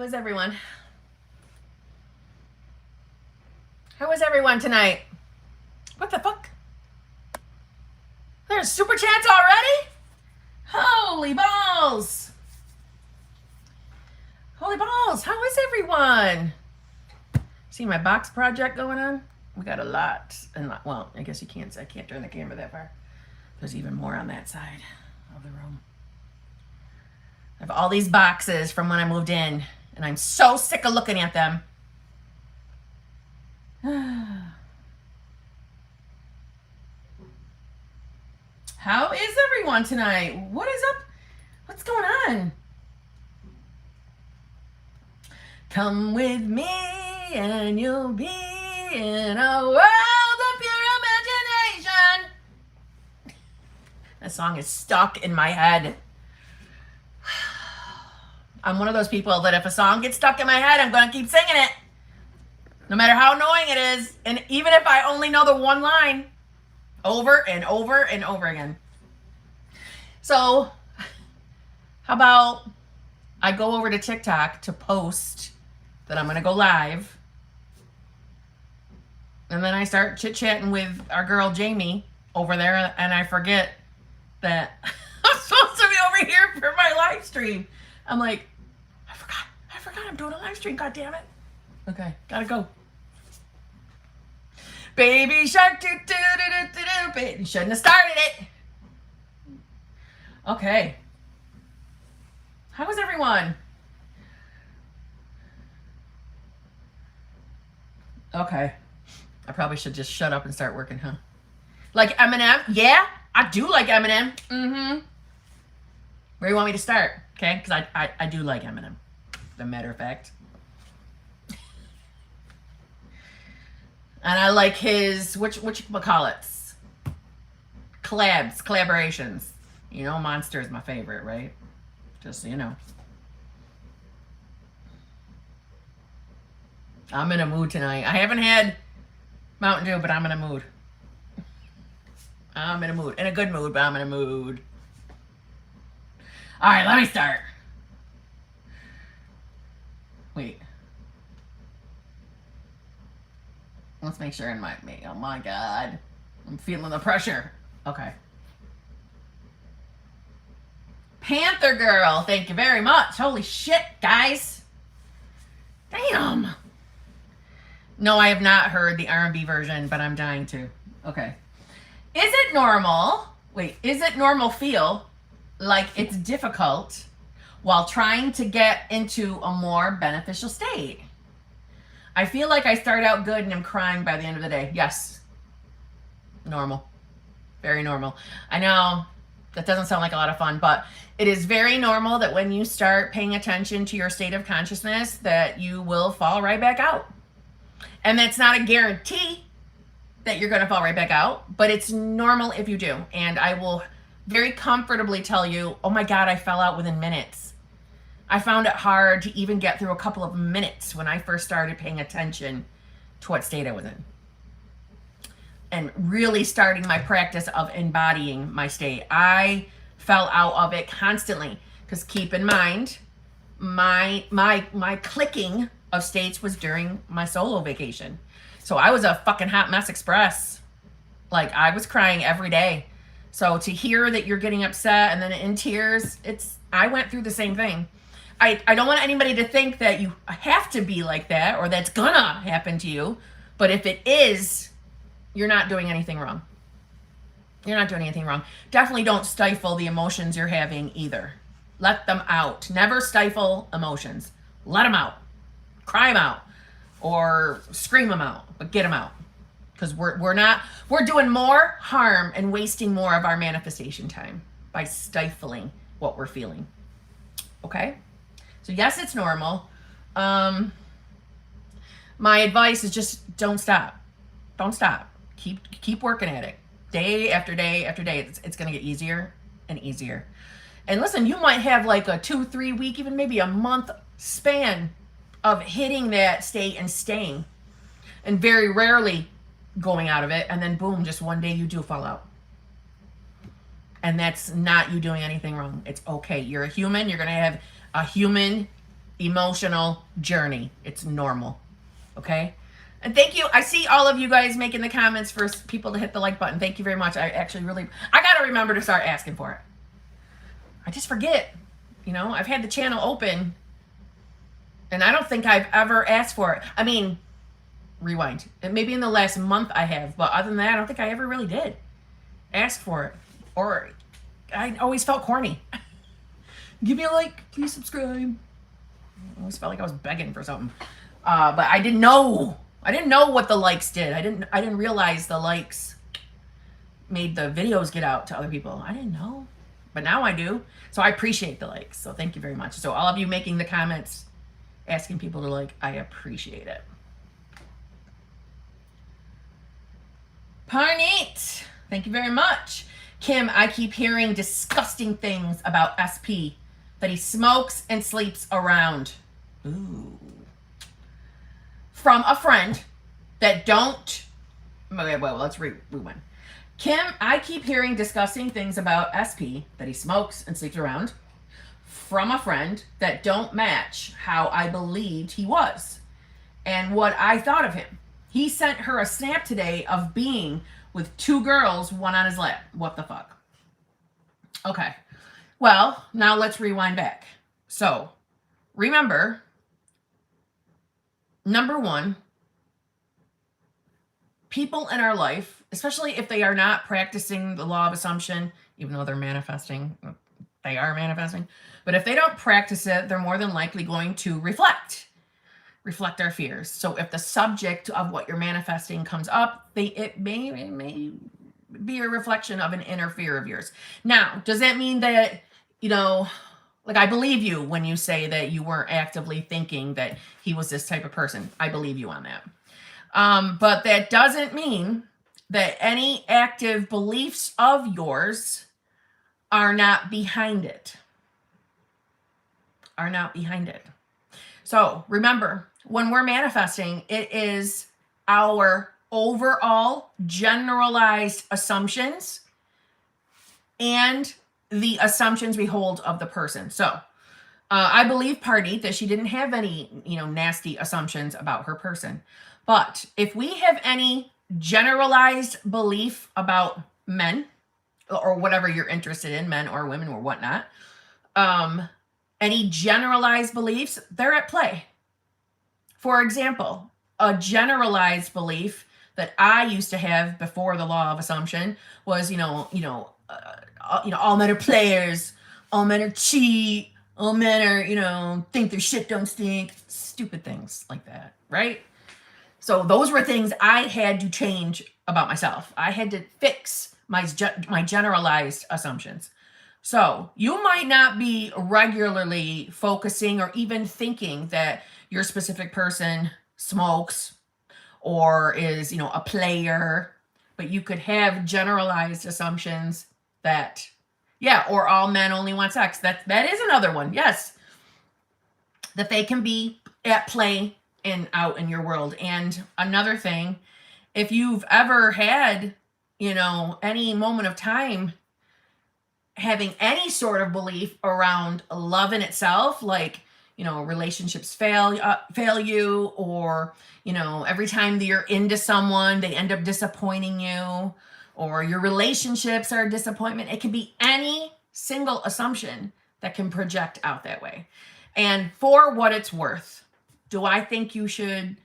is everyone? How is everyone tonight? What the fuck? There's super chats already? Holy balls! Holy balls, how is everyone? See my box project going on? We got a lot, well, I guess I can't turn the camera that far. There's even more on that side of the room. I have all these boxes from when I moved in, and I'm so sick of looking at them. How is everyone tonight? What is up? What's going on? Come with me and you'll be in a world of pure imagination. That song is stuck in my head. I'm one of those people that if a song gets stuck in my head, I'm going to keep singing it. No matter how annoying it is. And even if I only know the one line. Over and over and over again. So, how about I go over to TikTok to post that I'm going to go live. And then I start chit-chatting with our girl Jamie over there. And I forget that I'm supposed to be over here for my live stream. I'm like, I forgot I'm doing a live stream. God damn it. Okay, gotta go. Baby shark, do do do do do do. You shouldn't have started it. Okay. How is everyone? Okay. I probably should just shut up and start working, huh? Like Eminem? Yeah, I do like Eminem. Mm-hmm. Where do you want me to start? Okay, because I do like Eminem. As a matter of fact. And I like his, which call it? Collaborations. You know, Monster is my favorite, right? Just so you know. I'm in a mood tonight. I haven't had Mountain Dew, but I'm in a mood. I'm in a mood. In a good mood, but I'm in a mood. All right, let me start. Wait. Let's make sure in my, oh my God. I'm feeling the pressure. Okay. Panther Girl, thank you very much. Holy shit, guys. Damn. No, I have not heard the R&B version, but I'm dying to. Okay. Is it normal? Wait, is it normal feel like it's difficult while trying to get into a more beneficial state? I feel like I start out good and I'm crying by the end of the day. Yes. Normal. Very normal. I know that doesn't sound like a lot of fun, but it is very normal that when you start paying attention to your state of consciousness that you will fall right back out. And that's not a guarantee that you're going to fall right back out, but it's normal if you do. And I will very comfortably tell you, oh my God, I fell out within minutes. I found it hard to even get through a couple of minutes when I first started paying attention to what state I was in. And really starting my practice of embodying my state. I fell out of it constantly. Because keep in mind, my clicking of states was during my solo vacation. So I was a fucking hot mess express. Like I was crying every day. So to hear that you're getting upset and then in tears, I went through the same thing. I don't want anybody to think that you have to be like that or that's gonna happen to you. But if it is, you're not doing anything wrong. You're not doing anything wrong. Definitely don't stifle the emotions you're having either. Let them out. Never stifle emotions. Let them out. Cry them out. Or scream them out. But get them out. Because we're doing more harm and wasting more of our manifestation time by stifling what we're feeling. Okay? So yes, it's normal. My advice is just don't stop. Don't stop. Keep working at it. Day after day after day. It's going to get easier and easier. And listen, you might have like a 2-3 week, even maybe a month span of hitting that state and staying. And very rarely going out of it. And then boom, just one day you do fall out. And that's not you doing anything wrong. It's okay. You're a human. You're going to have a human emotional journey. It's normal. Okay? And thank you. I see all of you guys making the comments for people to hit the like button. Thank you very much. I got to remember to start asking for it. I just forget. You know, I've had the channel open and I don't think I've ever asked for it. I mean, rewind. Maybe in the last month I have, but other than that, I don't think I ever really did ask for it. Or I always felt corny. Give me a like, please subscribe. I always felt like I was begging for something. But I didn't know. I didn't know what the likes did. I didn't realize the likes made the videos get out to other people. I didn't know. But now I do. So I appreciate the likes. So thank you very much. So all of you making the comments, asking people to like, I appreciate it. Parneet, thank you very much. Kim, I keep hearing disgusting things about SP, that he smokes and sleeps around. Ooh. From a friend that don't... Okay, well, let's rewind. Kim, I keep hearing disgusting things about SP, that he smokes and sleeps around, from a friend that don't match how I believed he was and what I thought of him. He sent her a snap today of being with 2 girls, one on his lap. What the fuck? Okay. Well, now let's rewind back. So, remember... Number 1, people in our life, especially if they are not practicing the law of assumption, even though they're manifesting, they are manifesting, but if they don't practice it, they're more than likely going to reflect our fears. So if the subject of what you're manifesting comes up, it may be a reflection of an inner fear of yours. Now, does that mean that, you know... Like, I believe you when you say that you weren't actively thinking that he was this type of person. I believe you on that. But that doesn't mean that any active beliefs of yours are not behind it. Are not behind it. So, remember, when we're manifesting, it is our overall generalized assumptions and the assumptions we hold of the person. So I believe Party that she didn't have any, nasty assumptions about her person. But if we have any generalized belief about men or whatever you're interested in, men or women or whatnot, any generalized beliefs, they're at play. For example, a generalized belief that I used to have before the law of assumption was, all men are players, all men are cheat, all men are, think their shit don't stink, stupid things like that, right? So those were things I had to change about myself. I had to fix my generalized assumptions. So you might not be regularly focusing or even thinking that your specific person smokes or is, a player, but you could have generalized assumptions that, or all men only want sex. That is another one. Yes. That they can be at play and out in your world. And another thing, if you've ever had, any moment of time having any sort of belief around love in itself, like, relationships fail you, or, every time that you're into someone, they end up disappointing you, or your relationships are a disappointment. It can be any single assumption that can project out that way. And for what it's worth, do I think you should,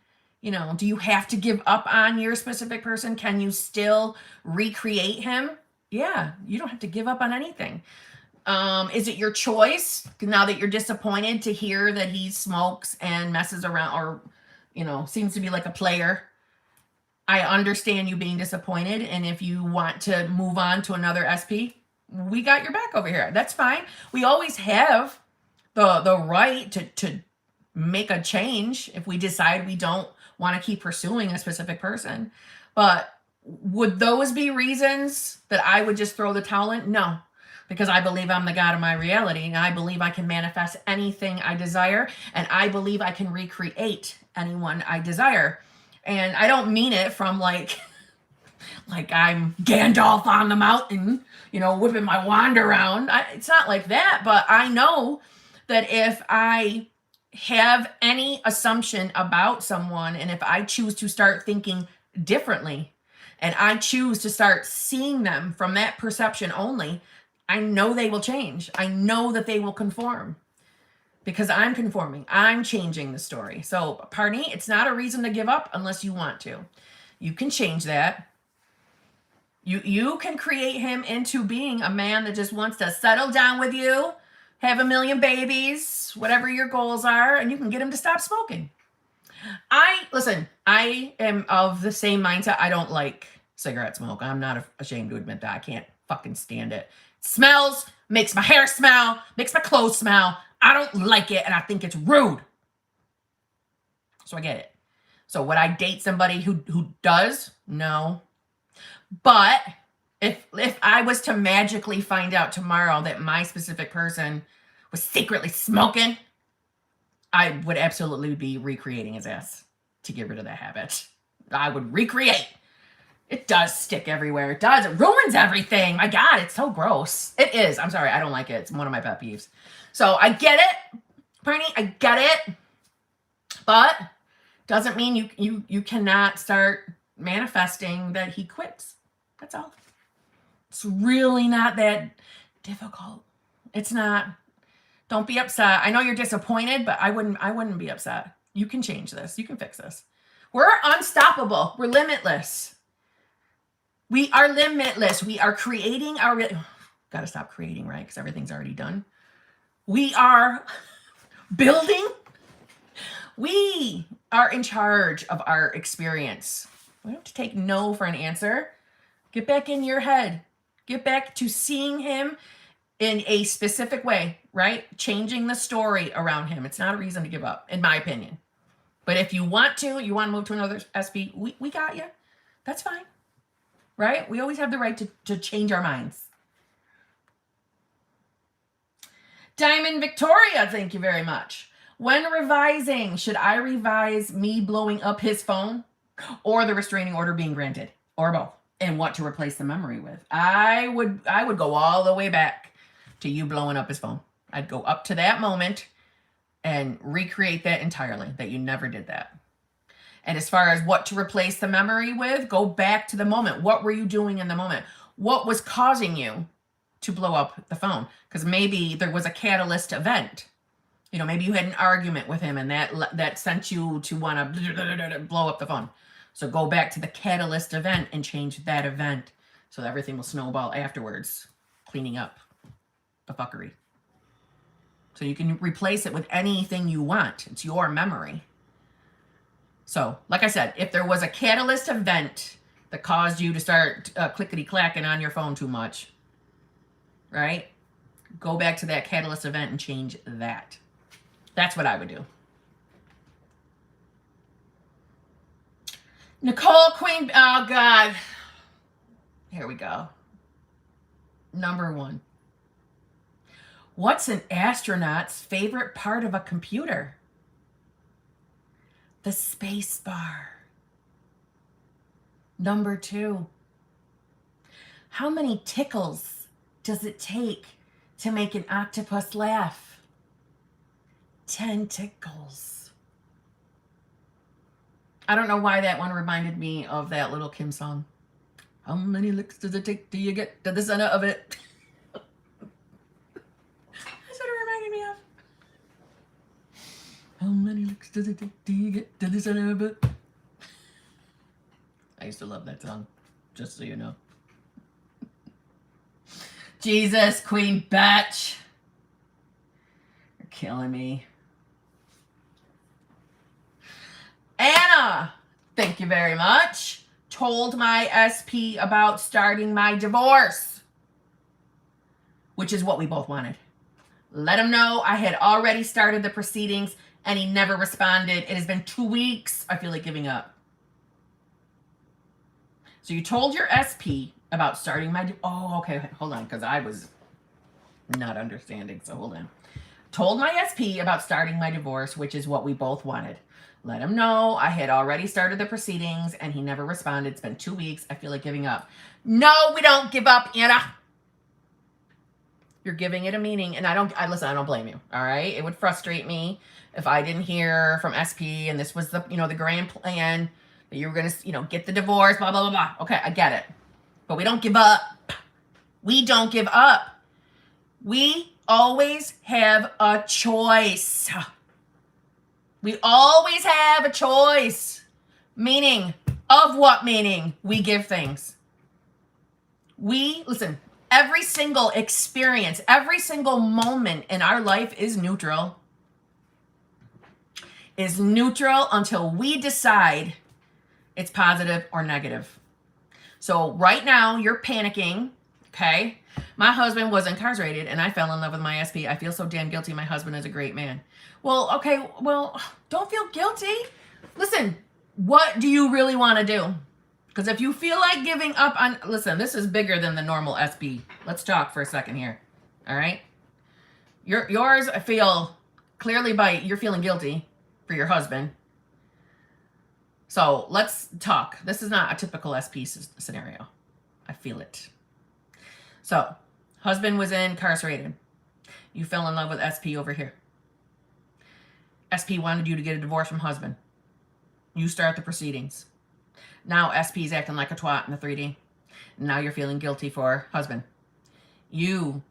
do you have to give up on your specific person? Can you still recreate him? Yeah, you don't have to give up on anything. Is it your choice now that you're disappointed to hear that he smokes and messes around or, seems to be like a player? I understand you being disappointed, and if you want to move on to another SP, we got your back over here. That's fine. We always have the right to make a change if we decide we don't want to keep pursuing a specific person. But would those be reasons that I would just throw the towel in? No, because I believe I'm the God of my reality, and I believe I can manifest anything I desire, and I believe I can recreate anyone I desire. And I don't mean it from like I'm Gandalf on the mountain, whipping my wand around. It's not like that, but I know that if I have any assumption about someone, and if I choose to start thinking differently and I choose to start seeing them from that perception only, I know they will change. I know that they will conform because I'm conforming. I'm changing the story. So, Parney, it's not a reason to give up unless you want to. You can change that. You can create him into being a man that just wants to settle down with you, have a million babies, whatever your goals are, and you can get him to stop smoking. I am of the same mindset. I don't like cigarette smoke. I'm not ashamed to admit that. I can't fucking stand it. It smells, makes my hair smell, makes my clothes smell. I don't like it, and I think it's rude. So I get it. So would I date somebody who does? No. But if I was to magically find out tomorrow that my specific person was secretly smoking, I would absolutely be recreating his ass to get rid of that habit. I would recreate. It does stick everywhere. It does. It ruins everything. My God, it's so gross. It is. I'm sorry. I don't like it. It's one of my pet peeves. So I get it, Barney. I get it. But doesn't mean you cannot start manifesting that he quits. That's all. It's really not that difficult. It's not. Don't be upset. I know you're disappointed, but I wouldn't be upset. You can change this. You can fix this. We're unstoppable. We're limitless. We are limitless. We are creating our... Got to stop creating, right? Because everything's already done. We are building. We are in charge of our experience. We don't have to take no for an answer. Get back in your head. Get back to seeing him in a specific way, right? Changing the story around him. It's not a reason to give up, in my opinion. But if you want to move to another SP, we got you. That's fine, right? We always have the right to change our minds. Diamond Victoria, thank you very much. When revising, should I revise me blowing up his phone or the restraining order being granted, or both, and what to replace the memory with? I would go all the way back to you blowing up his phone. I'd go up to that moment and recreate that entirely, that you never did that. And as far as what to replace the memory with, go back to the moment. What were you doing in the moment? What was causing you to blow up the phone? Because maybe there was a catalyst event. You know, maybe you had an argument with him and that sent you to want to blow up the phone. So go back to the catalyst event and change that event so that everything will snowball afterwards, cleaning up the fuckery. So you can replace it with anything you want. It's your memory. So, like I said, if there was a catalyst event that caused you to start clickety-clacking on your phone too much, right? Go back to that catalyst event and change that. That's what I would do. Nicole Queen, oh God. Here we go. Number 1. What's an astronaut's favorite part of a computer? The space bar. Number 2. How many tickles does it take to make an octopus laugh? 10 tickles. I don't know why that one reminded me of that little Kim song. How many licks does it take till you get to the center of it? That's what it reminded me of. How many licks does it take till you get to the center of it? I used to love that song, just so you know. Jesus, Queen Batch. You're killing me. Anna, thank you very much. Told my SP about starting my divorce, which is what we both wanted. Let him know I had already started the proceedings and he never responded. It has been 2 weeks. I feel like giving up. So you told your SP about starting my... Oh, okay. Hold on, because I was not understanding. So hold on. Told my SP about starting my divorce, which is what we both wanted. Let him know I had already started the proceedings and he never responded. It's been 2 weeks. I feel like giving up. No, we don't give up, Anna. You're giving it a meaning. And I don't blame you. All right. It would frustrate me if I didn't hear from SP and this was the, the grand plan that you were going to, get the divorce, blah, blah, blah, blah. Okay, I get it. But we don't give up. We don't give up. We always have a choice. We always have a choice. Meaning, of what meaning? We give things. Listen, every single experience, every single moment in our life is neutral. Is neutral until we decide it's positive or negative. So right now you're panicking, okay? My husband was incarcerated and I fell in love with my SP. I feel so damn guilty. My husband is a great man. Well, okay, don't feel guilty. Listen, what do you really want to do? Because if you feel like giving up on, listen, this is bigger than the normal SP. Let's talk for a second here, all right? Yours, I feel clearly you're feeling guilty for your husband. So let's talk. This is not a typical SP scenario. I feel it. So, husband was incarcerated. You fell in love with SP over here. SP wanted you to get a divorce from husband. You start the proceedings. Now SP is acting like a twat in the 3D. Now you're feeling guilty for husband. You,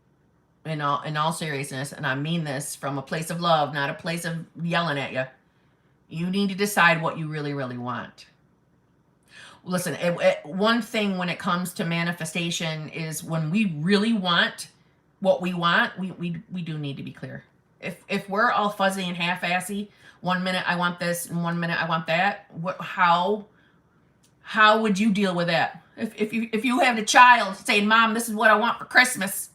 in all seriousness, and I mean this from a place of love, not a place of yelling at you, you need to decide what you really, really want. Listen, one thing when it comes to manifestation is when we really want what we want, we do need to be clear. If we're all fuzzy and half-assy, 1 minute I want this and 1 minute I want that, how would you deal with that? If you have a child saying, Mom, this is what I want for Christmas,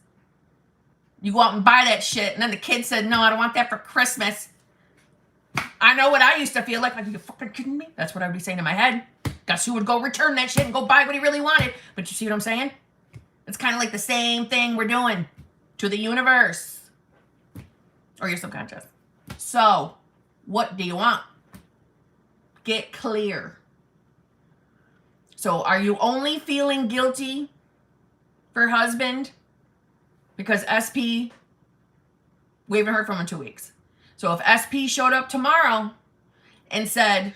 you go out and buy that shit, and then the kid said, no, I don't want that for Christmas. I know what I used to feel like. Are you fucking kidding me? That's what I would be saying in my head. Guess who would go return that shit and go buy what he really wanted? But you see what I'm saying? It's kind of like the same thing we're doing to the universe or your subconscious. So, what do you want? Get clear. So, are you only feeling guilty for husband? Because SP, we haven't heard from him in 2 weeks. So if SP showed up tomorrow and said,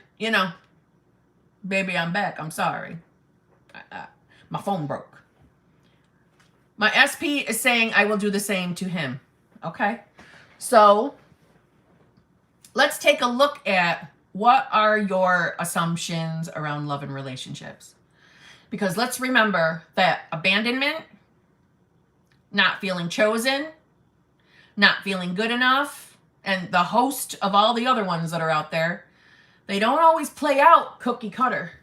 baby, I'm back. I'm sorry. My phone broke. My SP is saying I will do the same to him. Okay? So let's take a look at what are your assumptions around love and relationships. Because let's remember that abandonment, not feeling chosen, not feeling good enough, and the host of all the other ones that are out there, they don't always play out cookie cutter.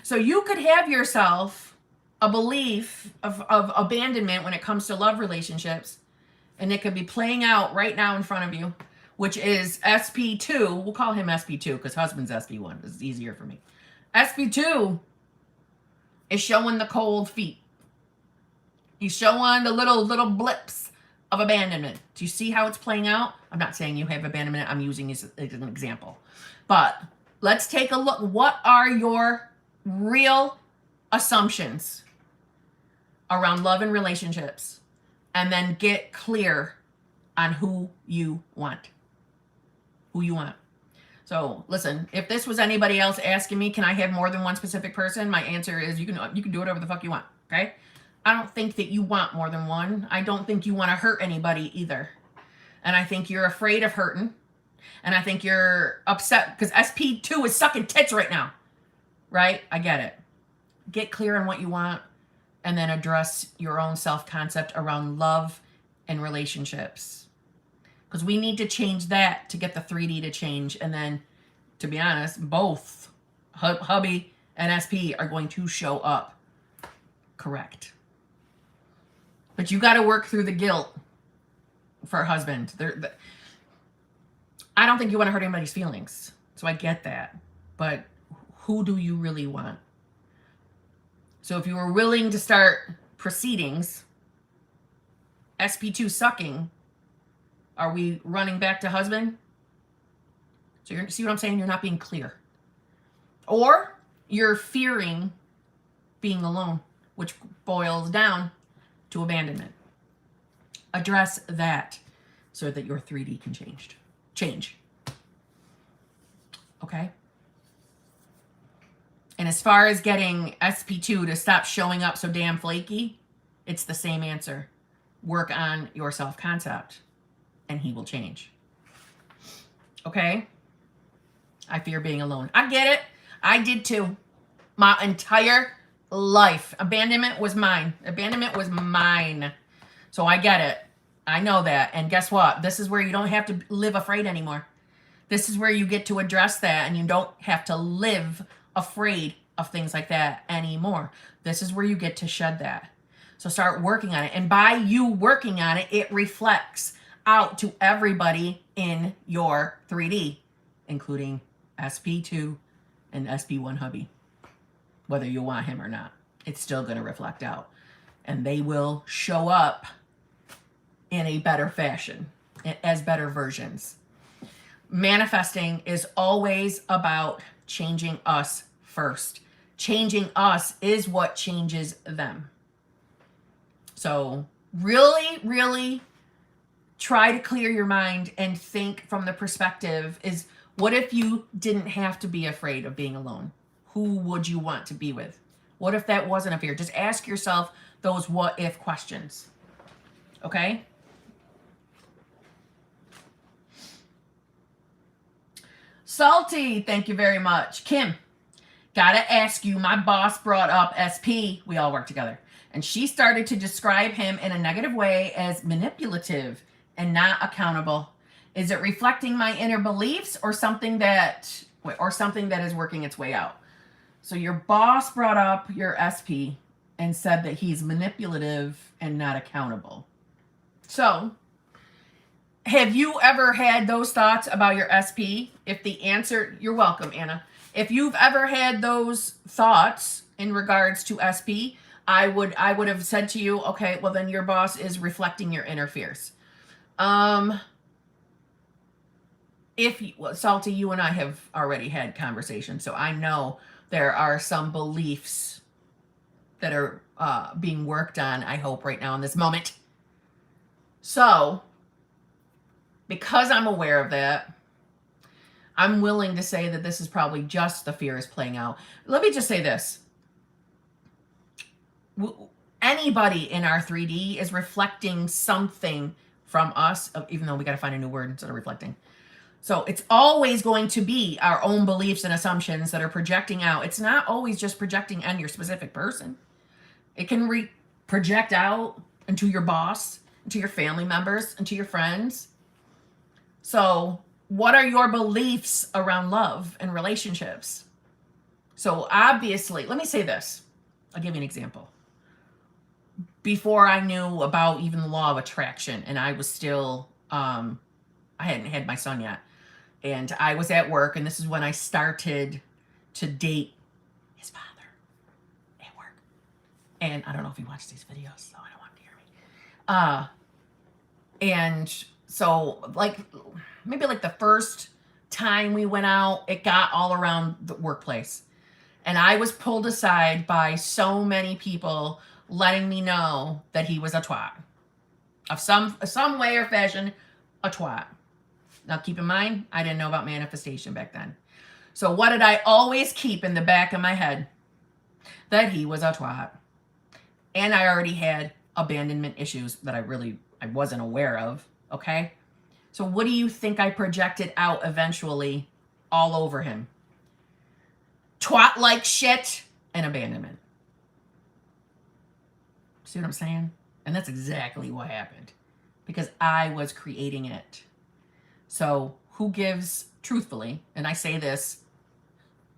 So you could have yourself a belief of abandonment when it comes to love relationships, and it could be playing out right now in front of you, which is SP2. We'll call him SP2 because husband's SP1. This is easier for me. SP2 is showing the cold feet. He's showing the little blips of abandonment. Do you see how it's playing out? I'm not saying you have abandonment. I'm using this as an example. But let's take a look. What are your real assumptions around love and relationships? And then get clear on who you want. Who you want. So listen, if this was anybody else asking me, can I have more than one specific person? My answer is you can do whatever the fuck you want. Okay? I don't think that you want more than one. I don't think you want to hurt anybody either. And I think you're afraid of hurting. And I think you're upset because SP2 is sucking tits right now. Right? I get it. Get clear on what you want and then address your own self-concept around love and relationships. Because we need to change that to get the 3D to change. And then, to be honest, both hubby and SP are going to show up correct. But you got to work through the guilt for a husband. I don't think you want to hurt anybody's feelings. So I get that. But who do you really want? So if you were willing to start proceedings, SP2 sucking, are we running back to husband? So you see what I'm saying? You're not being clear. Or you're fearing being alone, which boils down to abandonment. Address that so that your 3D can change. Okay? And as far as getting SP2 to stop showing up so damn flaky, it's the same answer. Work on your self-concept, and he will change. Okay? I fear being alone. I get it. I did too. My entire life. Abandonment was mine. Abandonment was mine. So I get it. I know that. And guess what? This is where you don't have to live afraid anymore. This is where you get to address that, and you don't have to live afraid of things like that anymore. This is where you get to shed that. So start working on it. And by you working on it, it reflects out to everybody in your 3D, including SP2 and SP1 hubby. Whether you want him or not, it's still going to reflect out. And they will show up in a better fashion, as better versions. Manifesting is always about changing us first. Changing us is what changes them. So really, really try to clear your mind and think from the perspective is, what if you didn't have to be afraid of being alone? Who would you want to be with? What if that wasn't a fear? Just ask yourself those what if questions. Okay? Salty, thank you very much. Kim, gotta ask you, my boss brought up SP, we all work together, and she started to describe him in a negative way as manipulative and not accountable. Is it reflecting my inner beliefs or something that is working its way out? So your boss brought up your SP and said that he's manipulative and not accountable. So have you ever had those thoughts about your SP? If the answer, you're welcome, Anna. If you've ever had those thoughts in regards to SP, I would have said to you, okay, well then your boss is reflecting your inner fears. Salty, you and I have already had conversations, so I know there are some beliefs that are being worked on, I hope, right now in this moment. So, because I'm aware of that, I'm willing to say that this is probably just the fears playing out. Let me just say this. Anybody in our 3D is reflecting something from us, even though we got to find a new word instead of reflecting. So it's always going to be our own beliefs and assumptions that are projecting out. It's not always just projecting on your specific person. It can project out into your boss, into your family members, into your friends. So what are your beliefs around love and relationships? So obviously, let me say this. I'll give you an example. Before I knew about even the law of attraction, and I was still, I hadn't had my son yet. And I was at work, and this is when I started to date his father at work. And I don't know if he watched these videos, so I don't want him to hear me. And so, maybe the first time we went out, it got all around the workplace. And I was pulled aside by so many people letting me know that he was a twat. Of some way or fashion, a twat. Now, keep in mind, I didn't know about manifestation back then. So what did I always keep in the back of my head? That he was a twat. And I already had abandonment issues that I wasn't aware of, okay? So what do you think I projected out eventually all over him? Twat-like shit and abandonment. See what I'm saying? And that's exactly what happened. Because I was creating it. So who gives, truthfully, and I say this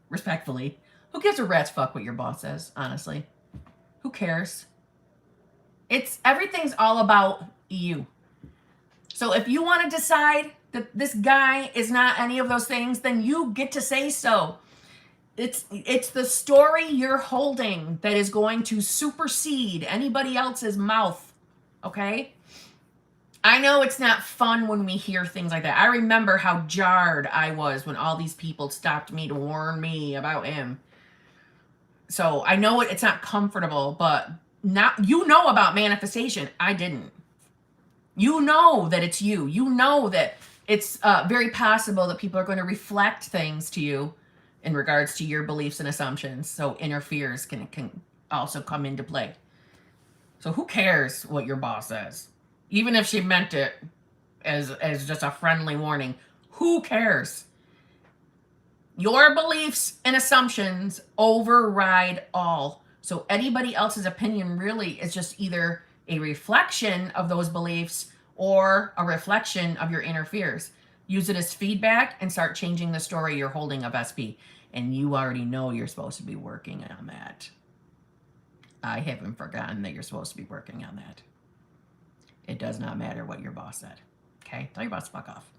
respectfully, who gives a rat's fuck what your boss says, honestly? Who cares? Everything's all about you. So if you want to decide that this guy is not any of those things, then you get to say so. It's the story you're holding that is going to supersede anybody else's mouth, okay? I know it's not fun when we hear things like that. I remember how jarred I was when all these people stopped me to warn me about him. So I know it's not comfortable, but you know about manifestation. I didn't. You know that it's you. You know that it's very possible that people are going to reflect things to you in regards to your beliefs and assumptions. So inner fears can also come into play. So who cares what your boss says? Even if she meant it as just a friendly warning, who cares? Your beliefs and assumptions override all. So anybody else's opinion really is just either a reflection of those beliefs or a reflection of your inner fears. Use it as feedback and start changing the story you're holding of SP. And you already know you're supposed to be working on that. I haven't forgotten that you're supposed to be working on that. It does not matter what your boss said. Okay? Tell your boss to fuck off.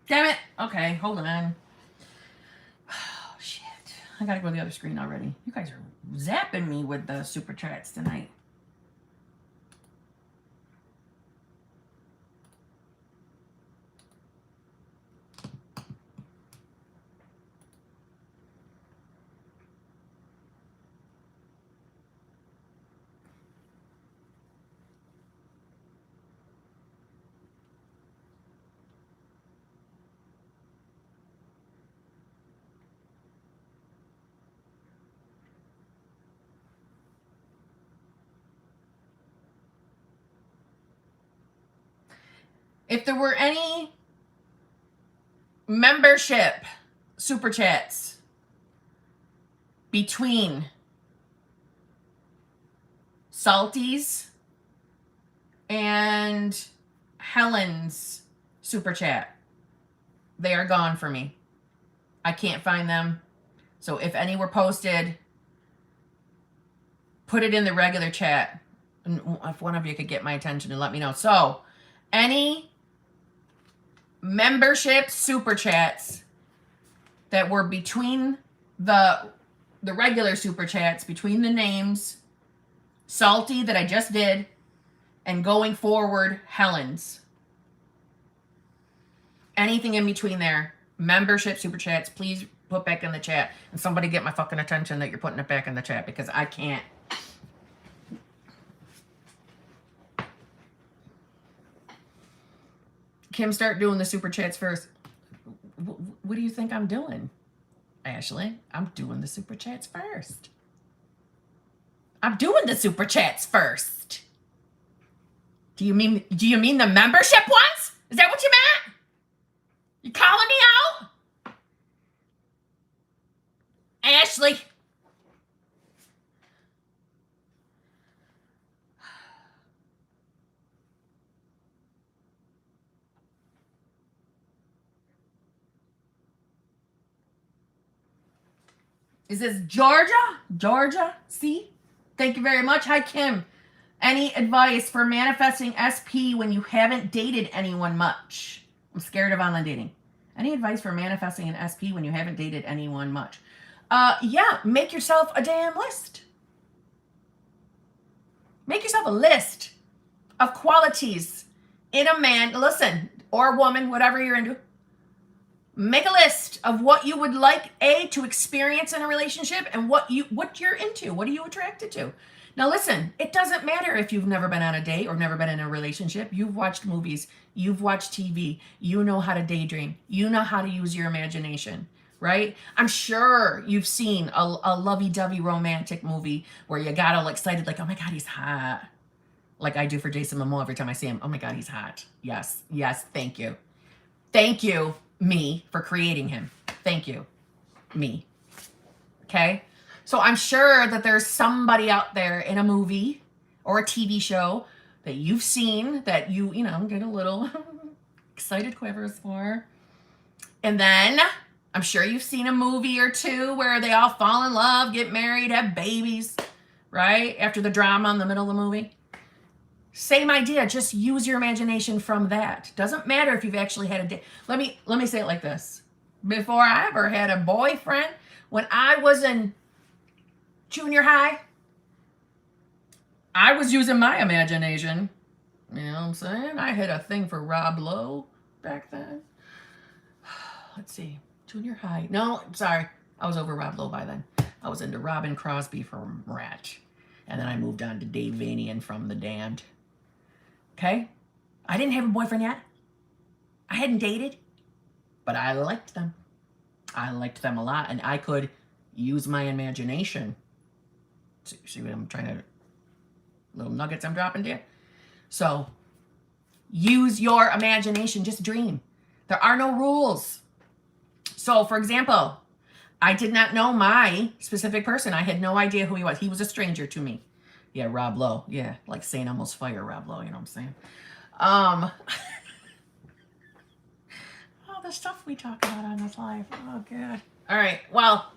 Damn it. Okay, hold on. Oh, shit. I gotta go to the other screen already. You guys are zapping me with the super chats tonight. If there were any membership super chats between Salty's and Helen's super chat, they are gone for me. I can't find them. So if any were posted, put it in the regular chat. And if one of you could get my attention and let me know. So any membership super chats that were between the regular super chats, between the names Salty that I just did and going forward Helen's, anything in between there, membership super chats, please put back in the chat. And somebody get my fucking attention that you're putting it back in the chat, because I can't. Kim, start doing the super chats first. What do you think I'm doing, Ashley? I'm doing the super chats first. I'm doing the super chats first. Do you mean the membership ones? Is that what you meant? You calling me out? Ashley. Is this Georgia? Georgia? See? Thank you very much. Hi, Kim. Any advice for manifesting SP when you haven't dated anyone much? I'm scared of online dating. Any advice for manifesting an SP when you haven't dated anyone much? Yeah, make yourself a damn list. Make yourself a list of qualities in a man, listen, or a woman, whatever you're into. Make a list of what you would like, to experience in a relationship, and what you're into. What are you attracted to? Now listen, it doesn't matter if you've never been on a date or never been in a relationship. You've watched movies, you've watched TV, you know how to daydream, you know how to use your imagination, right? I'm sure you've seen a lovey-dovey romantic movie where you got all excited, like, oh my God, he's hot. Like I do for Jason Momoa every time I see him. Oh my God, he's hot. Yes, thank you. Thank you, me, for creating him. Thank you, me. Okay? So I'm sure that there's somebody out there in a movie or a TV show that you've seen that you get a little excited quivers for. And then I'm sure you've seen a movie or two where they all fall in love, get married, have babies, right? After the drama in the middle of the movie. Same idea, just use your imagination from that. Doesn't matter if you've actually had a date. Let me say it like this. Before I ever had a boyfriend, when I was in junior high, I was using my imagination. You know what I'm saying? I had a thing for Rob Lowe back then. Let's see. Junior high. No, sorry. I was over Rob Lowe by then. I was into Robin Crosby from Rat. And then I moved on to Dave Vanian from The Damned. Okay? I didn't have a boyfriend yet. I hadn't dated. But I liked them. I liked them a lot. And I could use my imagination. See what I'm trying to... Little nuggets I'm dropping to you. So, use your imagination. Just dream. There are no rules. So, for example, I did not know my specific person. I had no idea who he was. He was a stranger to me. Yeah, Rob Lowe. Yeah, like St. Elmo's Fire, Rob Lowe. You know what I'm saying? Oh, the stuff we talk about on this live. Oh, God. All right. Well,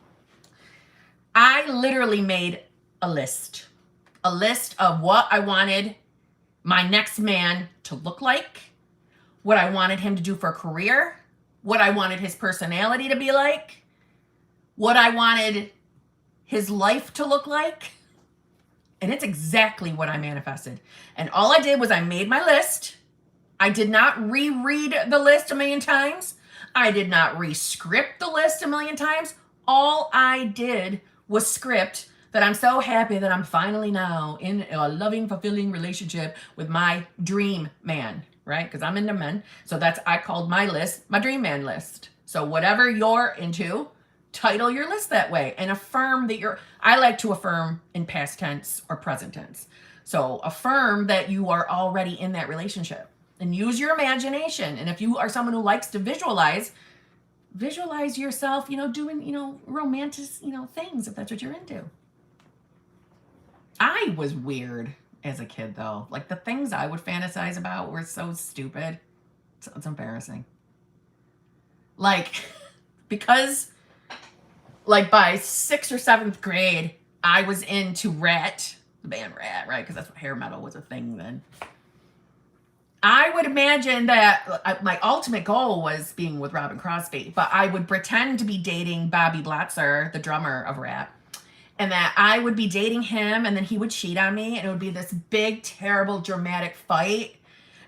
I literally made a list. A list of what I wanted my next man to look like, what I wanted him to do for a career, what I wanted his personality to be like, what I wanted his life to look like. And it's exactly what I manifested. And all I did was I made my list. I did not reread the list a million times. I did not re-script the list a million times. All I did was script that I'm so happy that I'm finally now in a loving, fulfilling relationship with my dream man, right? Because I'm into men. So I called my list my dream man list. So whatever you're into, title your list that way and affirm that I like to affirm in past tense or present tense. So affirm that you are already in that relationship and use your imagination. And if you are someone who likes to visualize yourself, doing, romantic, things if that's what you're into. I was weird as a kid, though. Like, the things I would fantasize about were so stupid. It's embarrassing. Like, because, like, by 6th or 7th grade, I was into Rat, the band Rat, right? Because that's what hair metal was a thing then. I would imagine that my ultimate goal was being with Robin Crosby, but I would pretend to be dating Bobby Blatzer, the drummer of Rat. And that I would be dating him, and then he would cheat on me, and it would be this big, terrible, dramatic fight.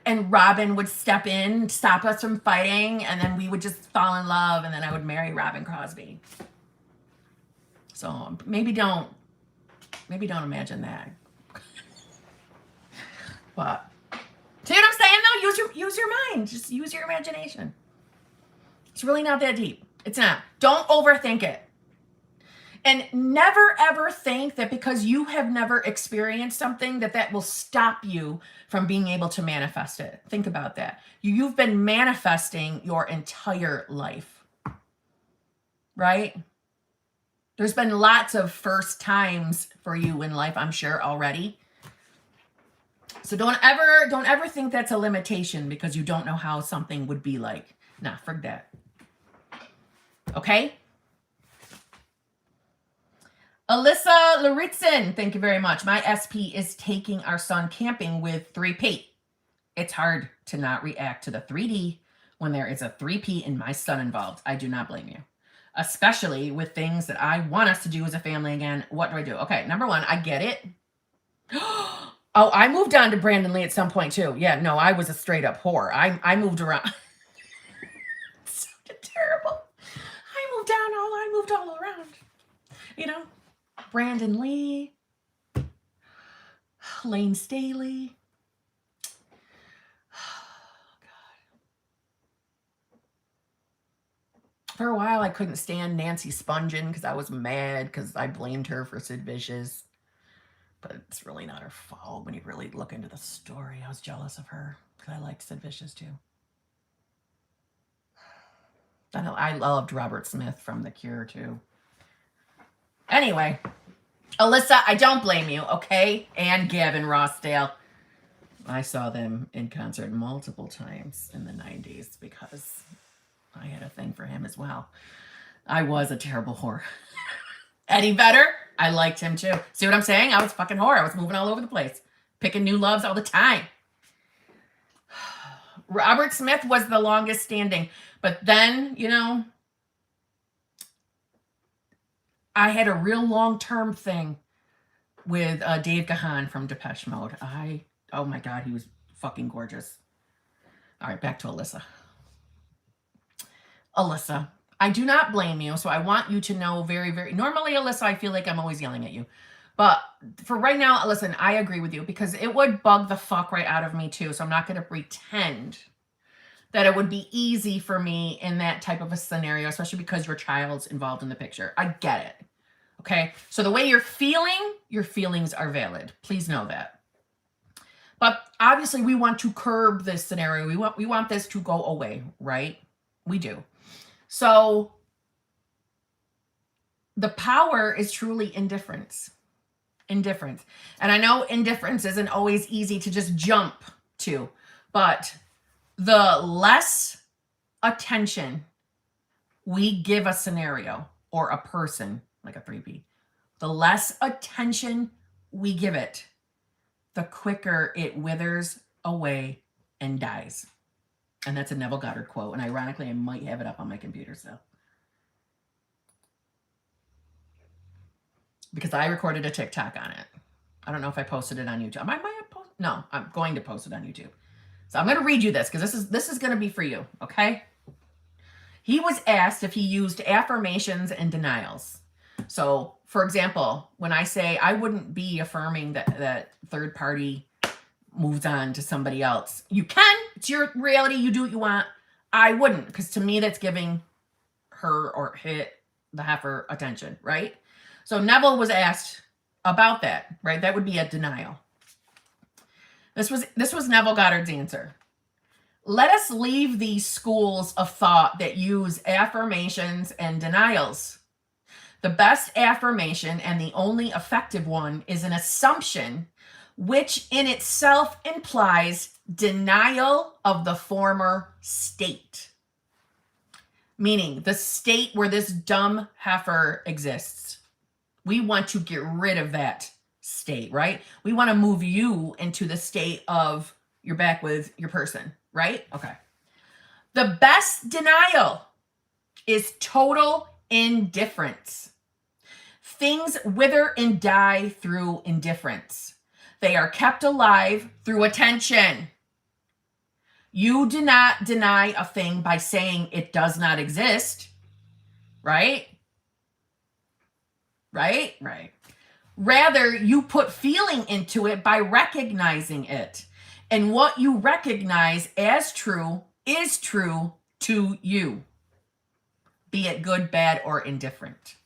And Robin would step in, stop us from fighting, and then we would just fall in love, and then I would marry Robin Crosby. So maybe don't imagine that. But see what I'm saying, though? Use your mind. Just use your imagination. It's really not that deep. It's not. Don't overthink it. And never, ever think that because you have never experienced something that will stop you from being able to manifest it. Think about that. You've been manifesting your entire life, right? There's been lots of first times for you in life, I'm sure, already. So don't ever think that's a limitation because you don't know how something would be like. Nah, forget that. Okay? Alyssa Laritzin, thank you very much. My SP is taking our son camping with 3P. It's hard to not react to the 3D when there is a 3P and my son involved. I do not blame you. Especially with things that I want us to do as a family again. What do I do? Okay, number one, I get it. Oh, I moved on to Brandon Lee at some point too. Yeah, no, I was a straight up whore. I moved around. It's so terrible. I moved all around. Brandon Lee, Lane Staley. Oh, God. For a while, I couldn't stand Nancy Spungen because I was mad because I blamed her for Sid Vicious. But it's really not her fault when you really look into the story. I was jealous of her because I liked Sid Vicious too. I loved Robert Smith from The Cure too. Anyway, Alyssa, I don't blame you, okay? And Gavin Rossdale. I saw them in concert multiple times in the 90s because I had a thing for him as well. I was a terrible whore. Eddie Vedder, I liked him too. See what I'm saying? I was fucking whore. I was moving all over the place. Picking new loves all the time. Robert Smith was the longest standing. But then, I had a real long-term thing with Dave Gahan from Depeche Mode. Oh my God, he was fucking gorgeous. All right, back to Alyssa. Alyssa, I do not blame you. So I want you to know normally, Alyssa, I feel like I'm always yelling at you. But for right now, listen, I agree with you because it would bug the fuck right out of me too. So I'm not going to pretend that it would be easy for me in that type of a scenario, especially because your child's involved in the picture. I get it. Okay. So the way you're feeling, your feelings are valid. Please know that. But obviously we want to curb this scenario. We want this to go away, right? We do. So the power is truly indifference. Indifference. And I know indifference isn't always easy to just jump to, but the less attention we give a scenario or a person, like a 3P, the less attention we give it, the quicker it withers away and dies. And that's a Neville Goddard quote. And ironically, I might have it up on my computer still. Because I recorded a TikTok on it. I don't know if I posted it on YouTube. No, I'm going to post it on YouTube. So I'm going to read you this because this is going to be for you, okay? He was asked if he used affirmations and denials. So, for example, when I say I wouldn't be affirming that third party moves on to somebody else. You can. It's your reality. You do what you want. I wouldn't, because to me that's giving her or the heifer attention, right? So Neville was asked about that, right? That would be a denial. This was Neville Goddard's answer. Let us leave these schools of thought that use affirmations and denials. The best affirmation and the only effective one is an assumption, which in itself implies denial of the former state. Meaning the state where this dumb heifer exists. We want to get rid of that state, right? We want to move you into the state of you're back with your person, right? Okay. The best denial is total indifference. Things wither and die through indifference. They are kept alive through attention. You do not deny a thing by saying it does not exist, right? Right? Right. Rather, you put feeling into it by recognizing it. And what you recognize as true is true to you, be it good, bad, or indifferent.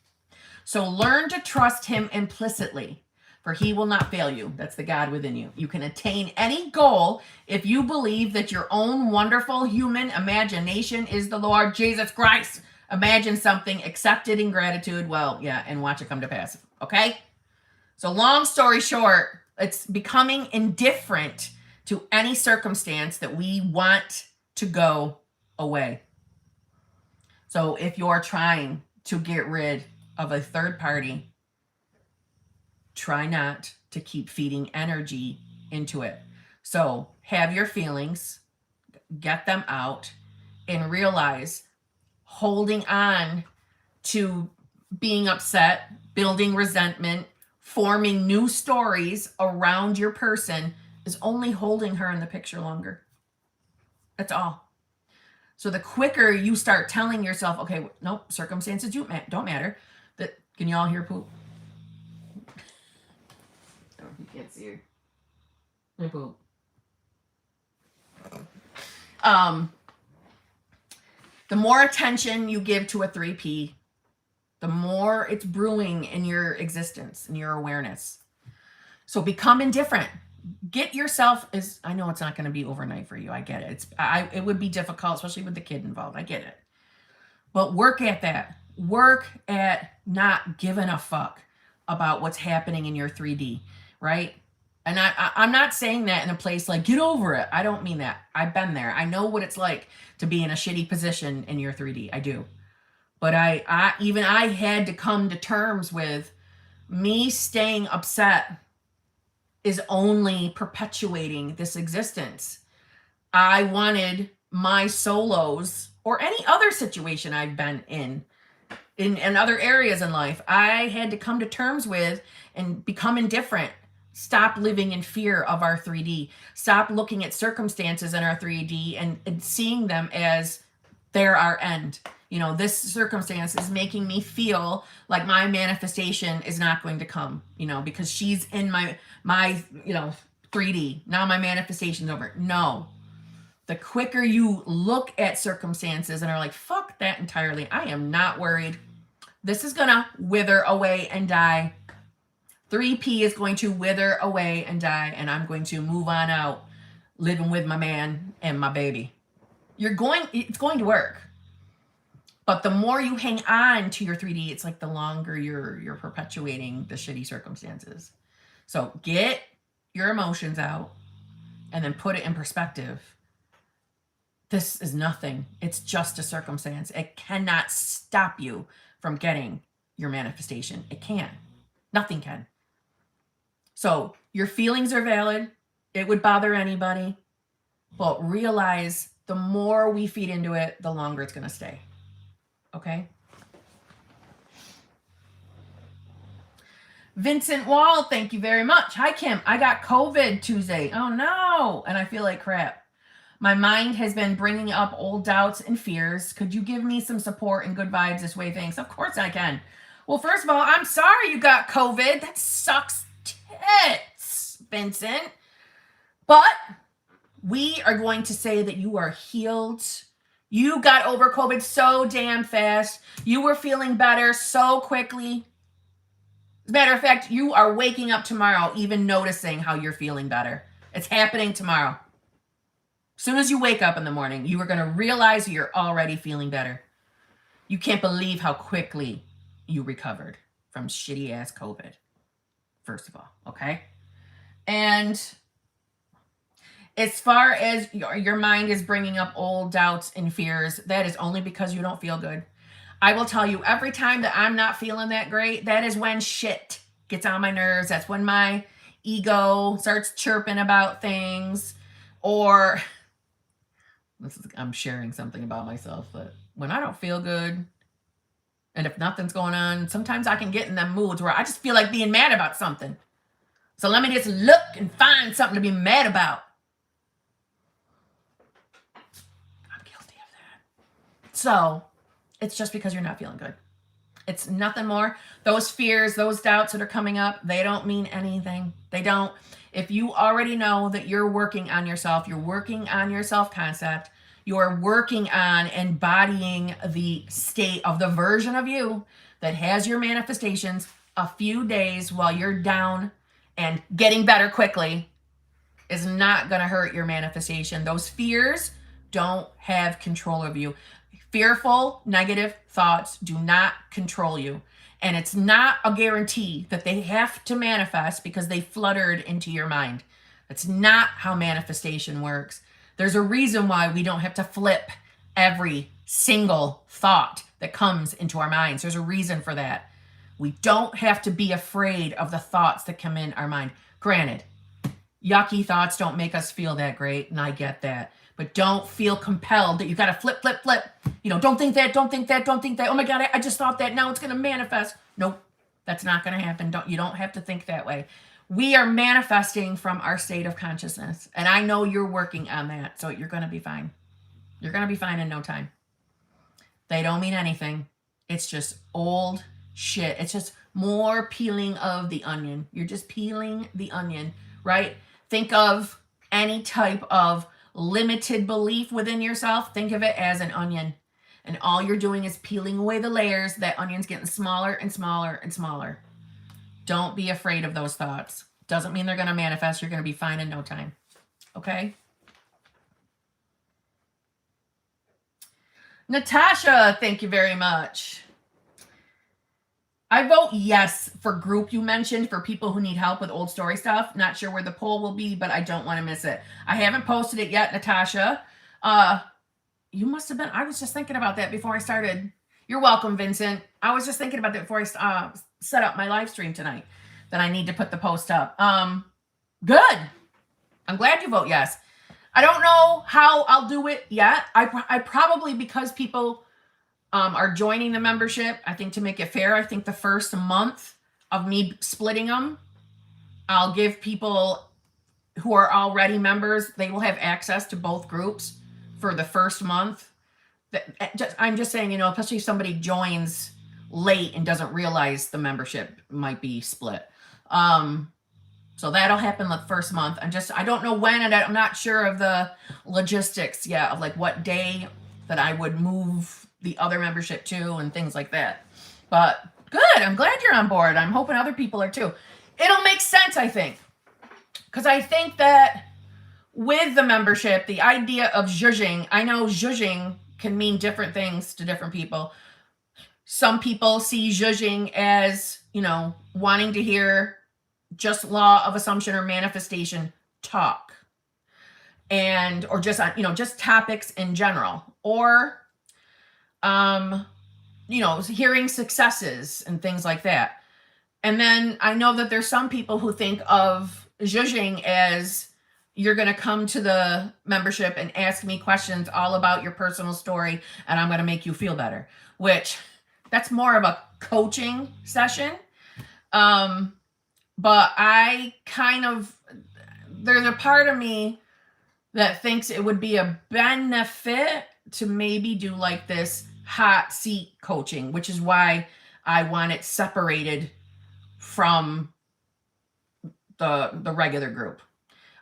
So learn to trust him implicitly, for he will not fail you. That's the God within you. You can attain any goal if you believe that your own wonderful human imagination is the Lord Jesus Christ. Imagine something, accept it in gratitude, and watch it come to pass, okay? So long story short, it's becoming indifferent to any circumstance that we want to go away. So if you're trying to get rid of a third party, try not to keep feeding energy into it. So have your feelings, get them out, and realize holding on to being upset, building resentment, forming new stories around your person is only holding her in the picture longer. That's all. So the quicker you start telling yourself, okay, nope, circumstances don't matter. Can you all hear poop? Oh, you can't see her. I poop. The more attention you give to a 3P, the more it's brewing in your existence, in your awareness. So become indifferent. Get yourself, I know it's not going to be overnight for you. I get it. It would be difficult, especially with the kid involved. I get it. But work at that. Work at not giving a fuck about what's happening in your 3D, right? And I'm not saying that in a place like, get over it. I don't mean that. I've been there. I know what it's like to be in a shitty position in your 3D. I do. But I had to come to terms with me staying upset is only perpetuating this existence. I wanted my solos or any other situation I've been in in other areas in life. I had to come to terms with and become indifferent. Stop living in fear of our 3D. Stop looking at circumstances in our 3D and seeing them as they're our end. You know, this circumstance is making me feel like my manifestation is not going to come, you know, because she's in my, you know, 3D. Now my manifestation's over. No. The quicker you look at circumstances and are like, fuck that entirely. I am not worried. This is going to wither away and die. 3P is going to wither away and die, and I'm going to move on out living with my man and my baby. It's going to work. But the more you hang on to your 3D, it's like the longer you're perpetuating the shitty circumstances. So get your emotions out and then put it in perspective. This is nothing. It's just a circumstance. It cannot stop you from getting your manifestation. It can. Nothing can. So your feelings are valid. It would bother anybody. But realize the more we feed into it, the longer it's going to stay. Okay? Vincent Wall, thank you very much. Hi, Kim. I got COVID Tuesday. Oh, no. And I feel like crap. My mind has been bringing up old doubts and fears. Could you give me some support and good vibes this way? Thanks. Of course I can. Well, first of all, I'm sorry you got COVID. That sucks tits, Vincent. But we are going to say that you are healed. You got over COVID so damn fast. You were feeling better so quickly. As a matter of fact, you are waking up tomorrow even noticing how you're feeling better. It's happening tomorrow. As soon as you wake up in the morning, you are going to realize you're already feeling better. You can't believe how quickly you recovered from shitty ass COVID. First of all, okay? And as far as your mind is bringing up old doubts and fears, that is only because you don't feel good. I will tell you, every time that I'm not feeling that great, that is when shit gets on my nerves. That's when my ego starts chirping about things. Or, I'm sharing something about myself, but when I don't feel good, and if nothing's going on, sometimes I can get in them moods where I just feel like being mad about something. So let me just look and find something to be mad about. I'm guilty of that. So it's just because you're not feeling good. It's nothing more. Those fears, those doubts that are coming up, they don't mean anything. They don't. If you already know that you're working on yourself, you're working on your self-concept, you're working on embodying the state of the version of you that has your manifestations, a few days while you're down and getting better quickly is not going to hurt your manifestation. Those fears don't have control of you. Fearful, negative thoughts do not control you. And it's not a guarantee that they have to manifest because they fluttered into your mind. That's not how manifestation works. There's a reason why we don't have to flip every single thought that comes into our minds. There's a reason for that. We don't have to be afraid of the thoughts that come in our mind. Granted, yucky thoughts don't make us feel that great, and I get that. But don't feel compelled that you got to flip. You know, don't think that. Oh my God, I just thought that. Now it's going to manifest. Nope, that's not going to happen. You don't have to think that way. We are manifesting from our state of consciousness. And I know you're working on that. So you're going to be fine. You're going to be fine in no time. They don't mean anything. It's just old shit. It's just more peeling of the onion. You're just peeling the onion, right? Think of any type of limited belief within yourself. Think of it as an onion. And all you're doing is peeling away the layers. That onion's getting smaller and smaller and smaller. Don't be afraid of those thoughts. Doesn't mean they're going to manifest. You're going to be fine in no time. Okay? Natasha, thank you very much. I vote yes for group you mentioned for people who need help with old story stuff. Not sure where the poll will be, but I don't want to miss it. I haven't posted it yet, Natasha. You must have been. I was just thinking about that before I started. You're welcome, Vincent. I was just thinking about that before I set up my live stream tonight, that I need to put the post up. Good. I'm glad you vote yes. I don't know how I'll do it yet. I probably, because people are joining the membership. I think to make it fair, I think the first month of me splitting them, I'll give people who are already members, they will have access to both groups for the first month. I'm just saying, especially if somebody joins late and doesn't realize the membership might be split. So that'll happen the first month. I don't know when, and I'm not sure of the logistics yet of like what day that I would move the other membership to and things like that. But good. I'm glad you're on board. I'm hoping other people are too. It'll make sense, I think. Because I think that with the membership, the idea of zhuzhing, I know zhuzhing can mean different things to different people. Some people see zhuzhing as, wanting to hear just law of assumption or manifestation talk, or just, just topics in general, or, hearing successes and things like that. And then I know that there's some people who think of zhuzhing as you're going to come to the membership and ask me questions all about your personal story, and I'm going to make you feel better, which that's more of a coaching session. But there's a part of me that thinks it would be a benefit to maybe do like this hot seat coaching, which is why I want it separated from the regular group.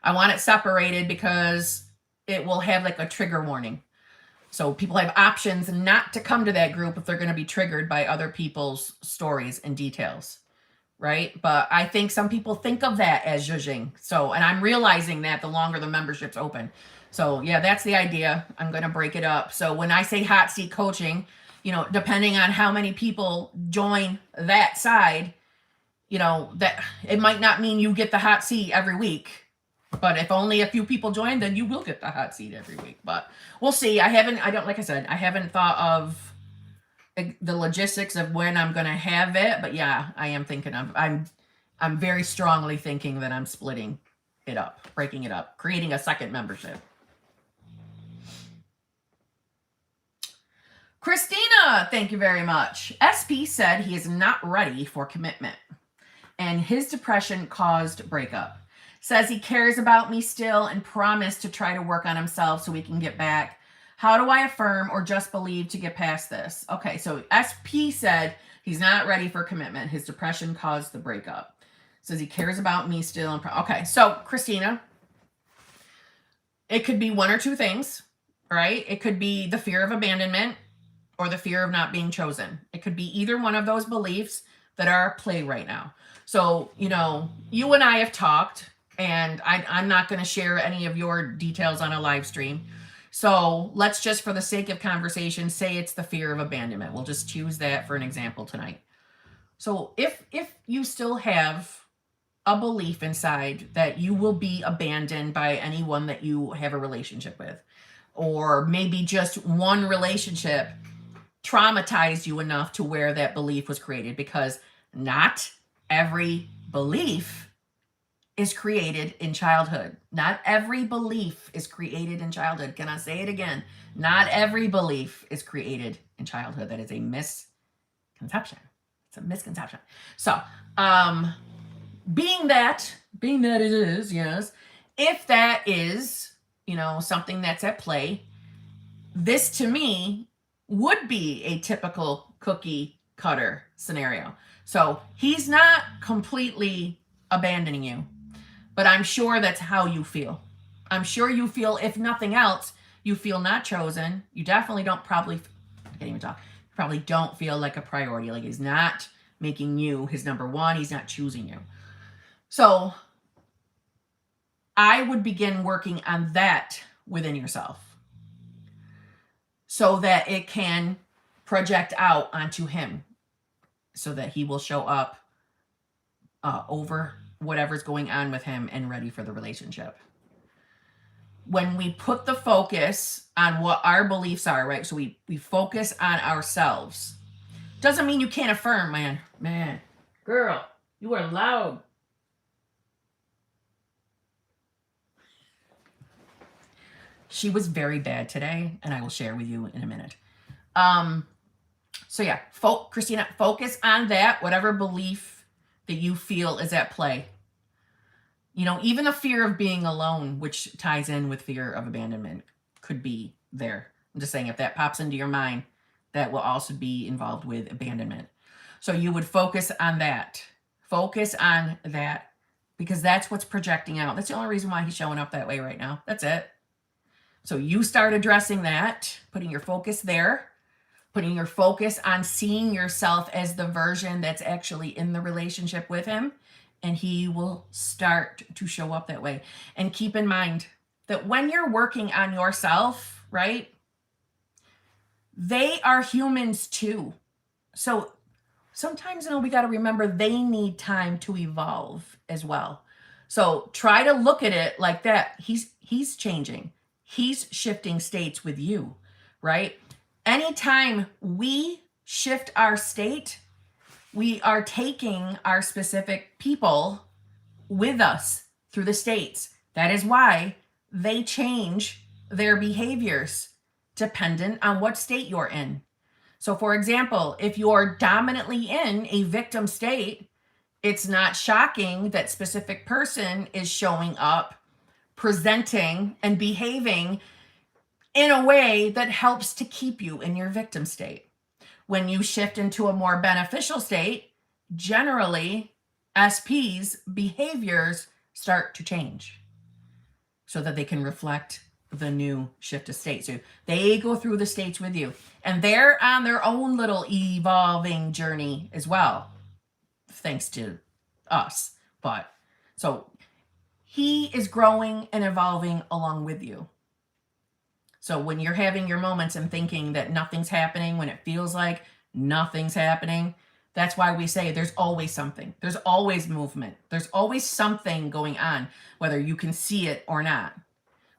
I want it separated because it will have like a trigger warning. So people have options not to come to that group if they're going to be triggered by other people's stories and details, right? But I think some people think of that as zhuzhing. And I'm realizing that the longer the membership's open. So yeah, that's the idea. I'm going to break it up. So when I say hot seat coaching, depending on how many people join that side, that it might not mean you get the hot seat every week. But if only a few people join, then you will get the hot seat every week. But we'll see. I haven't thought of the logistics of when I'm going to have it. But yeah, I am thinking I'm very strongly thinking that I'm splitting it up, breaking it up, creating a second membership. Christina, thank you very much. SP said he is not ready for commitment, and his depression caused breakup. Says he cares about me still and promised to try to work on himself so we can get back. How do I affirm or just believe to get past this? Okay, so SP said he's not ready for commitment. His depression caused the breakup. Says he cares about me still. Okay, so Christina, it could be one or two things, right? It could be the fear of abandonment or the fear of not being chosen. It could be either one of those beliefs that are at play right now. So, you and I have talked, and I'm not going to share any of your details on a live stream. So let's just, for the sake of conversation, say it's the fear of abandonment. We'll just choose that for an example tonight. So if you still have a belief inside that you will be abandoned by anyone that you have a relationship with, or maybe just one relationship traumatized you enough to where that belief was created, because not every belief is created in childhood. Not every belief is created in childhood. Can I say it again? Not every belief is created in childhood. That is a misconception. It's a misconception. So, being that it is, yes, if that is, something that's at play, this to me would be a typical cookie cutter scenario. So he's not completely abandoning you, but I'm sure that's how you feel. I'm sure you feel, if nothing else, you feel not chosen. You definitely don't I can't even talk. Probably don't feel like a priority. Like he's not making you his number one. He's not choosing you. So I would begin working on that within yourself so that it can project out onto him, so that he will show up over whatever's going on with him and ready for the relationship. When we put the focus on what our beliefs are, right? So we focus on ourselves. Doesn't mean you can't affirm, man. Girl, you are loud. She was very bad today, and I will share with you in a minute. So yeah, Christina, focus on that, whatever belief that you feel is at play. You know, even the fear of being alone, which ties in with fear of abandonment, could be there. I'm just saying, if that pops into your mind, that will also be involved with abandonment. So you would focus on that. Focus on that, because that's what's projecting out. That's the only reason why he's showing up that way right now. That's it. So you start addressing that, putting your focus there, putting your focus on seeing yourself as the version that's actually in the relationship with him, and he will start to show up that way. And keep in mind that when you're working on yourself, right, they are humans too. So sometimes, you know, we got to remember they need time to evolve as well. So try to look at it like that. He's changing. He's shifting states with you, right? Anytime we shift our state, we are taking our specific people with us through the states. That is why they change their behaviors dependent on what state you're in. So for example, if you're dominantly in a victim state, it's not shocking that specific person is showing up, presenting, and behaving in a way that helps to keep you in your victim state. When you shift into a more beneficial state, generally SP's behaviors start to change so that they can reflect the new shift of state. So they go through the states with you, and they're on their own little evolving journey as well, thanks to us. But so he is growing and evolving along with you. So when you're having your moments and thinking that nothing's happening, when it feels like nothing's happening, that's why we say there's always something. There's always movement. There's always something going on, whether you can see it or not.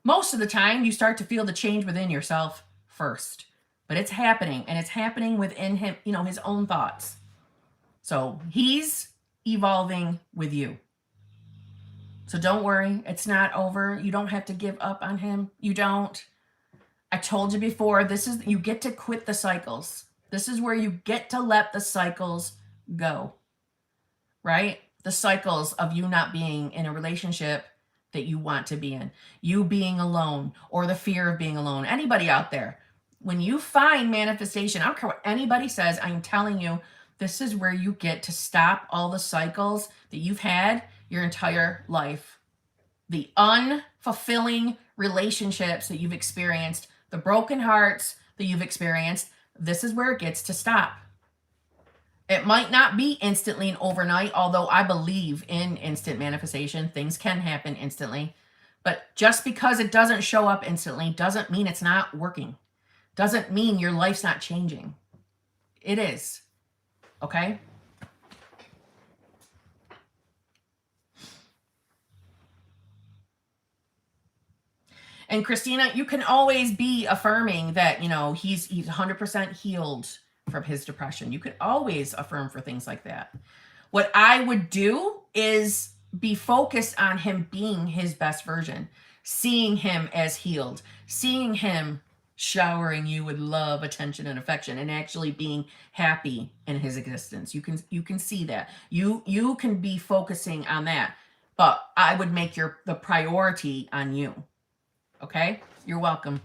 Most of the time, you start to feel the change within yourself first. But it's happening, and it's happening within him, you know, his own thoughts. So he's evolving with you. So don't worry, it's not over. You don't have to give up on him. You don't. I told you before, you get to quit the cycles. This is where you get to let the cycles go, right? The cycles of you not being in a relationship that you want to be in, you being alone, or the fear of being alone. Anybody out there, when you find manifestation, I don't care what anybody says, I'm telling you, this is where you get to stop all the cycles that you've had your entire life. The unfulfilling relationships that you've experienced, the broken hearts that you've experienced, this is where it gets to stop. It might not be instantly and overnight, although I believe in instant manifestation. Things can happen instantly. But just because it doesn't show up instantly doesn't mean it's not working. Doesn't mean your life's not changing. It is. Okay? And Christina, you can always be affirming that, you know, he's 100% healed from his depression. You could always affirm for things like that. What I would do is be focused on him being his best version, seeing him as healed, seeing him showering you with love, attention, and affection, and actually being happy in his existence. You can see that. You can be focusing on that, but I would make the priority on you. Okay? You're welcome.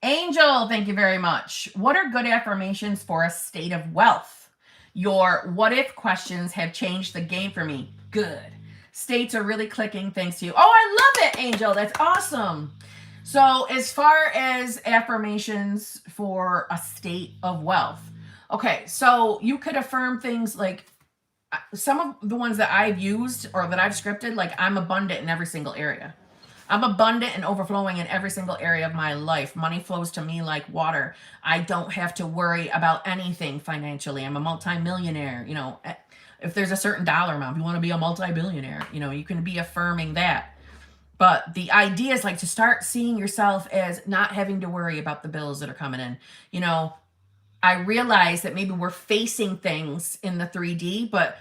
Angel, thank you very much. What are good affirmations for a state of wealth? Your what if questions have changed the game for me. Good. States are really clicking thanks to you. Oh, I love it, Angel. That's awesome. So as far as affirmations for a state of wealth, okay, so you could affirm things like some of the ones that I've used or that I've scripted, like I'm abundant in every single area. I'm abundant and overflowing in every single area of my life. Money flows to me like water. I don't have to worry about anything financially. I'm a multimillionaire. You know, if there's a certain dollar amount, if you want to be a multi-billionaire, you know, you can be affirming that. But the idea is like to start seeing yourself as not having to worry about the bills that are coming in. You know, I realize that maybe we're facing things in the 3D, but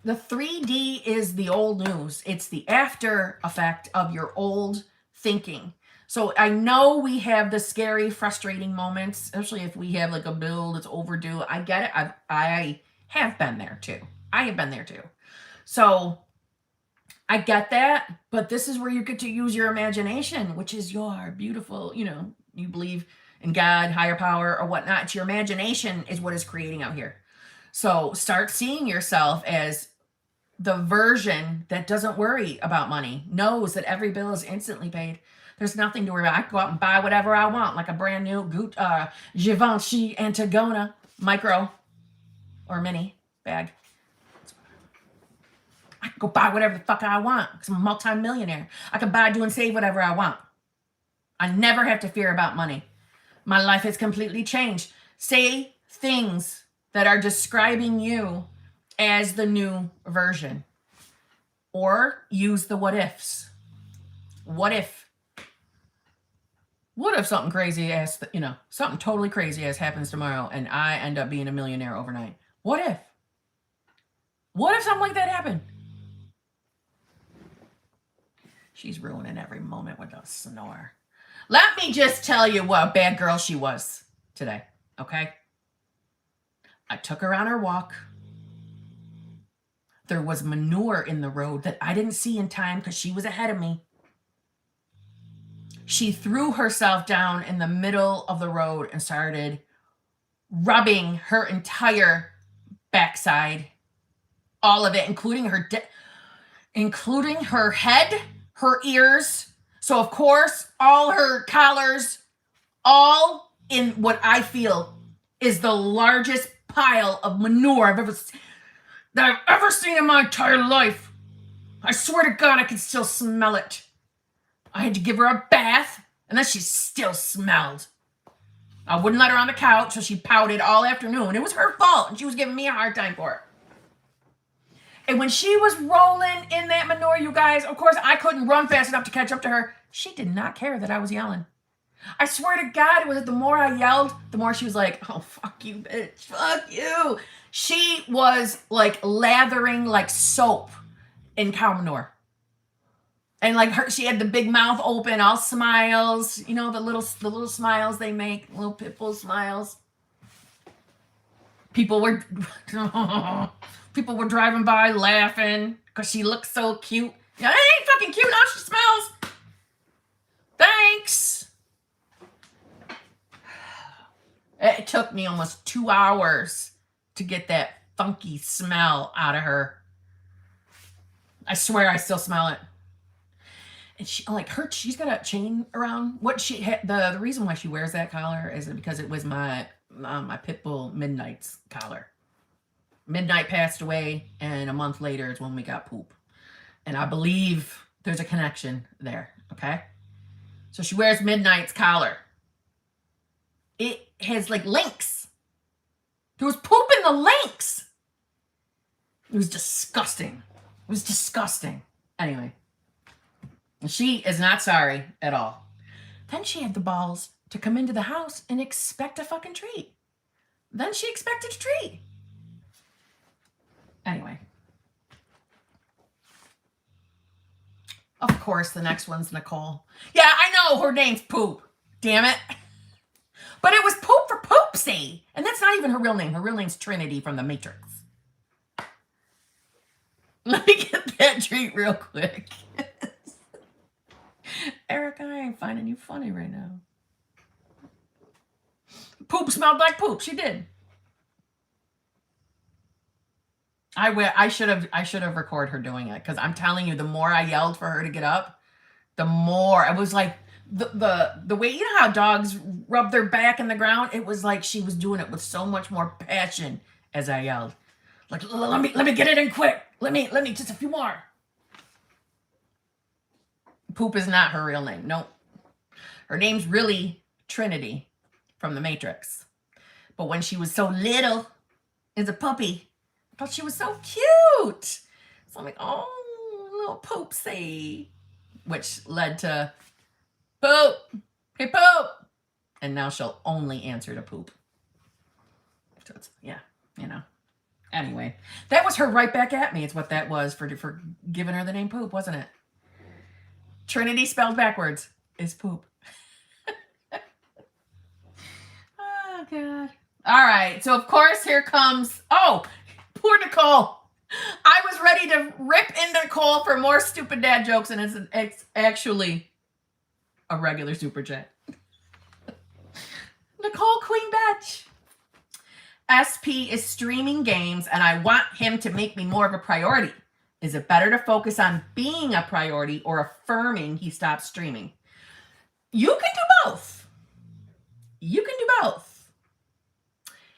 the 3D is the old news. It's the after effect of your old thinking. So I know we have the scary, frustrating moments, especially if we have like a bill that's overdue. I get it. I have been there too. I have been there too. So I get that, but this is where you get to use your imagination, which is your beautiful, you believe in God, higher power, or whatnot. It's your imagination is what is creating out here. So start seeing yourself as the version that doesn't worry about money, knows that every bill is instantly paid. There's nothing to worry about. I can go out and buy whatever I want, like a brand new Givenchy Antigona micro or mini bag. I can go buy whatever the fuck I want because I'm a multi-millionaire. I can buy, do, and save whatever I want. I never have to fear about money. My life has completely changed. Say things that are describing you as the new version. Or use the what ifs. What if? What if something crazy ass, something totally crazy ass happens tomorrow and I end up being a millionaire overnight? What if? What if something like that happened? She's ruining every moment with a snore. Let me just tell you what a bad girl she was today, okay? I took her on her walk. There was manure in the road that I didn't see in time because she was ahead of me. She threw herself down in the middle of the road and started rubbing her entire backside, all of it, including her head, her ears. So of course, all her collars, all in what I feel is the largest pile of manure I've ever seen in my entire life. I swear to God, I can still smell it. I had to give her a bath, and then she still smelled. I wouldn't let her on the couch, so she pouted all afternoon. It was her fault, and she was giving me a hard time for it. And when she was rolling in that manure, you guys, of course, I couldn't run fast enough to catch up to her. She did not care that I was yelling. I swear to God, it was the more I yelled, the more she was like, oh, fuck you, bitch, fuck you. She was like lathering like soap in cow manure. And like she had the big mouth open, all smiles, the little smiles they make, little pit bull smiles. People were driving by laughing because she looked so cute. It ain't fucking cute how she smells. Thanks. It took me almost 2 hours to get that funky smell out of her. I swear I still smell it. And she's got a chain around. The reason why she wears that collar is because it was my pit bull Midnight's collar. Midnight passed away, and a month later is when we got Poop. And I believe there's a connection there, okay? So she wears Midnight's collar. It has like links. There was poop in the links. It was disgusting. Anyway, she is not sorry at all. Then she had the balls to come into the house and expect a fucking treat. Then she expected a treat. Anyway. Of course, the next one's Nicole. Yeah, I know her name's Poop. Damn it. But it was Poop for Poopsie. And that's not even her real name. Her real name's Trinity from The Matrix. Let me get that treat real quick. Erica, I ain't finding you funny right now. Poop smelled like poop. She did. I should have recorded her doing it, because I'm telling you, the more I yelled for her to get up, the more it was like the way, you know how dogs rub their back in the ground? It was like she was doing it with so much more passion as I yelled. Like, let me get it in quick. Let me just a few more. Poop is not her real name. Nope. Her name's really Trinity from The Matrix. But when she was so little as a puppy, I thought she was so cute. So I'm like, oh, little Poopsie. Which led to Poop. Hey, Poop. And now she'll only answer to Poop. So it's, yeah, Anyway, that was her right back at me. It's what that was for giving her the name Poop, wasn't it? Trinity spelled backwards. is poop. Oh, God. All right. So, of course, here comes... Oh, poor Nicole. I was ready to rip into Nicole for more stupid dad jokes, and it's actually a regular super chat. Nicole Queen Betch. SP is streaming games, and I want him to make me more of a priority. Is it better to focus on being a priority or affirming he stops streaming? You can do both. You can do both.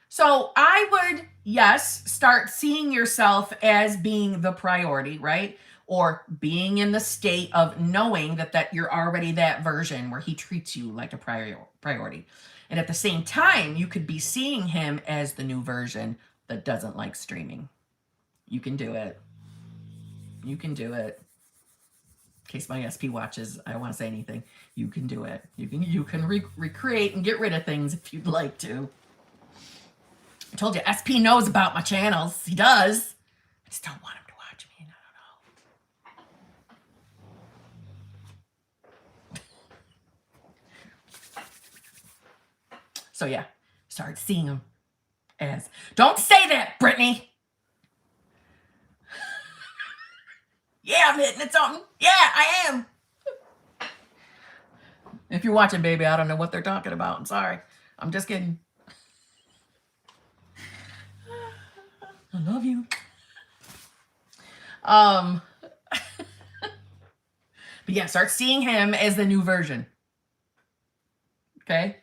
So I would, yes, start seeing yourself as being the priority, right? Or being in the state of knowing that you're already that version where he treats you like a priority. And at the same time, you could be seeing him as the new version that doesn't like streaming. You can do it. You can do it. In case my SP watches, I don't want to say anything. You can do it. You can recreate and get rid of things if you'd like to. I told you, SP knows about my channels. He does. I just don't want him to watch me. I don't know. So yeah, start seeing him as... Don't say that, Brittany! Yeah, I'm hitting it something. Yeah, I am. If you're watching, baby, I don't know what they're talking about. I'm sorry. I'm just kidding. I love you. But yeah, start seeing him as the new version. Okay?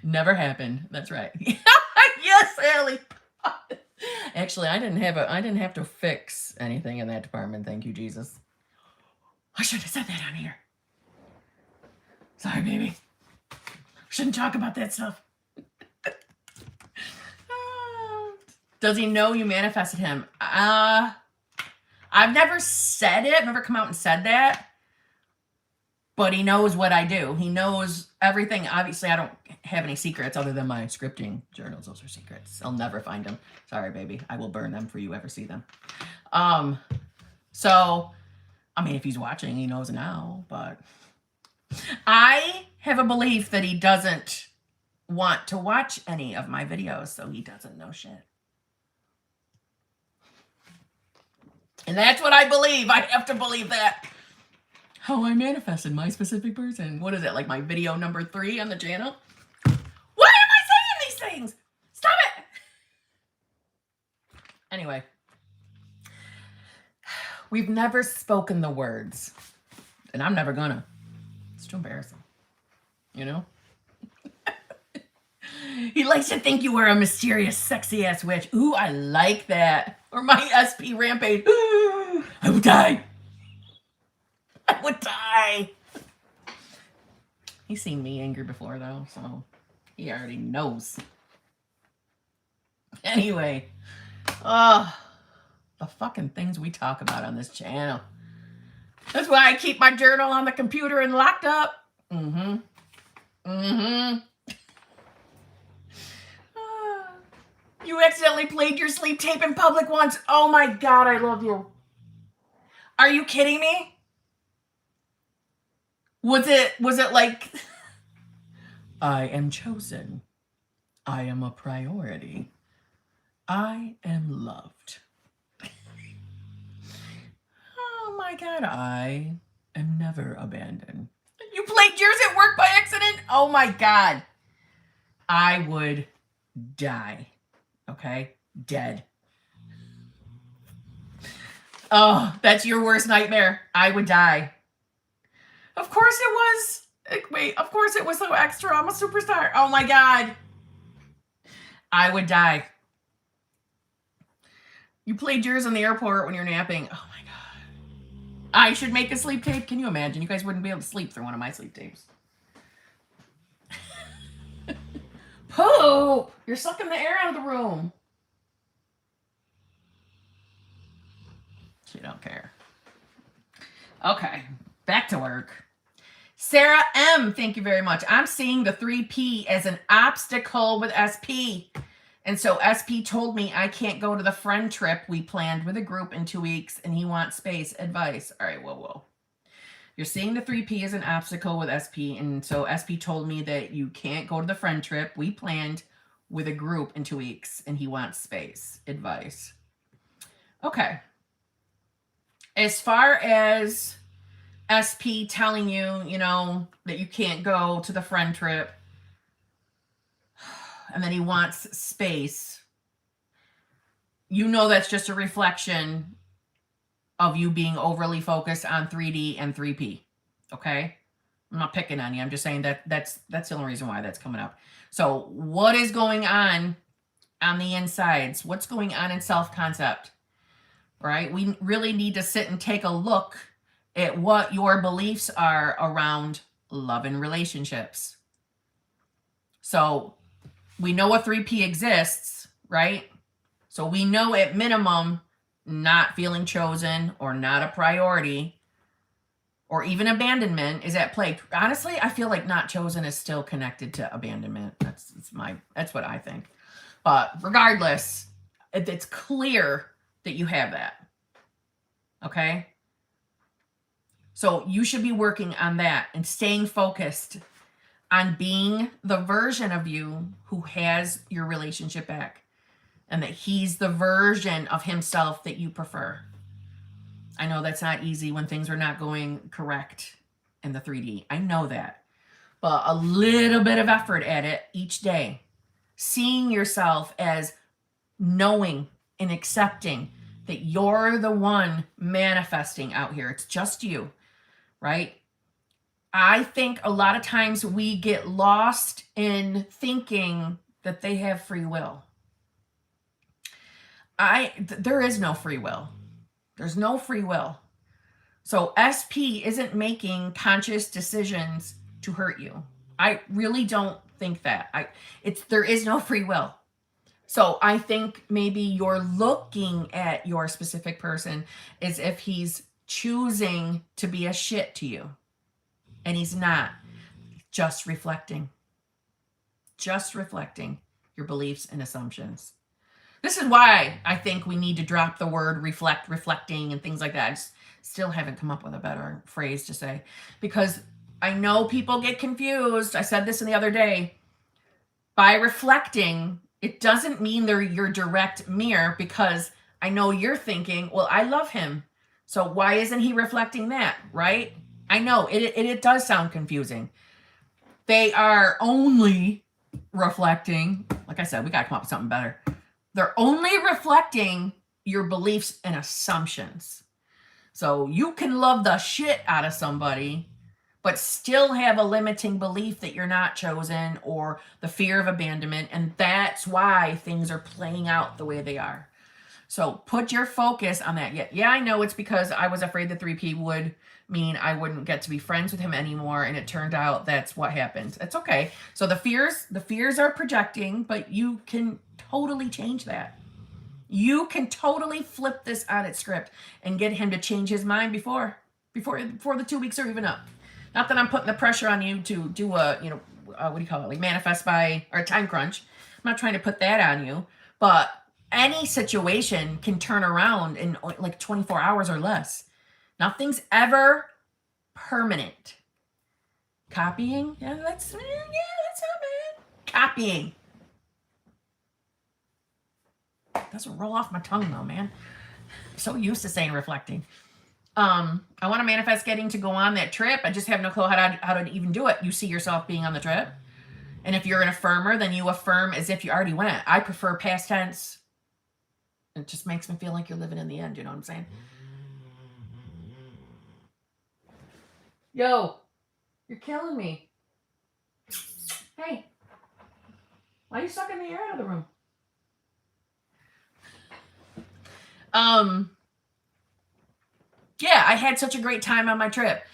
Never happened. That's right. Yes, Allie. Actually, I didn't have to fix anything in that department. Thank you, Jesus. I should have said that on here. Sorry, baby. Shouldn't talk about that stuff. Does he know you manifested him? I've never said it. I've never come out and said that. But he knows what I do. He knows everything. Obviously, I don't have any secrets other than my scripting journals. Those are secrets. I'll never find them. Sorry, baby. I will burn them for you ever see them. So, I mean, if he's watching, he knows now. But I have a belief that he doesn't want to watch any of my videos, so he doesn't know shit. And that's what I believe. I have to believe that. How I manifested my specific person. What is it, like my video number 3 on the channel? Why am I saying these things? Stop it! Anyway. We've never spoken the words. And I'm never gonna. It's too embarrassing. You know? He likes to think you are a mysterious, sexy-ass witch. Ooh, I like that. Or my SP rampage. Ooh, I would die. I would die. He's seen me angry before, though, so he already knows. Anyway. The fucking things we talk about on this channel. That's why I keep my journal on the computer and locked up. You accidentally played your sleep tape in public once. Oh my God, I love you. Are you kidding me? Was it like, I am chosen. I am a priority. I am loved. Oh my God, I am never abandoned. You played yours at work by accident? Oh my God. I would die. Okay? Dead. Oh, that's your worst nightmare. I would die. Of course it was. Wait, of course it was so extra. I'm a superstar. Oh my God. I would die. You played yours in the airport when you're napping. Oh my God. I should make a sleep tape. Can you imagine? You guys wouldn't be able to sleep through one of my sleep tapes. Poop! You're sucking the air out of the room. She don't care. Okay, back to work. Sarah M, thank you very much. I'm seeing the 3P as an obstacle with SP. And so SP told me I can't go to the friend trip we planned with a group in 2 weeks, and he wants space. Advice. All right, whoa. You're seeing the 3P as an obstacle with SP. And so SP told me that you can't go to the friend trip we planned with a group in 2 weeks. And he wants space. Advice. Okay. As far as SP telling you, you know, that you can't go to the friend trip and that he wants space, you know that's just a reflection of you being overly focused on 3D and 3P. Okay? I'm not picking on you. I'm just saying that's the only reason why that's coming up. So what is going on the insides? What's going on in self-concept? Right? We really need to sit and take a look at what your beliefs are around love and relationships. So we know a 3P exists, right? So we know at minimum not feeling chosen or not a priority or even abandonment is at play. Honestly, I feel like not chosen is still connected to abandonment. That's what I think. But regardless, it's clear that you have that. Okay? So you should be working on that and staying focused on being the version of you who has your relationship back and that he's the version of himself that you prefer. I know that's not easy when things are not going correct in the 3D. I know that. But a little bit of effort at it each day. Seeing yourself as knowing and accepting that you're the one manifesting out here. It's just you, right? I think a lot of times we get lost in thinking that they have free will. There is no free will. There's no free will. So SP isn't making conscious decisions to hurt you. I really don't think that. There is no free will. So I think maybe you're looking at your specific person as if he's choosing to be a shit to you. And he's not. Just reflecting. Just reflecting your beliefs and assumptions. This is why I think we need to drop the word reflecting, and things like that. I just still haven't come up with a better phrase to say. Because I know people get confused. I said this the other day. By reflecting, it doesn't mean they're your direct mirror, because I know you're thinking, well, I love him. So why isn't he reflecting that, right? I know, it does sound confusing. They are only reflecting, like I said, we got to come up with something better. They're only reflecting your beliefs and assumptions. So you can love the shit out of somebody, but still have a limiting belief that you're not chosen or the fear of abandonment. And that's why things are playing out the way they are. So put your focus on that. Yeah, I know it's because I was afraid the 3P would mean I wouldn't get to be friends with him anymore. And it turned out that's what happened. It's okay. So the fears are projecting, but you can totally change that. You can totally flip this on its script and get him to change his mind before the 2 weeks are even up. Not that I'm putting the pressure on you to do a, what do you call it? Like manifest by, or a time crunch. I'm not trying to put that on you, but any situation can turn around in like 24 hours or less. Nothing's ever permanent. Copying? Yeah, that's not bad. Copying. Doesn't roll off my tongue though, man. I'm so used to saying reflecting. I want to manifest getting to go on that trip. I just have no clue how to even do it. You see yourself being on the trip. And if you're an affirmer, then you affirm as if you already went. I prefer past tense. It just makes me feel like you're living in the end. You know what I'm saying? Yo, you're killing me. Hey, why are you sucking the air out of the room? Yeah, I had such a great time on my trip.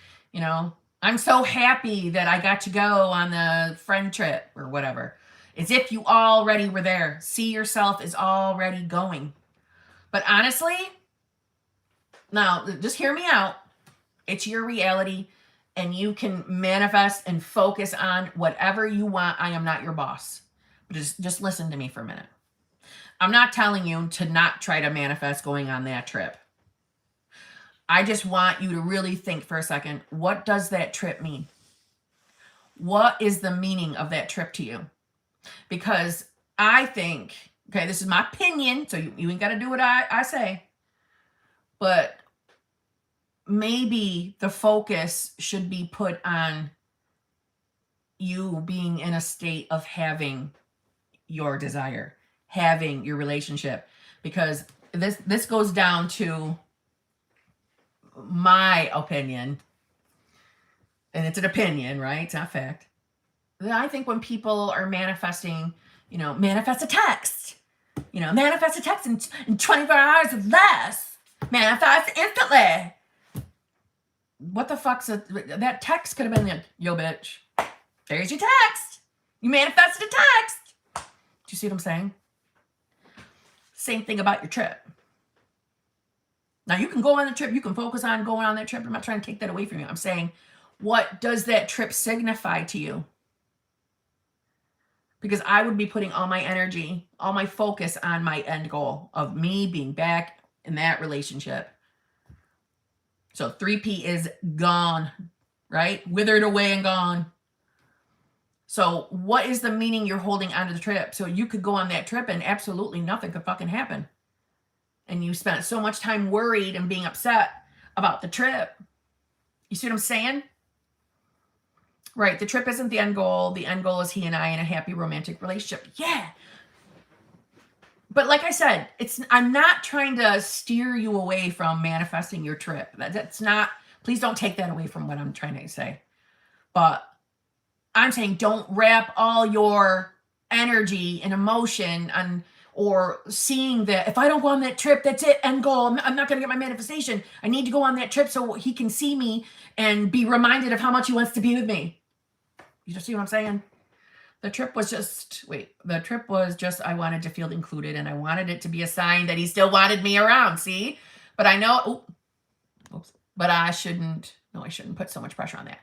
I'm so happy that I got to go on the friend trip or whatever. As if you already were there. See yourself as already going. But honestly, now just hear me out. It's your reality, and you can manifest and focus on whatever you want. I am not your boss. But just listen to me for a minute. I'm not telling you to not try to manifest going on that trip. I just want you to really think for a second, what does that trip mean? What is the meaning of that trip to you? Because I think, okay, this is my opinion, so you ain't got to do what I say, but maybe the focus should be put on you being in a state of having your desire, having your relationship, because this goes down to my opinion, and it's an opinion, right? It's not fact. I think when people are manifesting, manifest a text, manifest a text in 24 hours or less, manifest instantly. What the fuck's that text could have been like, yo, bitch, there's your text. You manifested a text. Do you see what I'm saying? Same thing about your trip. Now, you can go on the trip. You can focus on going on that trip. I'm not trying to take that away from you. I'm saying, what does that trip signify to you? Because I would be putting all my energy, all my focus on my end goal of me being back in that relationship. So 3P is gone, right? Withered away and gone. So what is the meaning you're holding onto the trip? So you could go on that trip and absolutely nothing could fucking happen. And you spent so much time worried and being upset about the trip. You see what I'm saying? Right. The trip isn't the end goal. The end goal is he and I in a happy romantic relationship. Yeah. But like I said, I'm not trying to steer you away from manifesting your trip. That's not, please don't take that away from what I'm trying to say. But I'm saying don't wrap all your energy and emotion on or seeing that if I don't go on that trip, that's it, end goal. I'm not going to get my manifestation. I need to go on that trip so he can see me and be reminded of how much he wants to be with me. You just see what I'm saying? The trip was just, I wanted to feel included, and I wanted it to be a sign that he still wanted me around, see? But I know, but I shouldn't put so much pressure on that.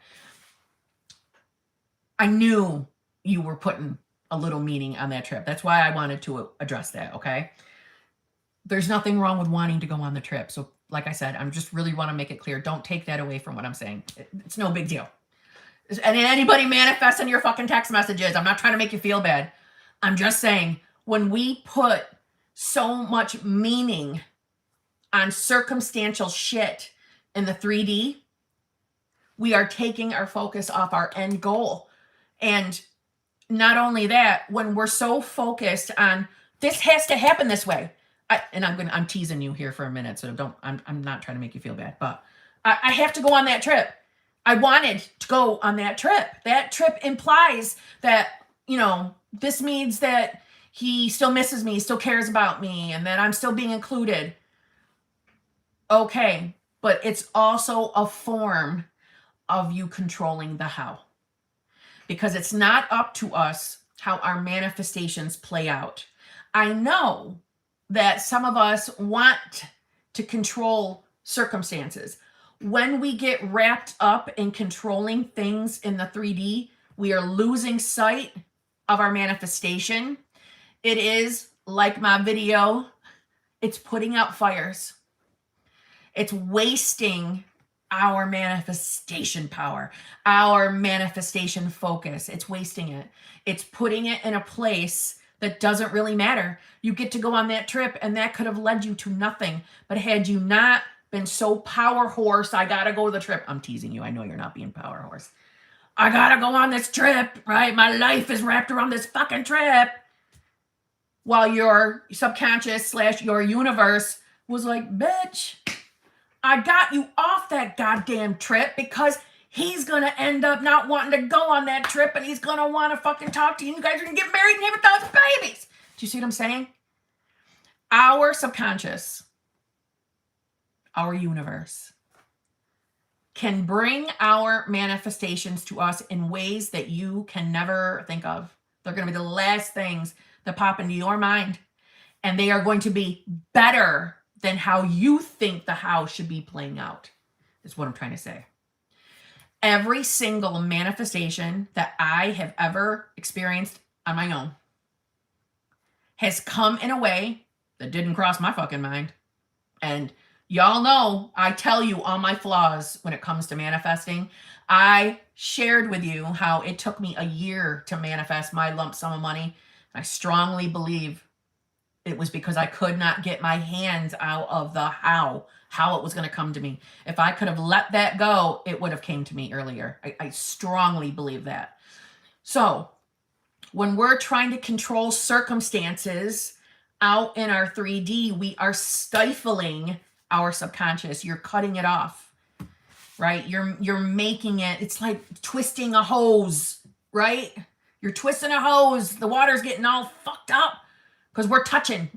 I knew you were putting a little meaning on that trip. That's why I wanted to address that, okay? There's nothing wrong with wanting to go on the trip. So like I said, I just really want to make it clear. Don't take that away from what I'm saying. It's no big deal. And anybody manifesting your fucking text messages, I'm not trying to make you feel bad. I'm just saying, when we put so much meaning on circumstantial shit in the 3D, we are taking our focus off our end goal. And not only that, when we're so focused on this has to happen this way, I'm teasing you here for a minute, so I'm not trying to make you feel bad, but I have to go on that trip. I wanted to go on that trip. That trip implies that, this means that he still misses me, still cares about me, and that I'm still being included. Okay, but it's also a form of you controlling the how. Because it's not up to us how our manifestations play out. I know that some of us want to control circumstances. When we get wrapped up in controlling things in the 3D, we are losing sight of our manifestation. It is, like my video, it's putting out fires. It's wasting our manifestation power, our manifestation focus. It's wasting it. It's putting it in a place that doesn't really matter. You get to go on that trip, and that could have led you to nothing. But had you not been so power horse, I gotta go to the trip. I'm teasing you. I know you're not being power horse. I gotta go on this trip, right? My life is wrapped around this fucking trip. While your subconscious / your universe was like, bitch, I got you off that goddamn trip because he's going to end up not wanting to go on that trip, and he's going to want to fucking talk to you. And you guys are going to get married and have 1,000 babies. Do you see what I'm saying? Our subconscious, our universe, can bring our manifestations to us in ways that you can never think of. They're going to be the last things that pop into your mind. And they are going to be better than how you think the how should be playing out, is what I'm trying to say. Every single manifestation that I have ever experienced on my own has come in a way that didn't cross my fucking mind. And Y'all know I tell you all my flaws when it comes to manifesting. I shared with you how it took me a year to manifest my lump sum of money. I strongly believe it was because I could not get my hands out of the how it was going to come to me. If I could have let that go, it would have came to me earlier. I strongly believe that. So when we're trying to control circumstances out in our 3D, we are stifling our subconscious. You're cutting it off, right? You're making it, it's like twisting a hose, right? You're twisting a hose. The water's getting all fucked up because we're touching,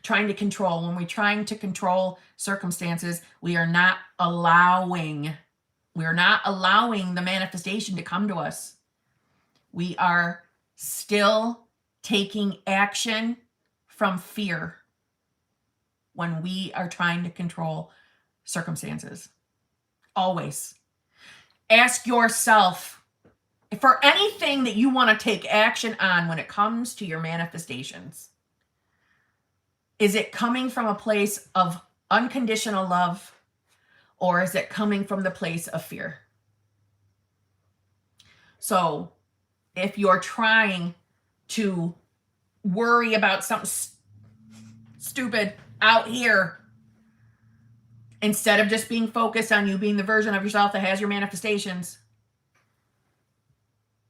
trying to control. When we're trying to control circumstances, we are not allowing the manifestation to come to us. We are still taking action from fear when we are trying to control circumstances. Always. Ask yourself, for anything that you want to take action on when it comes to your manifestations, is it coming from a place of unconditional love, or is it coming from the place of fear? So if you're trying to worry about something stupid out here, instead of just being focused on you being the version of yourself that has your manifestations,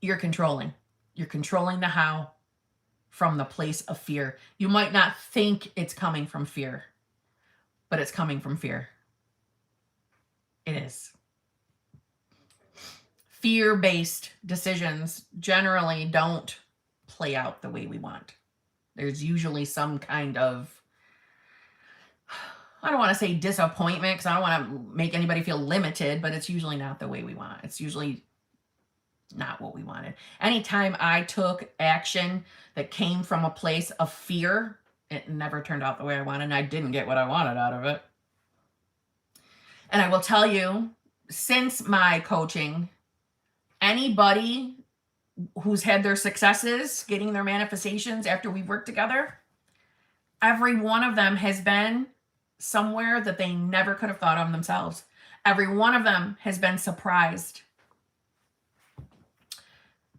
you're controlling. You're controlling the how from the place of fear. You might not think it's coming from fear, but it's coming from fear. It is. Fear-based decisions generally don't play out the way we want. There's usually some kind of, I don't want to say disappointment because I don't want to make anybody feel limited, but it's usually not the way we want. It's usually not what we wanted. Anytime I took action that came from a place of fear, it never turned out the way I wanted, and I didn't get what I wanted out of it. And I will tell you, since my coaching, anybody who's had their successes getting their manifestations after we worked together, every one of them has been somewhere that they never could have thought of themselves. Every one of them has been surprised.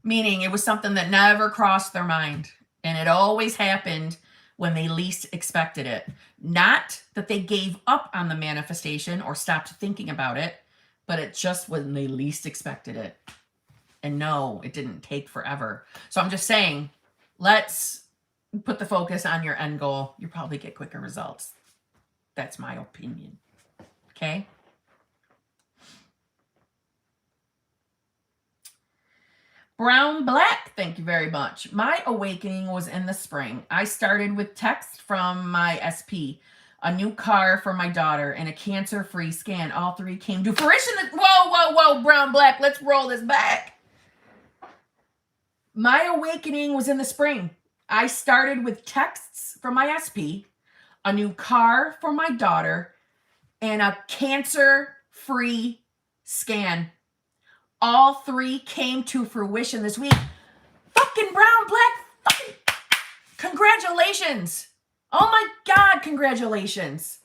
Meaning it was something that never crossed their mind. And it always happened when they least expected it. Not that they gave up on the manifestation or stopped thinking about it, but it just when they least expected it. And no, it didn't take forever. So I'm just saying, let's put the focus on your end goal. You'll probably get quicker results. That's my opinion. Okay? Brown Black, thank you very much. My awakening was in the spring. I started with text from my SP, a new car for my daughter, and a cancer-free scan. All three came to fruition. Whoa, Brown Black, let's roll this back. My awakening was in the spring. I started with texts from my SP, a new car for my daughter, and a cancer-free scan. All three came to fruition this week. Fucking Brown Black, fucking congratulations. Oh my God, congratulations.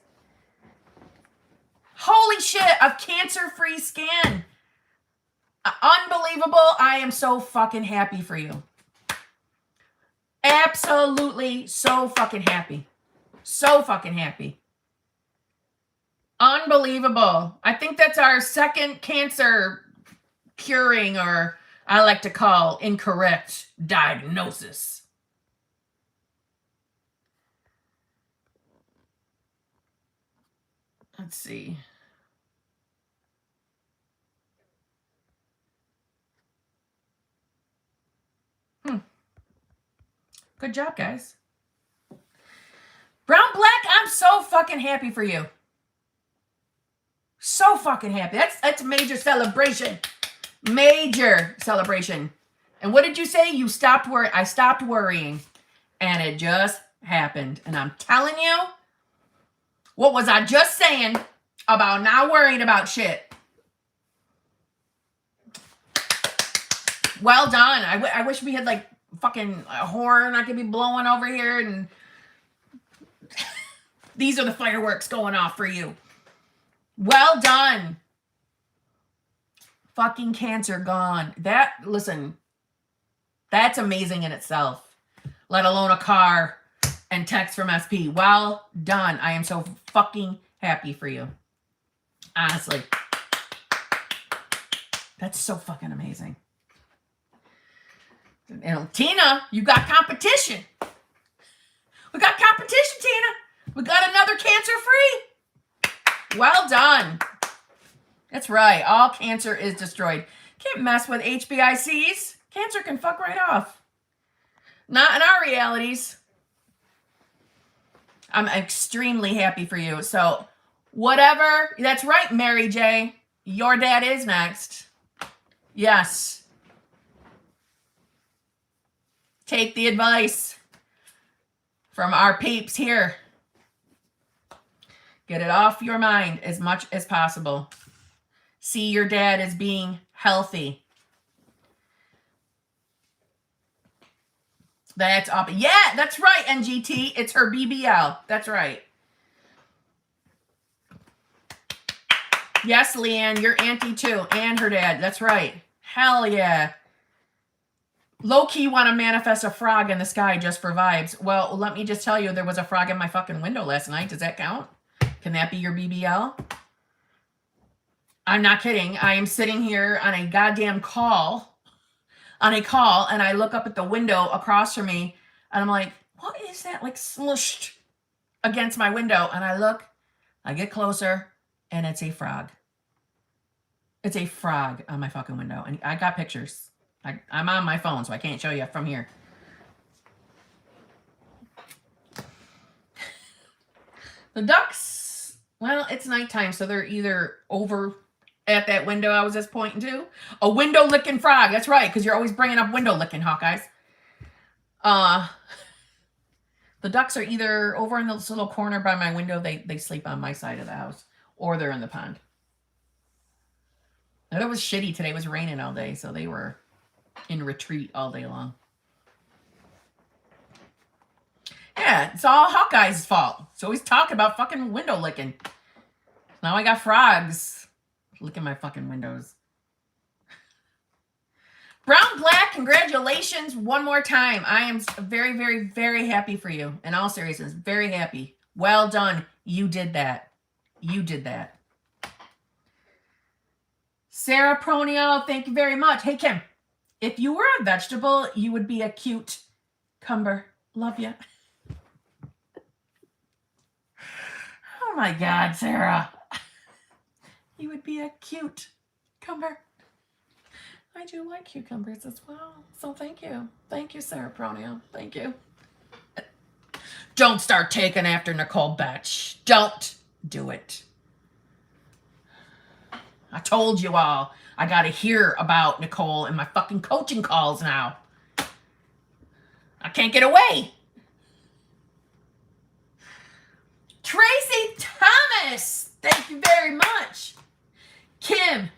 Holy shit, a cancer-free scan. Unbelievable. I am so fucking happy for you. Absolutely so fucking happy. So fucking happy. Unbelievable. I think that's our second cancer curing, or I like to call incorrect diagnosis. Let's see. Good job, guys. Brown Black, I'm so fucking happy for you. So fucking happy. That's a major celebration. Major celebration. And what did you say? You stopped worrying. I stopped worrying. And it just happened. And I'm telling you, what was I just saying about not worrying about shit? Well done. I wish we had like fucking a horn I could be blowing over here and These are the fireworks going off for you. Well done. Fucking cancer gone. Listen, that's amazing in itself. Let alone a car and text from SP. Well done. I am so fucking happy for you. Honestly. That's so fucking amazing. And Tina, you got competition. We got competition, Tina. We got another cancer free. Well done. That's right. All cancer is destroyed. Can't mess with HBICs. Cancer can fuck right off. Not in our realities. I'm extremely happy for you. So, whatever. That's right, Mary J. Your dad is next. Yes. Take the advice from our peeps here. Get it off your mind as much as possible. See your dad as being healthy. That's up. Yeah, that's right, NGT. It's her BBL. That's right. Yes, Leanne, your auntie too, and her dad. That's right. Hell yeah. Low-key want to manifest a frog in the sky just for vibes. Well, let me just tell you, there was a frog in my fucking window last night. Does that count? Can that be your BBL? I'm not kidding. I am sitting here on a goddamn call. And I look up at the window across from me, and I'm like, what is that? Like smushed against my window. And I look, I get closer, and it's a frog. It's a frog on my fucking window. And I got pictures. I'm on my phone, so I can't show you from here. The ducks, well, it's nighttime, so they're either over at that window I was just pointing to. A window-licking frog. That's right, because you're always bringing up window-licking, Hawkeyes. The ducks are either over in this little corner by my window. They sleep on my side of the house, or they're in the pond. And it was shitty today. It was raining all day, so they were in retreat all day long. Yeah, it's all Hawkeye's fault. So he's talking about fucking window licking. Now I got frogs licking my fucking windows. Brown Black, congratulations one more time. I am very, very, very happy for you. In all seriousness, very happy. Well done. You did that. You did that. Sarah Pronio, thank you very much. Hey, Kim, if you were a vegetable, you would be a cute cumber. Love you. Oh my God, Sarah. You would be a cute cumber. I do like cucumbers as well. So thank you. Thank you, Sarah Pronio. Thank you. Don't start taking after Nicole Betch. Don't do it. I told you all. I got to hear about Nicole in my fucking coaching calls now. I can't get away. Tracy Thomas, thank you very much. Kim,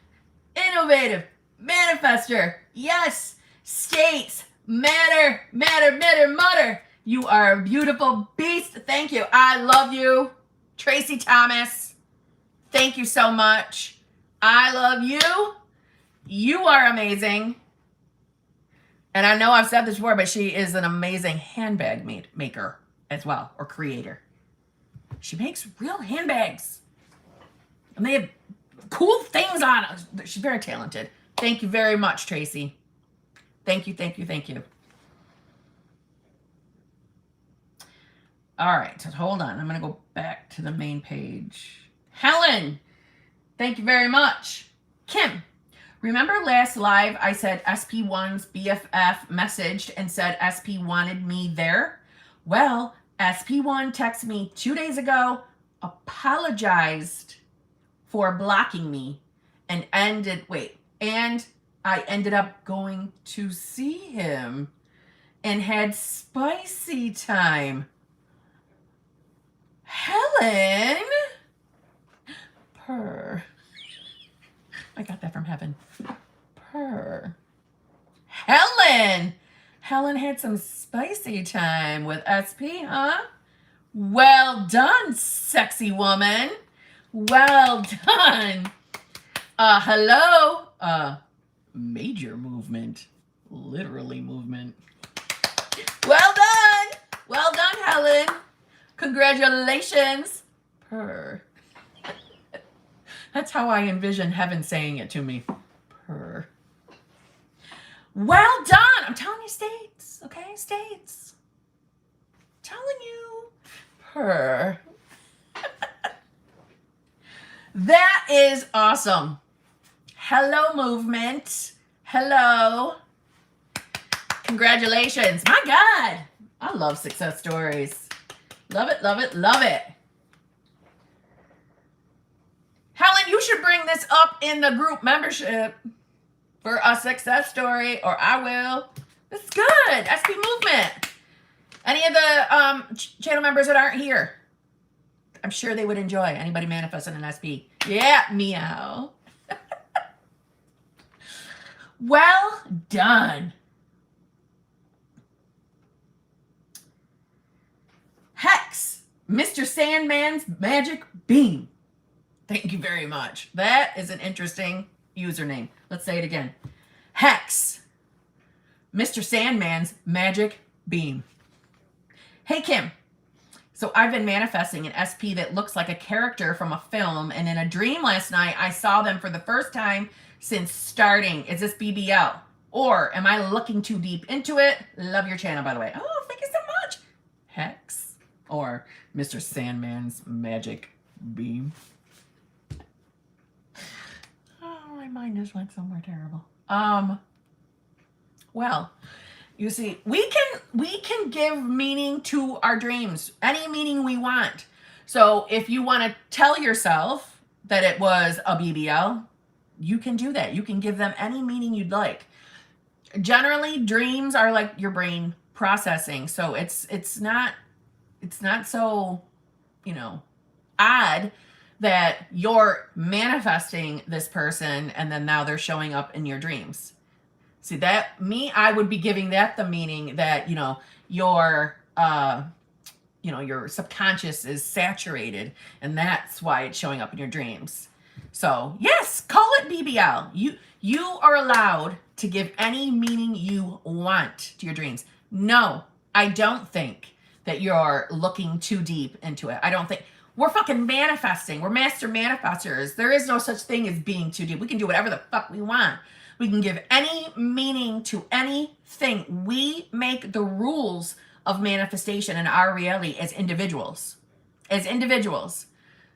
innovative, manifester, yes, states, matter, matter, matter, mutter. You are a beautiful beast. Thank you. I love you. Tracy Thomas, thank you so much. I love you. You are amazing. And I know I've said this before, but she is an amazing handbag maker as well, or creator. She makes real handbags. And they have cool things on it. She's very talented. Thank you very much, Tracy. Thank you, thank you, thank you. All right, so hold on. I'm going to go back to the main page. Helen, thank you very much. Kim, remember last live I said SP1's BFF messaged and said SP wanted me there? Well, SP1 texted me 2 days ago, apologized for blocking me, and I ended up going to see him and had spicy time. Helen? Purr. I got that from heaven. Purr. Helen! Helen had some spicy time with SP, huh? Well done, sexy woman. Well done. Hello. Major movement. Literally movement. Well done. Well done, Helen. Congratulations. Purr. That's how I envision heaven saying it to me. Purr. Well done. I'm telling you, states. Okay, states. Telling you. Purr. That is awesome. Hello, movement. Hello. Congratulations. My God. I love success stories. Love it, love it, love it. Helen, you should bring this up in the group membership for a success story, or I will. It's good. SP movement. Any of the channel members that aren't here, I'm sure they would enjoy. Anybody manifesting an SP? Yeah, meow. Well done. Hex, Mr. Sandman's magic beam. Thank you very much. That is an interesting username. Let's say it again. Hex, Mr. Sandman's magic beam. Hey, Kim. So I've been manifesting an SP that looks like a character from a film, and in a dream last night, I saw them for the first time since starting. Is this BBL? Or am I looking too deep into it? Love your channel, by the way. Oh, thank you so much. Hex or Mr. Sandman's magic beam. Oh, my mind just went somewhere terrible. Well, you see, we can give meaning to our dreams, any meaning we want. So if you want to tell yourself that it was a BBL, you can do that. You can give them any meaning you'd like. Generally, dreams are like your brain processing, so it's not so, odd that you're manifesting this person and then now they're showing up in your dreams. See, I would be giving that the meaning that, your subconscious is saturated, and that's why it's showing up in your dreams. So yes, call it BBL. You are allowed to give any meaning you want to your dreams. No, I don't think that you're looking too deep into it. I don't think we're fucking manifesting. We're master manifestors. There is no such thing as being too deep. We can do whatever the fuck we want. We can give any meaning to anything. We make the rules of manifestation in our reality as individuals.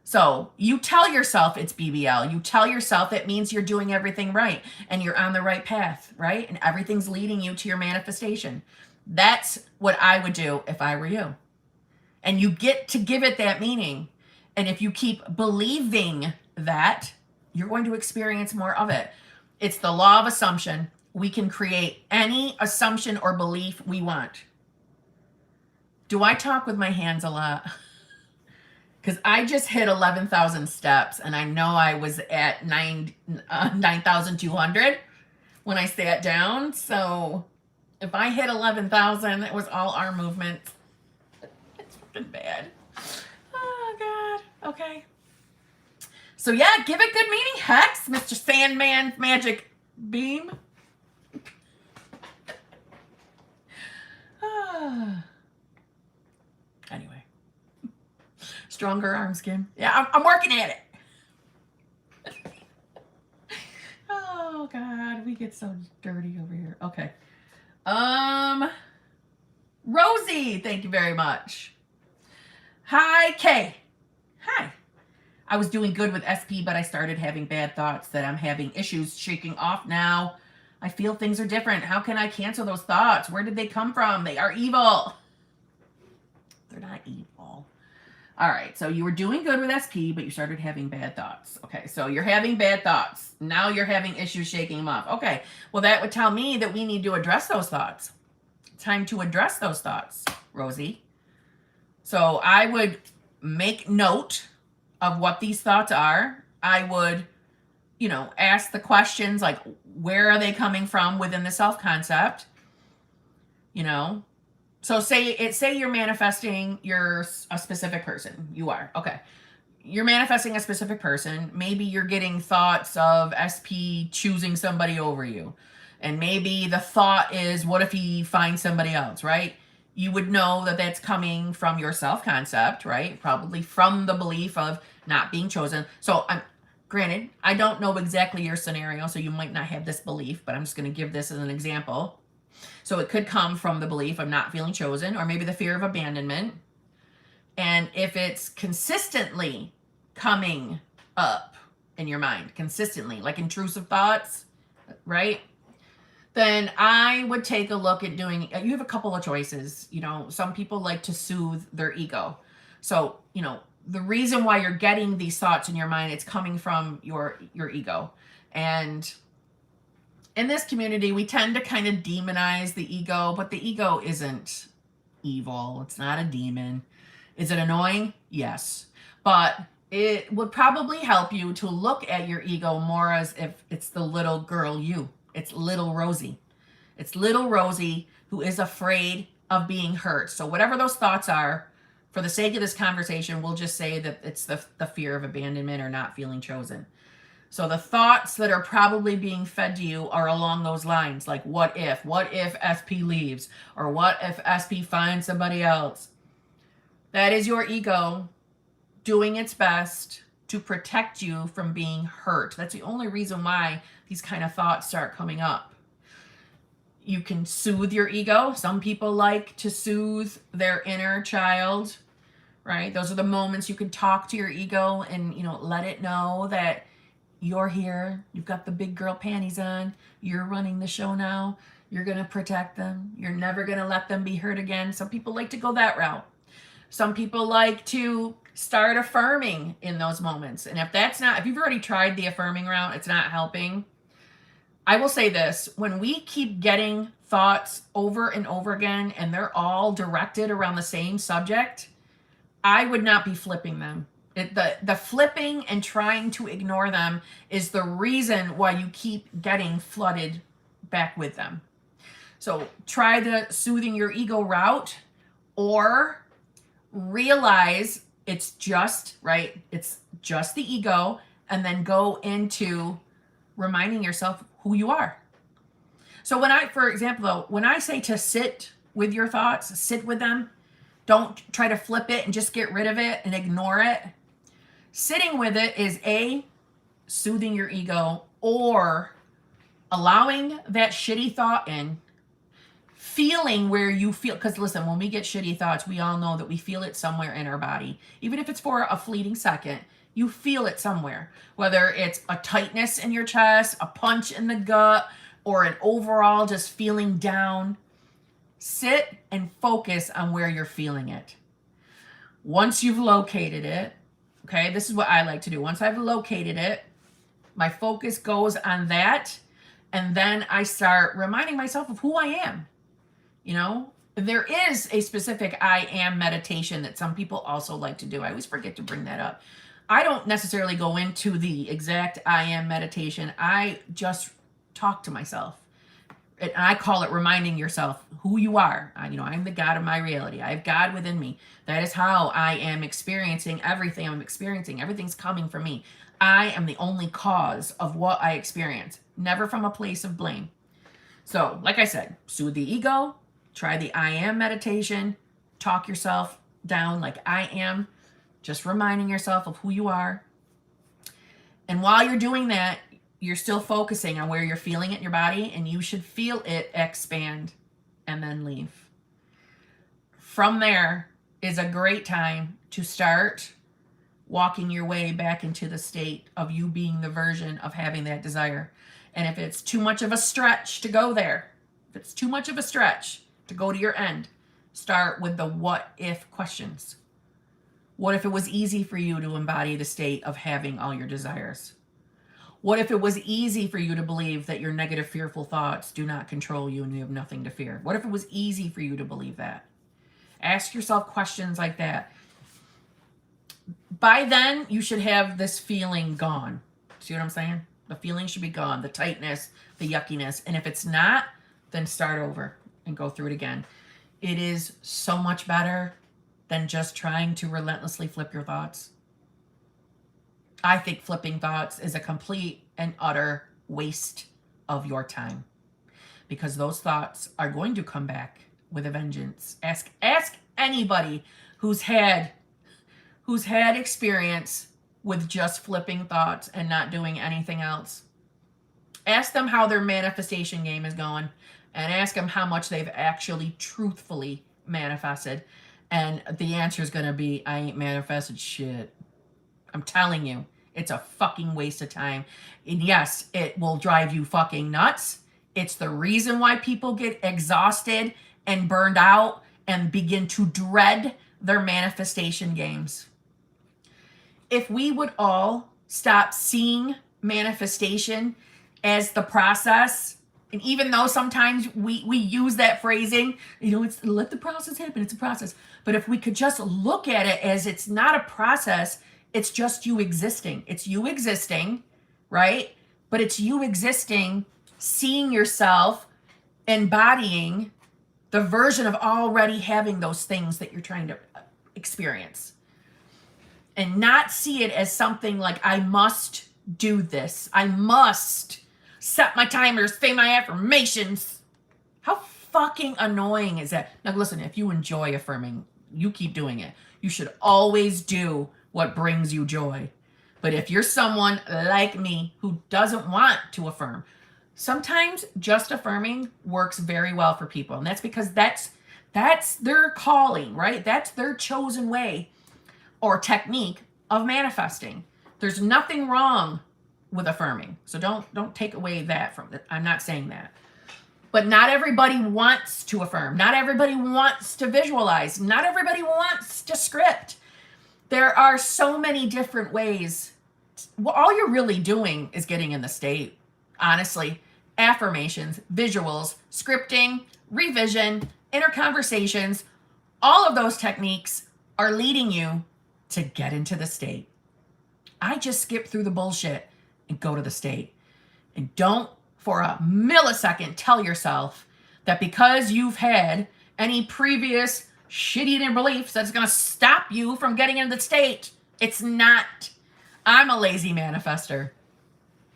So you tell yourself it's BBL. You tell yourself it means you're doing everything right and you're on the right path, right? And everything's leading you to your manifestation. That's what I would do if I were you. And you get to give it that meaning. And if you keep believing that, you're going to experience more of it. It's the law of assumption. We can create any assumption or belief we want. Do I talk with my hands a lot? Because I just hit 11,000 steps, and I know I was at 9,200 when I sat down. So if I hit 11,000, it was all arm movements. It's fucking bad. Oh, God. Okay. So yeah, give it good meaning, Hex, Mr. Sandman's magic beam. Anyway. Stronger arms, Kim. Yeah, I'm working at it. Oh, God, we get so dirty over here. Okay. Rosie, thank you very much. Hi, Kay. Hi. I was doing good with SP, but I started having bad thoughts that I'm having issues shaking off now. I feel things are different. How can I cancel those thoughts? Where did they come from? They are evil. They're not evil. All right, so you were doing good with SP, but you started having bad thoughts. Okay, so you're having bad thoughts. Now you're having issues shaking them off. Okay, well, that would tell me that we need to address those thoughts. Time to address those thoughts, Rosie. So I would make note of what these thoughts are. I would, ask the questions like, where are they coming from within the self-concept? So say you're manifesting a specific person. You are. Okay. You're manifesting a specific person. Maybe you're getting thoughts of SP choosing somebody over you. And maybe the thought is, what if he finds somebody else, right? You would know that that's coming from your self-concept, right? Probably from the belief of not being chosen. So granted, I don't know exactly your scenario, so you might not have this belief, but I'm just going to give this as an example. So it could come from the belief of not feeling chosen, or maybe the fear of abandonment. And if it's consistently coming up in your mind, consistently, like intrusive thoughts, right? Then I would take a look at doing, you have a couple of choices. You know, some people like to soothe their ego. So, you know, the reason why you're getting these thoughts in your mind, it's coming from your ego. And in this community, we tend to kind of demonize the ego, but the ego isn't evil. It's not a demon. Is it annoying? Yes. But it would probably help you to look at your ego more as if it's the little girl you. It's little Rosie. It's little Rosie who is afraid of being hurt. So whatever those thoughts are, for the sake of this conversation, we'll just say that it's the fear of abandonment or not feeling chosen. So the thoughts that are probably being fed to you are along those lines, like what if SP leaves, or what if SP finds somebody else? That is your ego doing its best to protect you from being hurt. That's the only reason why these kind of thoughts start coming up. You can soothe your ego. Some people like to soothe their inner child, right? Those are the moments you can talk to your ego and, you know, let it know that you're here. You've got the big girl panties on. You're running the show now. You're going to protect them. You're never going to let them be hurt again. Some people like to go that route. Some people like to start affirming in those moments. And if you've already tried the affirming route, it's not helping. I will say this, when we keep getting thoughts over and over again, and they're all directed around the same subject, I would not be flipping them. The flipping and trying to ignore them is the reason why you keep getting flooded back with them. So try the soothing your ego route, or realize it's just, right? It's just the ego, and then go into reminding yourself who you are. So for example, though, when I say to sit with your thoughts, sit with them, don't try to flip it and just get rid of it and ignore it. Sitting with it is soothing your ego, or allowing that shitty thought in, feeling where you feel, because listen, when we get shitty thoughts, we all know that we feel it somewhere in our body. Even if it's for a fleeting second, you feel it somewhere. Whether it's a tightness in your chest, a punch in the gut, or an overall just feeling down. Sit and focus on where you're feeling it. Once you've located it, okay, this is what I like to do. Once I've located it, my focus goes on that, and then I start reminding myself of who I am. You know, there is a specific I am meditation that some people also like to do. I always forget to bring that up. I don't necessarily go into the exact I am meditation. I just talk to myself. And I call it reminding yourself who you are. I'm the God of my reality. I have God within me. That is how I am experiencing everything I'm experiencing. Everything's coming from me. I am the only cause of what I experience, never from a place of blame. So, like I said, soothe the ego, try the I am meditation, talk yourself down like I am, just reminding yourself of who you are. And while you're doing that, you're still focusing on where you're feeling it in your body, and you should feel it expand and then leave. From there is a great time to start walking your way back into the state of you being the version of having that desire. And if it's too much of a stretch to go there, if it's too much of a stretch to go to your end, start with the what if questions. What if it was easy for you to embody the state of having all your desires? What if it was easy for you to believe that your negative, fearful thoughts do not control you and you have nothing to fear? What if it was easy for you to believe that? Ask yourself questions like that. By then, you should have this feeling gone. See what I'm saying? The feeling should be gone, the tightness, the yuckiness. And if it's not, then start over and go through it again. It is so much better than just trying to relentlessly flip your thoughts. I think flipping thoughts is a complete and utter waste of your time, because those thoughts are going to come back with a vengeance. Ask anybody who's had experience with just flipping thoughts and not doing anything else. Ask them how their manifestation game is going, and ask them how much they've actually truthfully manifested. And the answer is going to be, I ain't manifested shit. I'm telling you, it's a fucking waste of time. And yes, it will drive you fucking nuts. It's the reason why people get exhausted and burned out and begin to dread their manifestation games. If we would all stop seeing manifestation as the process, and even though sometimes we use that phrasing, it's let the process happen, it's a process. But if we could just look at it as it's not a process, it's just you existing. It's you existing, right? But it's you existing, seeing yourself, embodying the version of already having those things that you're trying to experience. And not see it as something like, I must do this. I must set my timers, say my affirmations. How fucking annoying is that? Now listen, if you enjoy affirming, you keep doing it. You should always do what brings you joy. But if you're someone like me who doesn't want to affirm, sometimes just affirming works very well for people. And that's because that's their calling, right? That's their chosen way or technique of manifesting. There's nothing wrong with affirming. So don't take away that from it. I'm not saying that. But not everybody wants to affirm. Not everybody wants to visualize. Not everybody wants to script. There are so many different ways. Well, all you're really doing is getting in the state, honestly. Affirmations, visuals, scripting, revision, inner conversations, all of those techniques are leading you to get into the state. I just skip through the bullshit and go to the state. And don't for a millisecond tell yourself that because you've had any previous shitty beliefs that's going to stop you from getting into the state. It's not. I'm a lazy manifester.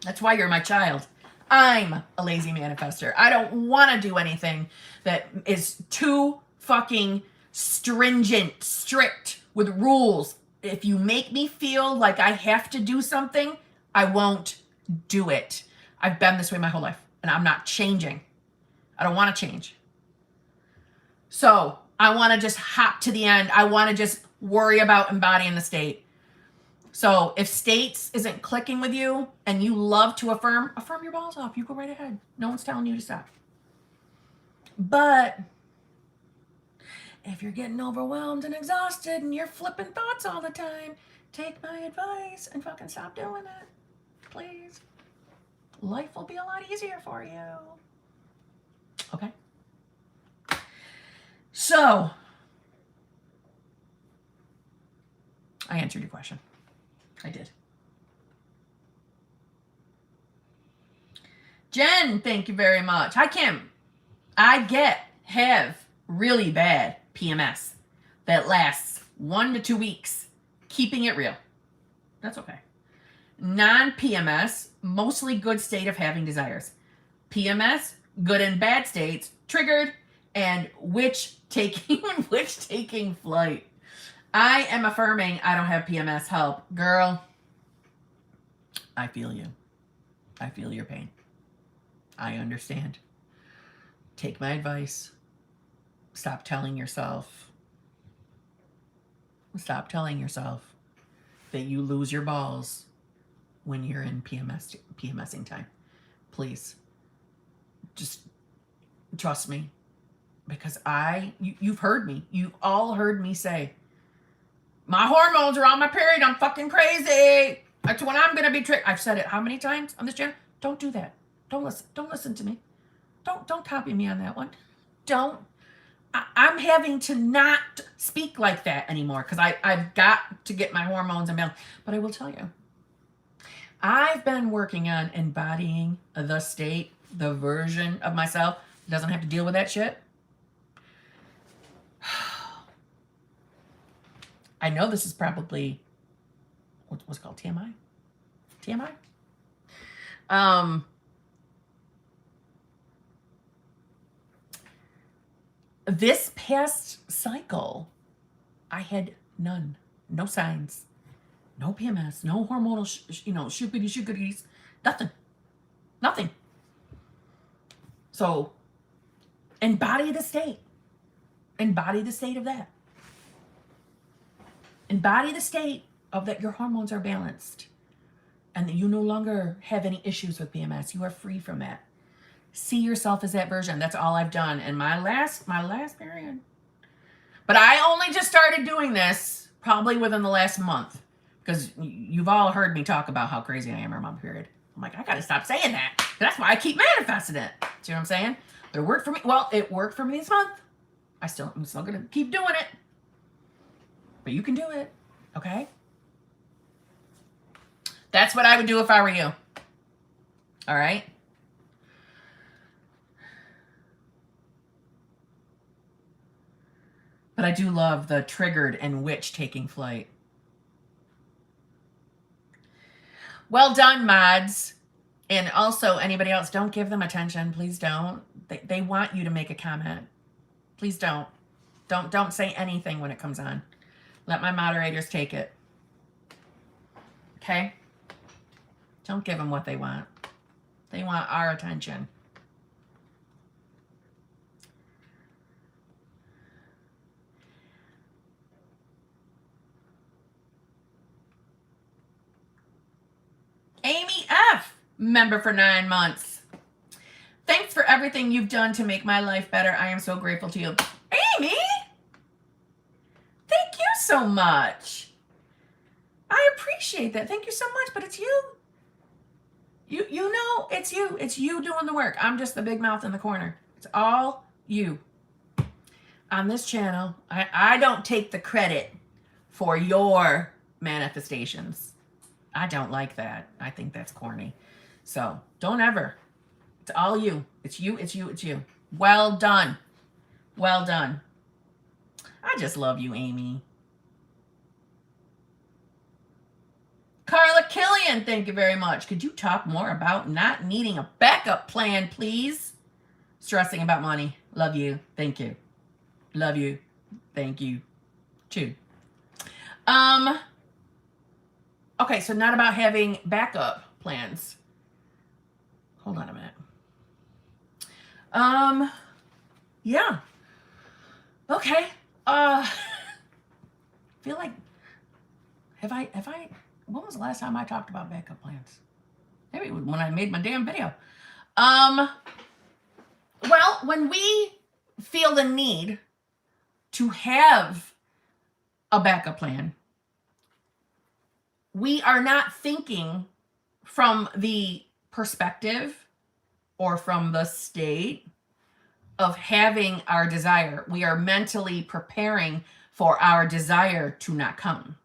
That's why you're my child. I'm a lazy manifester. I don't want to do anything that is too fucking stringent, strict with rules. If you make me feel like I have to do something, I won't do it. I've been this way my whole life, and I'm not changing. I don't want to change. So I want to just hop to the end. I want to just worry about embodying the state. So if states isn't clicking with you and you love to affirm your balls off. You go right ahead. No one's telling you to stop. But if you're getting overwhelmed and exhausted and you're flipping thoughts all the time, take my advice and fucking stop doing it. Please. Life will be a lot easier for you. Okay? So, I answered your question. I did. Jen, thank you very much. Hi, Kim. I have really bad PMS that lasts 1 to 2 weeks. Keeping it real. That's okay. Non-PMS, mostly good state of having desires. PMS, good and bad states, triggered, and which taking flight. I am affirming I don't have PMS. Help. Girl, I feel you. I feel your pain. I understand. Take my advice. Stop telling yourself that you lose your balls when you're in PMSing time. Please. Just trust me. Because you've heard me. You've all heard me say, my hormones are on my period. I'm fucking crazy. That's when I'm going to be tricked. I've said it how many times on this channel? Don't do that. Don't listen to me. Don't copy me on that one. Don't. I'm having to not speak like that anymore because I've got to get my hormones in balance. But I will tell you, I've been working on embodying the state, the version of myself that doesn't have to deal with that shit. I know this is probably, what's it called, TMI? TMI? This past cycle, I had none. No signs. No PMS. No hormonal, shoogity-shoogities. Nothing. Nothing. So, embody the state. Embody the state of that. Embody the state of that your hormones are balanced and that you no longer have any issues with PMS. You are free from that. See yourself as that version. That's all I've done in my last period. But I only just started doing this probably within the last month, because you've all heard me talk about how crazy I am in my period. I'm like, I gotta stop saying that. That's why I keep manifesting it. See what I'm saying? But it worked for me. Well, it worked for me this month. I'm still gonna keep doing it. But you can do it, okay? That's what I would do if I were you. All right? But I do love the triggered and witch taking flight. Well done, mods. And also, anybody else, don't give them attention. Please don't. They want you to make a comment. Please don't. Don't say anything when it comes on. Let my moderators take it. Okay? Don't give them what they want. They want our attention. Amy F., member for 9 months. Thanks for everything you've done to make my life better. I am so grateful to you. Amy! Thank you so much. I appreciate that. Thank you so much, but it's you. You know, it's you. It's you doing the work. I'm just the big mouth in the corner. It's all you. On this channel, I don't take the credit for your manifestations. I don't like that. I think that's corny. So don't ever. It's all you. It's you, it's you, it's you. Well done. Well done. I just love you, Amy. Carla Killian, thank you very much. Could you talk more about not needing a backup plan, please? Stressing about money. Love you. Thank you. Love you. Thank you. Too. Okay, so not about having backup plans. Hold on a minute. Yeah. Okay. Feel like, have I, when was the last time I talked about backup plans? Maybe when I made my damn video. Well, when we feel the need to have a backup plan, we are not thinking from the perspective or from the state of having our desire. We are mentally preparing for our desire to not come.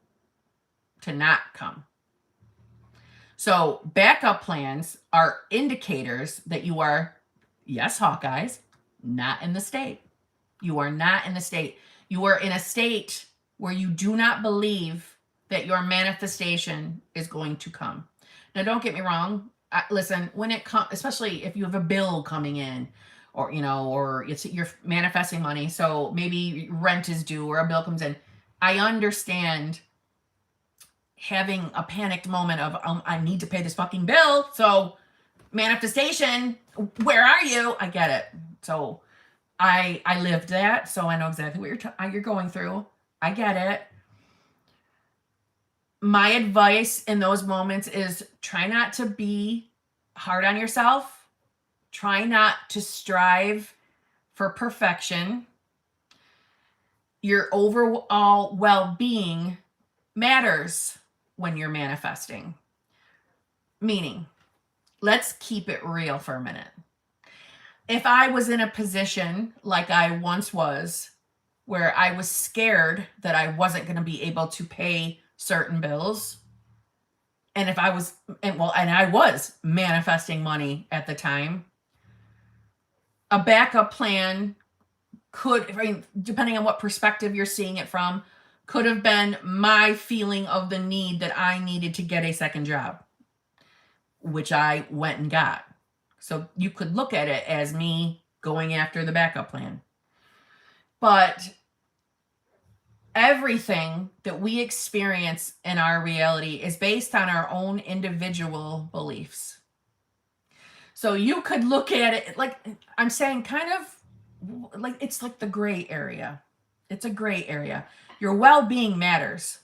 So backup plans are indicators that you are, yes, Hawkeyes, not in the state. You are not in the state. You are in a state where you do not believe that your manifestation is going to come. Now, don't get me wrong. Listen, when it comes, especially if you have a bill coming in, or you're manifesting money, so maybe rent is due or a bill comes in. I understand having a panicked moment of I need to pay this fucking bill. So manifestation, where are you? I get it. So I lived that, so I know exactly what you're going through. I get it. My advice in those moments is try not to be hard on yourself. Try not to strive for perfection. Your overall well-being matters when you're manifesting. Meaning, let's keep it real for a minute. If I was in a position like I once was, where I was scared that I wasn't going to be able to pay certain bills, and if I was, and I was manifesting money at the time, a backup plan could, depending on what perspective you're seeing it from, could have been my feeling of the need that I needed to get a second job, which I went and got. So you could look at it as me going after the backup plan. But everything that we experience in our reality is based on our own individual beliefs. So you could look at it like, I'm saying, kind of like, it's like the gray area. It's a gray area. Your well-being matters.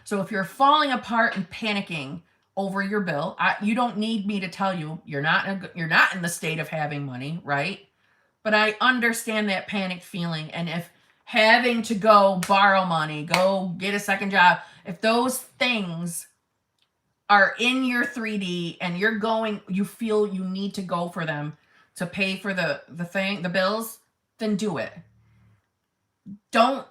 So if you're falling apart and panicking over your bill, you don't need me to tell you you're not in the state of having money, right? But I understand that panic feeling. And if having to go borrow money, go get a second job, if those things are in your 3D and you feel you need to go for them to pay for the bills, then do it. Don't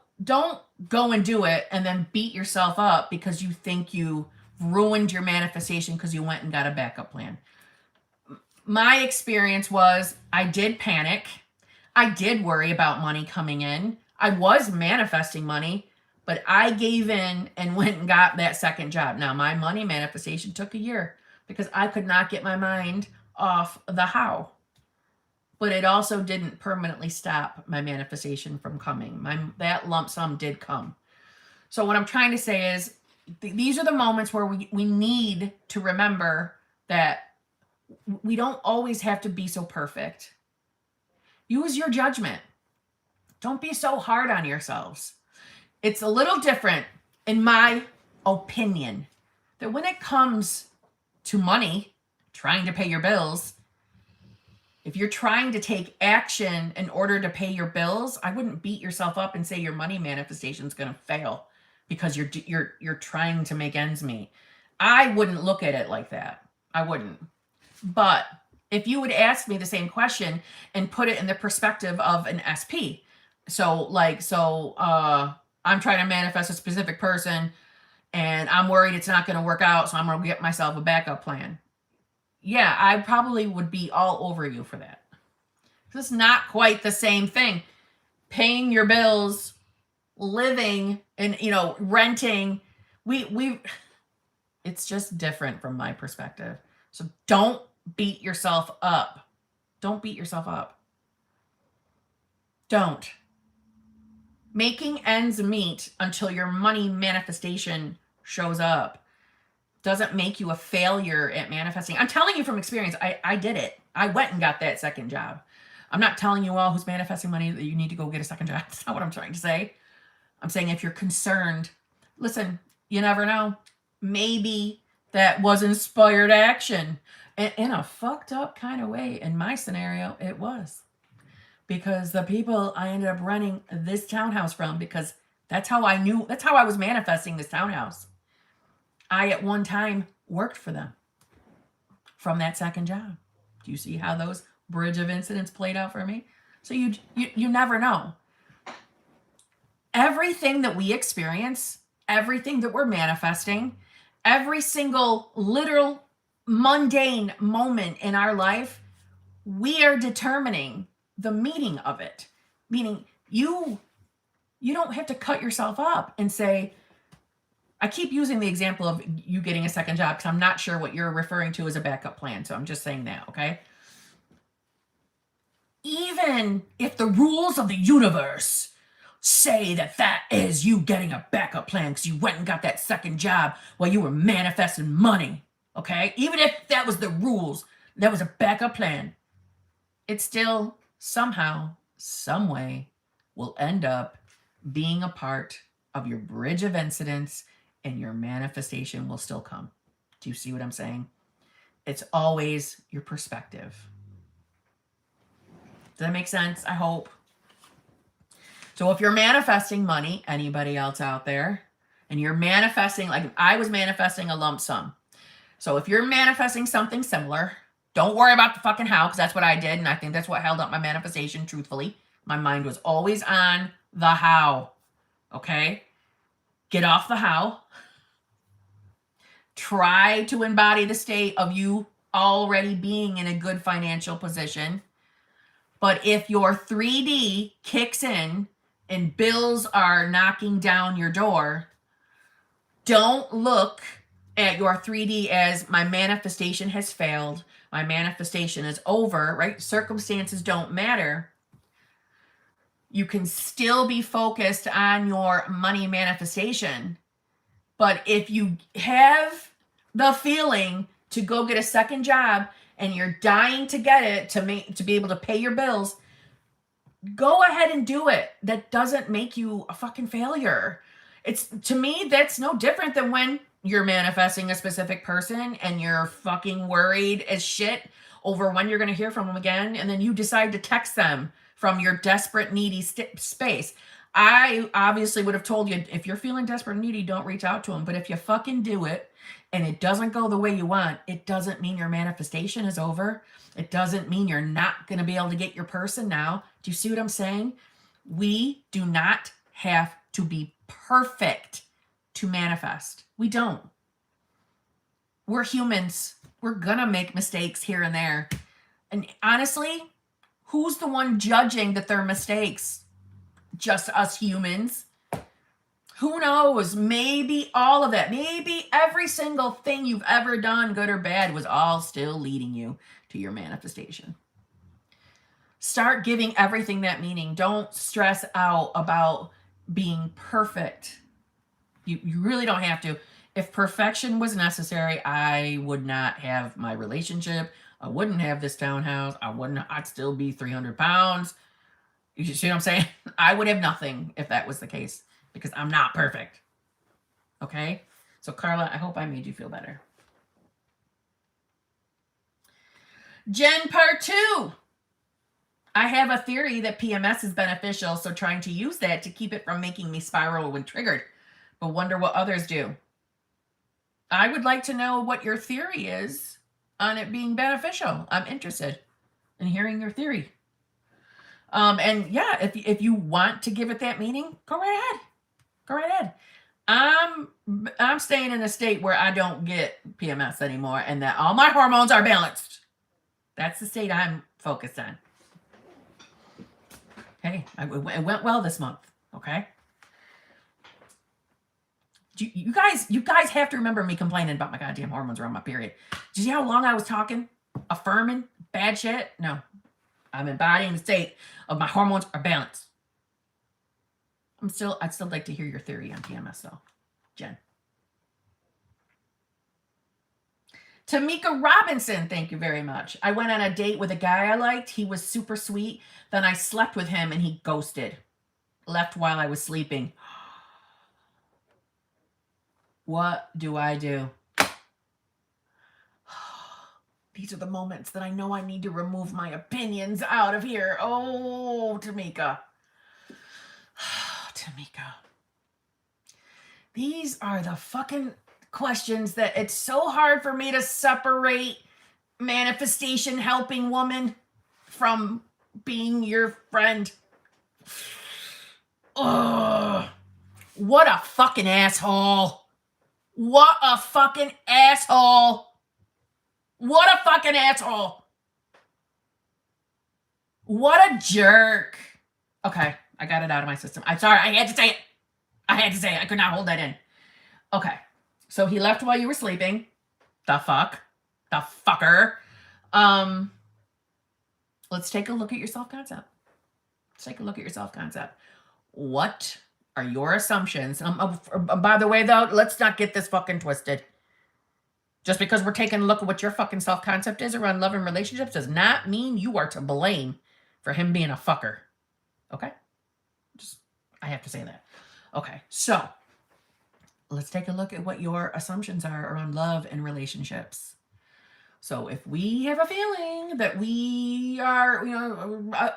go and do it and then beat yourself up because you think you ruined your manifestation because you went and got a backup plan. My experience was I did panic. I did worry about money coming in. I was manifesting money, but I gave in and went and got that second job. Now, my money manifestation took a year because I could not get my mind off the how. But it also didn't permanently stop my manifestation from coming. That lump sum did come. So what I'm trying to say is these are the moments where we need to remember that we don't always have to be so perfect. Use your judgment. Don't be so hard on yourselves. It's a little different, in my opinion, that when it comes to money, trying to pay your bills, if you're trying to take action in order to pay your bills, I wouldn't beat yourself up and say your money manifestation is going to fail because you're trying to make ends meet. I wouldn't look at it like that. I wouldn't. But if you would ask me the same question and put it in the perspective of an SP, I'm trying to manifest a specific person and I'm worried it's not going to work out, so I'm going to get myself a backup plan. Yeah, I probably would be all over you for that. It's not quite the same thing. Paying your bills, living, and renting, it's just different from my perspective. So don't beat yourself up. Don't beat yourself up. Don't. Making ends meet until your money manifestation shows up doesn't make you a failure at manifesting. I'm telling you from experience, I did it. I went and got that second job. I'm not telling you all who's manifesting money that you need to go get a second job. That's not what I'm trying to say. I'm saying if you're concerned, listen, you never know. Maybe that was inspired action. In a fucked up kind of way. In my scenario, it was. Because the people I ended up renting this townhouse from, because that's how I was manifesting this townhouse. I, at one time, worked for them from that second job. Do you see how those bridge of incidents played out for me? So you never know. Everything that we experience, everything that we're manifesting, every single literal mundane moment in our life, we are determining the meaning of it. Meaning you don't have to cut yourself up and say, I keep using the example of you getting a second job because I'm not sure what you're referring to as a backup plan. So I'm just saying that, okay? Even if the rules of the universe say that is you getting a backup plan because you went and got that second job while you were manifesting money, okay? Even if that was the rules, that was a backup plan, it still somehow, some way will end up being a part of your bridge of incidents and your manifestation will still come. Do you see what I'm saying? It's always your perspective. Does that make sense? I hope. So if you're manifesting money, anybody else out there, and you're manifesting, like I was manifesting a lump sum. So if you're manifesting something similar, don't worry about the fucking how, because that's what I did, and I think that's what held up my manifestation, truthfully. My mind was always on the how, okay? Get off the how. Try to embody the state of you already being in a good financial position. But if your 3D kicks in and bills are knocking down your door, don't look at your 3D as my manifestation has failed. My manifestation is over, right? Circumstances don't matter. You can still be focused on your money manifestation. But if you have the feeling to go get a second job and you're dying to get it to be able to pay your bills, go ahead and do it. That doesn't make you a fucking failure. It's, to me, that's no different than when you're manifesting a specific person and you're fucking worried as shit over when you're going to hear from them again, and then you decide to text them from your desperate, needy space. I obviously would have told you, if you're feeling desperate and needy, don't reach out to them. But if you fucking do it and it doesn't go the way you want, it doesn't mean your manifestation is over. It doesn't mean you're not going to be able to get your person now. Do you see what I'm saying? We do not have to be perfect to manifest. We don't. We're humans. We're going to make mistakes here and there. And honestly, who's the one judging that they're mistakes? Just us humans. Who knows? Maybe all of it, maybe every single thing you've ever done, good or bad, was all still leading you to your manifestation. Start giving everything that meaning. Don't stress out about being perfect. You really don't have to. If perfection was necessary, I would not have my relationship. I wouldn't have this townhouse. I'd still be 300 pounds. You see what I'm saying? I would have nothing if that was the case, because I'm not perfect. Okay? So Carla, I hope I made you feel better. Jen, part 2. I have a theory that PMS is beneficial, so trying to use that to keep it from making me spiral when triggered, but wonder what others do. I would like to know what your theory is on it being beneficial. I'm interested in hearing your theory. And yeah, if you want to give it that meaning, go right ahead. Go right ahead. I'm staying in a state where I don't get PMS anymore, and that all my hormones are balanced. That's the state I'm focused on. Okay, it went well this month. Okay. You guys have to remember me complaining about my goddamn hormones around my period. Did you see how long I was talking? Affirming bad shit? No. I'm embodying the state of my hormones are balanced. I'd still like to hear your theory on PMS though, Jen. Tamika Robinson, thank you very much. I went on a date with a guy I liked. He was super sweet. Then I slept with him and he ghosted. Left while I was sleeping. What do I do? These are the moments that I know I need to remove my opinions out of here. Oh, Tamika. Tamika. These are the fucking questions that it's so hard for me to separate manifestation helping woman from being your friend. Ugh. What a fucking asshole. What a fucking asshole. What a fucking asshole. What a jerk. Okay, I got it out of my system. I'm sorry, I had to say it. I could not hold that in. Okay, so he left while you were sleeping. The fuck? The fucker. Let's take a look at your self-concept. What are your assumptions? By the way, though, let's not get this fucking twisted. Just because we're taking a look at what your fucking self-concept is around love and relationships does not mean you are to blame for him being a fucker. Okay? I have to say that. Okay, so let's take a look at what your assumptions are around love and relationships. So if we have a feeling that we are,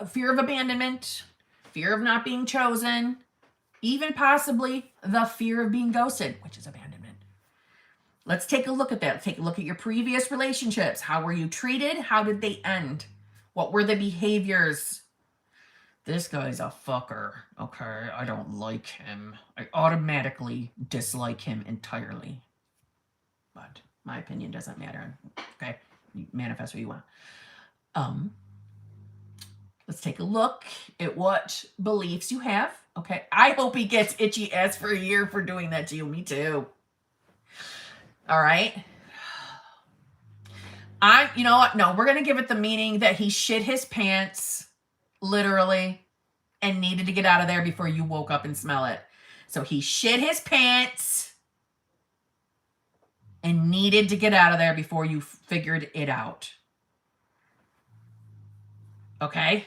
fear of abandonment, fear of not being chosen, even possibly the fear of being ghosted, which is abandonment. Let's take a look at that. Let's take a look at your previous relationships. How were you treated? How did they end? What were the behaviors? This guy's a fucker. Okay, I don't like him. I automatically dislike him entirely. But my opinion doesn't matter. Okay, you manifest what you want. Let's take a look at what beliefs you have Okay. I hope he gets itchy ass for a year for doing that to you. Me too. All right. You know what? No, we're going to give it the meaning that he shit his pants, literally, and needed to get out of there before you woke up and smell it. So he shit his pants and needed to get out of there before you figured it out. Okay?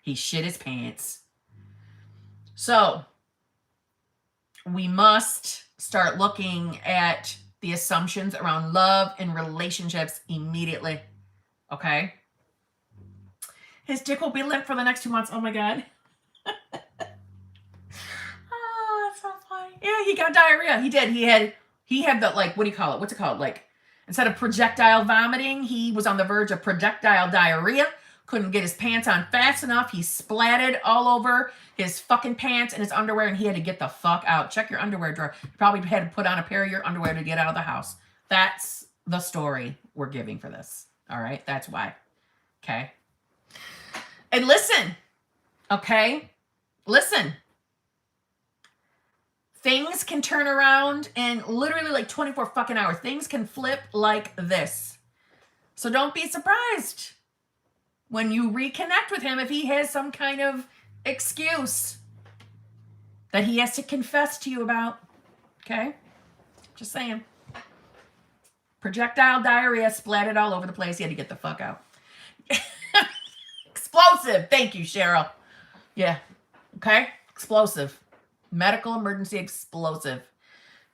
He shit his pants. So we must start looking at the assumptions around love and relationships immediately. Okay? His dick will be limp for the next 2 months. Oh my God. Oh, that's so funny. Yeah, he got diarrhea. He did. He had the, like, what do you call it? What's it called? Like, instead of projectile vomiting, he was on the verge of projectile diarrhea. Couldn't get his pants on fast enough. He splatted all over his fucking pants and his underwear, and he had to get the fuck out. Check your underwear drawer. You probably had to put on a pair of your underwear to get out of the house. That's the story we're giving for this. All right? That's why. Okay? And listen. Okay? Listen. Things can turn around in literally like 24 fucking hours. Things can flip like this. So don't be surprised when you reconnect with him if he has some kind of excuse that he has to confess to you about. Okay? Just saying. Projectile diarrhea splattered all over the place. He had to get the fuck out. Explosive. Thank you, Cheryl. Yeah. Okay? Explosive. Medical emergency explosive.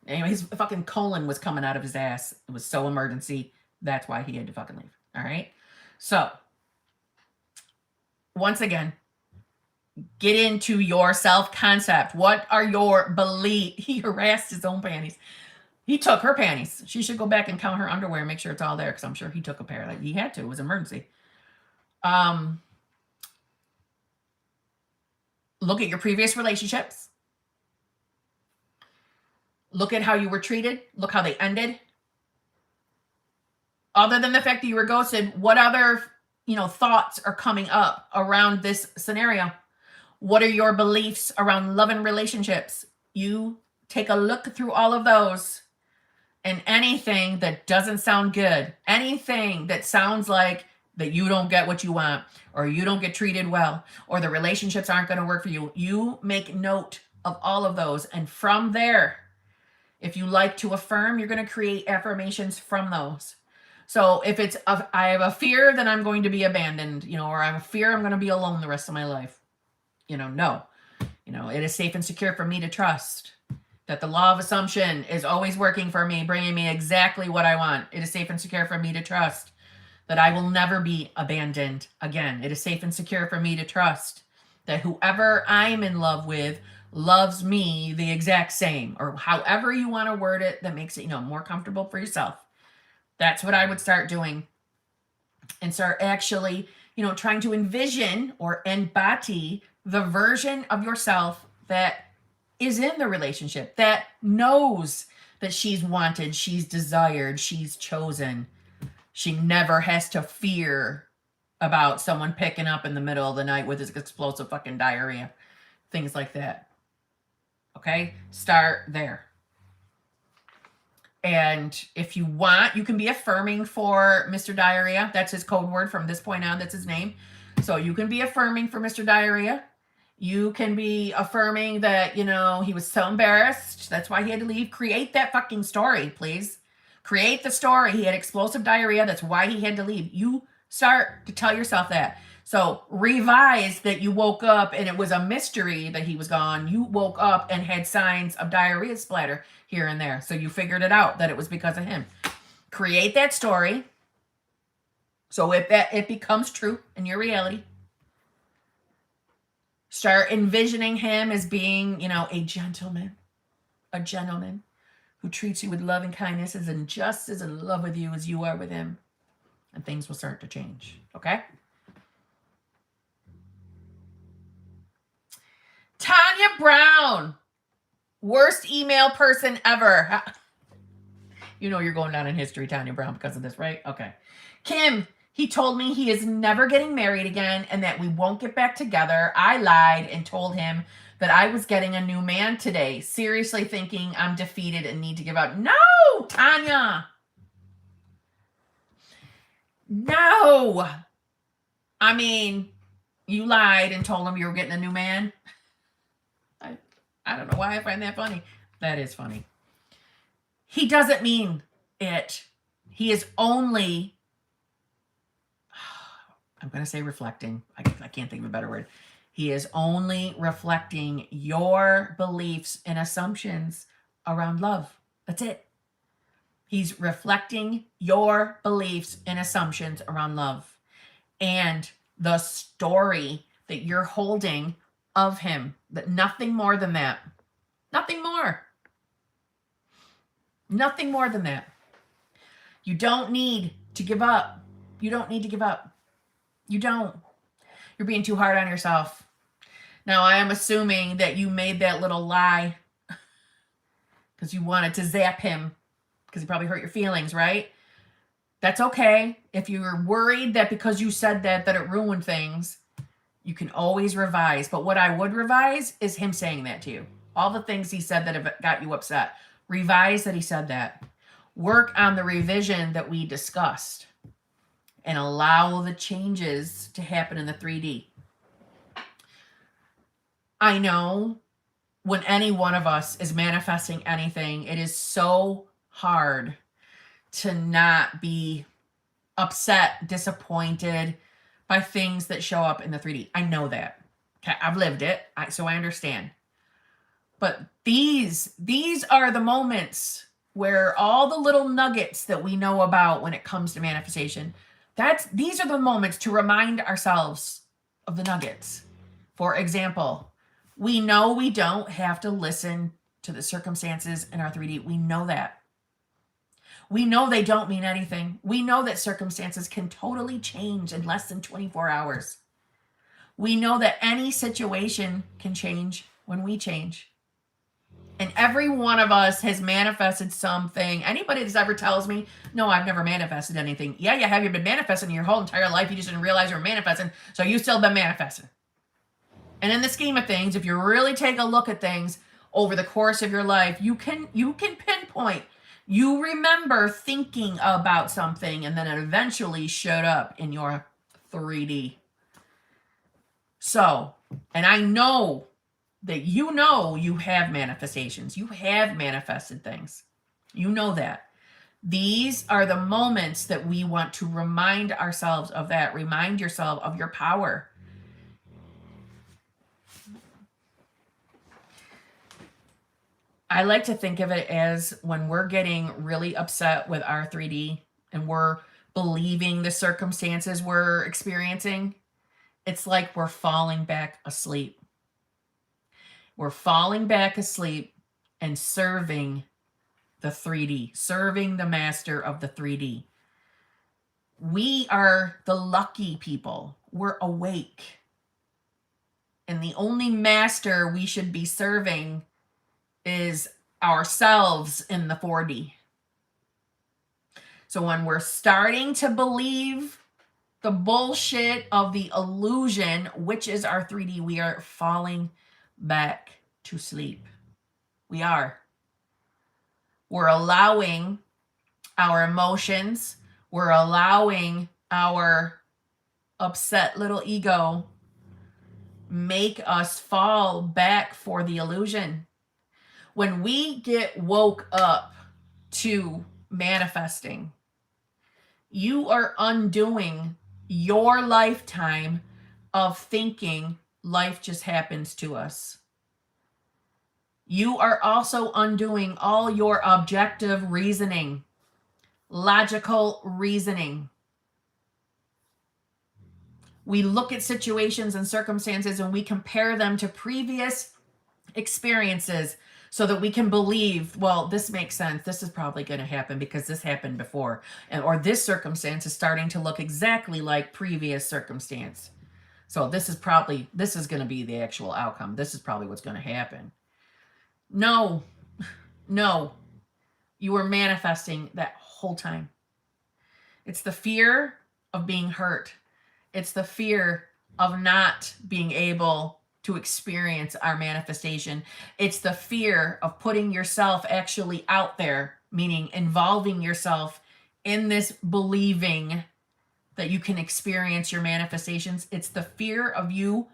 Anyway, his fucking colon was coming out of his ass. It was so emergency. That's why he had to fucking leave. All right? So, once again, get into your self-concept. What are your beliefs? He harassed his own panties. He took her panties. She should go back and count her underwear and make sure it's all there, because I'm sure he took a pair. Like, he had to. It was an emergency. Look at your previous relationships. Look at how you were treated. Look how they ended. Other than the fact that you were ghosted, what other, thoughts are coming up around this scenario? What are your beliefs around love and relationships? You take a look through all of those, and anything that doesn't sound good, anything that sounds like that you don't get what you want, or you don't get treated well, or the relationships aren't going to work for you, you make note of all of those. And from there, if you like to affirm, you're going to create affirmations from those. So if it's, I have a fear that I'm going to be abandoned, or I have a fear I'm going to be alone the rest of my life. No. It is safe and secure for me to trust that the law of assumption is always working for me, bringing me exactly what I want. It is safe and secure for me to trust that I will never be abandoned again. It is safe and secure for me to trust that whoever I'm in love with loves me the exact same, or however you want to word it that makes it, more comfortable for yourself. That's what I would start doing, and start actually, trying to envision or embody the version of yourself that is in the relationship, that knows that she's wanted, she's desired, she's chosen. She never has to fear about someone picking up in the middle of the night with his explosive fucking diarrhea. Things like that. Okay? Start there. And if you want, you can be affirming for Mr. Diarrhea. That's his code word from this point on. That's his name. So you can be affirming for Mr. Diarrhea. You can be affirming that, he was so embarrassed. That's why he had to leave. Create that fucking story, please. Create the story. He had explosive diarrhea. That's why he had to leave. You start to tell yourself that. So revise that you woke up and it was a mystery that he was gone. You woke up and had signs of diarrhea splatter here and there. So you figured it out that it was because of him. Create that story. So if it becomes true in your reality, start envisioning him as being, a gentleman who treats you with love and kindness, and just as in love with you as you are with him. And things will start to change. Okay? Tanya Brown. Worst email person ever. You're going down in history, Tanya Brown, because of this, right? Okay. Kim, He told me he is never getting married again and that we won't get back together. I lied and told him that I was getting a new man today, seriously thinking I'm defeated and need to give up. No, Tanya. No. I mean, you lied and told him you were getting a new man. I don't know why I find that funny. That is funny. He doesn't mean it. He is only, I'm going to say reflecting. I can't think of a better word. He is only reflecting your beliefs and assumptions around love. That's it. He's reflecting your beliefs and assumptions around love and the story that you're holding of him. But nothing more than that. Nothing more. Nothing more than that. You don't need to give up. You don't need to give up. You don't. You're being too hard on yourself. Now, I am assuming that you made that little lie because you wanted to zap him because he probably hurt your feelings, right? That's okay. If you're worried that because you said that it ruined things, you can always revise. But what I would revise is him saying that to you. All the things he said that have got you upset. Revise that he said that. Work on the revision that we discussed and allow the changes to happen in the 3D. I know when any one of us is manifesting anything, it is so hard to not be upset, disappointed by things that show up in the 3D. I know that. Okay, I've lived it, so I understand. But these are the moments where all the little nuggets that we know about when it comes to manifestation, these are the moments to remind ourselves of the nuggets. For example, we know we don't have to listen to the circumstances in our 3D. We know that. We know they don't mean anything. We know that circumstances can totally change in less than 24 hours. We know that any situation can change when we change. And every one of us has manifested something. Anybody that ever tells me, no, I've never manifested anything. Yeah, you have. You've been manifesting your whole entire life. You just didn't realize you were manifesting. So you've still been manifesting. And in the scheme of things, if you really take a look at things over the course of your life, you can pinpoint. You remember thinking about something and then it eventually showed up in your 3D. So, and I know that you have manifestations. You have manifested things. You know that. These are the moments that we want to remind ourselves of that. Remind yourself of your power. I like to think of it as when we're getting really upset with our 3D and we're believing the circumstances we're experiencing, it's like we're falling back asleep. We're falling back asleep and serving the 3D, serving the master of the 3D. We are the lucky people. We're awake. And the only master we should be serving is ourselves in the 4D. So when we're starting to believe the bullshit of the illusion, which is our 3D, we are falling back to sleep. We are. We're allowing our emotions, we're allowing our upset little ego make us fall back for the illusion. When we get woke up to manifesting, you are undoing your lifetime of thinking life just happens to us. You are also undoing all your objective reasoning, logical reasoning. We look at situations and circumstances and we compare them to previous experiences so that we can believe, well, this makes sense. This is probably going to happen because this happened before. Or this circumstance is starting to look exactly like previous circumstance. So this is going to be the actual outcome. This is probably what's going to happen. No. You were manifesting that whole time. It's the fear of being hurt. It's the fear of not being able to experience our manifestation. It's the fear of putting yourself actually out there, meaning involving yourself in this believing that you can experience your manifestations. It's the fear of you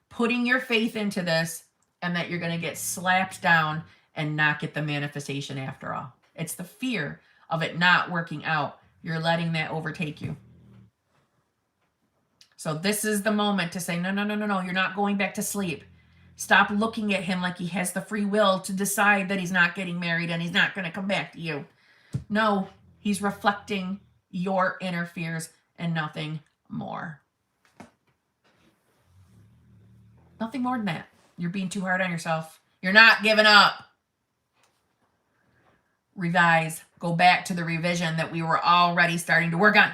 putting your faith into this and that you're going to get slapped down and not get the manifestation after all. It's the fear of it not working out. You're letting that overtake you. So this is the moment to say, no, no, no, no, no. You're not going back to sleep. Stop looking at him like he has the free will to decide that he's not getting married and he's not going to come back to you. No, he's reflecting your inner fears and nothing more. Nothing more than that. You're being too hard on yourself. You're not giving up. Revise. Go back to the revision that we were already starting to work on.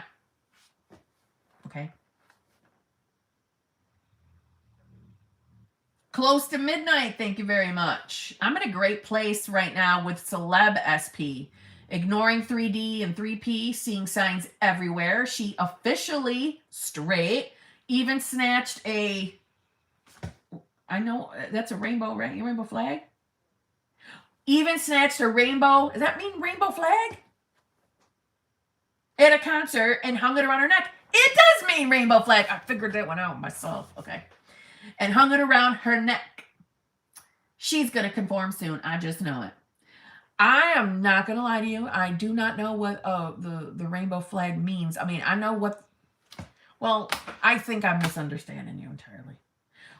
Okay? Close to midnight. Thank you very much. I'm in a great place right now with Celeb SP. Ignoring 3D and 3P, seeing signs everywhere. She officially straight. Even snatched a... I know that's a rainbow, right? A rainbow flag? Even snatched a rainbow. Does that mean rainbow flag? At a concert and hung it around her neck. It does mean rainbow flag. I figured that one out myself. Okay. And hung it around her neck. She's going to conform soon. I just know it. I am not going to lie to you. I do not know what the rainbow flag means. I mean, I know what... Well, I think I'm misunderstanding you entirely.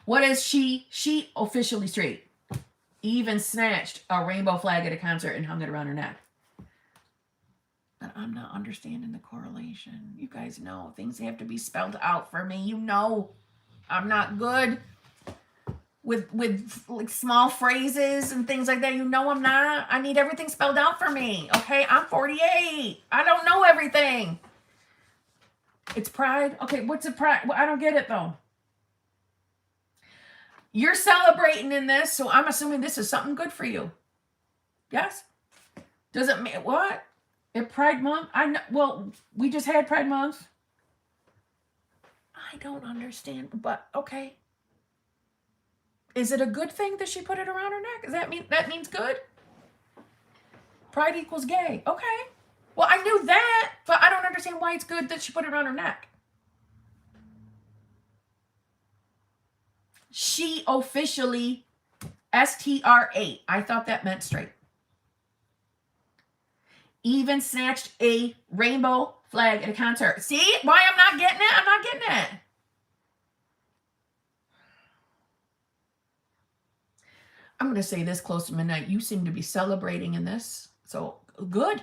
What is she? She officially straight. Even snatched a rainbow flag at a concert and hung it around her neck. But I'm not understanding the correlation. You guys know things have to be spelled out for me. You know I'm not good with like small phrases and things like that. You know I'm not. I need everything spelled out for me. Okay, I'm 48. I don't know everything. It's pride. Okay, what's a pride? Well, I don't get it though. You're celebrating in this, so I'm assuming this is something good for you. Yes? Does it mean what? At Pride Month? I know. Well, we just had Pride Month. I don't understand, but okay. Is it a good thing that she put it around her neck? Does that mean that means good? Pride equals gay. Okay. Well, I knew that, but I don't understand why it's good that she put it around her neck. She officially STR8. I thought that meant straight. Even snatched a rainbow flag at a concert. See why I'm not getting it? I'm not getting it. I'm going to say this close to midnight. You seem to be celebrating in this. So good.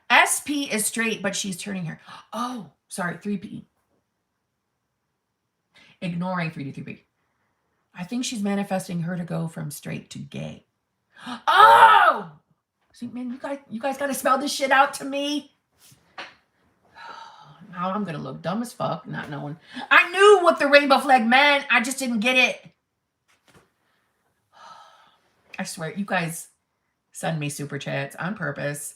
SP is straight, but she's turning her. Oh, sorry, 3P. Ignoring 3D, 3P. I think she's manifesting her to go from straight to gay. Oh! See, man, you guys got to spell this shit out to me. Now I'm going to look dumb as fuck, not knowing. I knew what the rainbow flag meant. I just didn't get it. I swear, you guys send me super chats on purpose.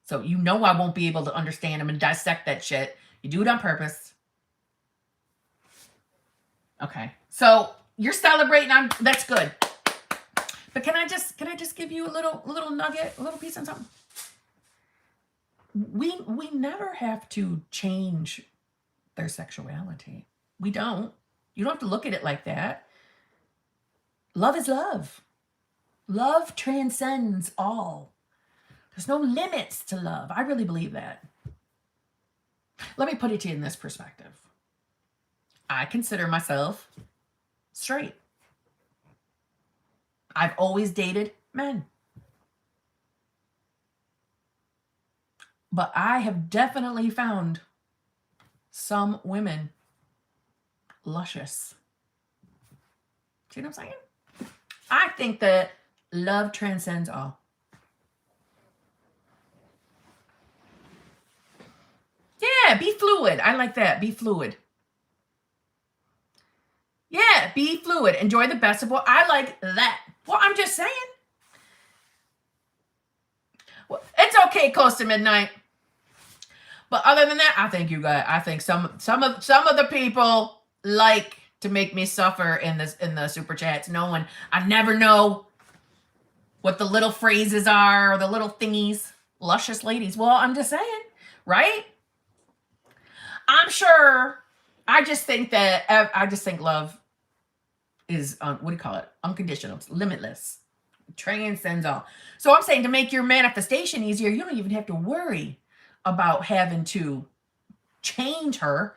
So you know I won't be able to understand them and dissect that shit. You do it on purpose. Okay. So you're celebrating. That's good. But can I just give you a little nugget, a little piece on something? We never have to change their sexuality. We don't. You don't have to look at it like that. Love is love. Love transcends all. There's no limits to love. I really believe that. Let me put it to you in this perspective. I consider myself straight. I've always dated men. But I have definitely found some women luscious. See what I'm saying? I think that love transcends all. Yeah, be fluid. I like that. Be fluid. Yeah, be fluid. Enjoy the best of what I like that. Well, I'm just saying. Well, it's okay close to midnight. But other than that, I think you got. I think some of the people like to make me suffer in the super chats. I never know what the little phrases are or the little thingies. Luscious ladies. Well, I'm just saying, right? I'm sure. I just think love is what do you call it? Unconditional, limitless, transcends all. So I'm saying to make your manifestation easier, you don't even have to worry about having to change her.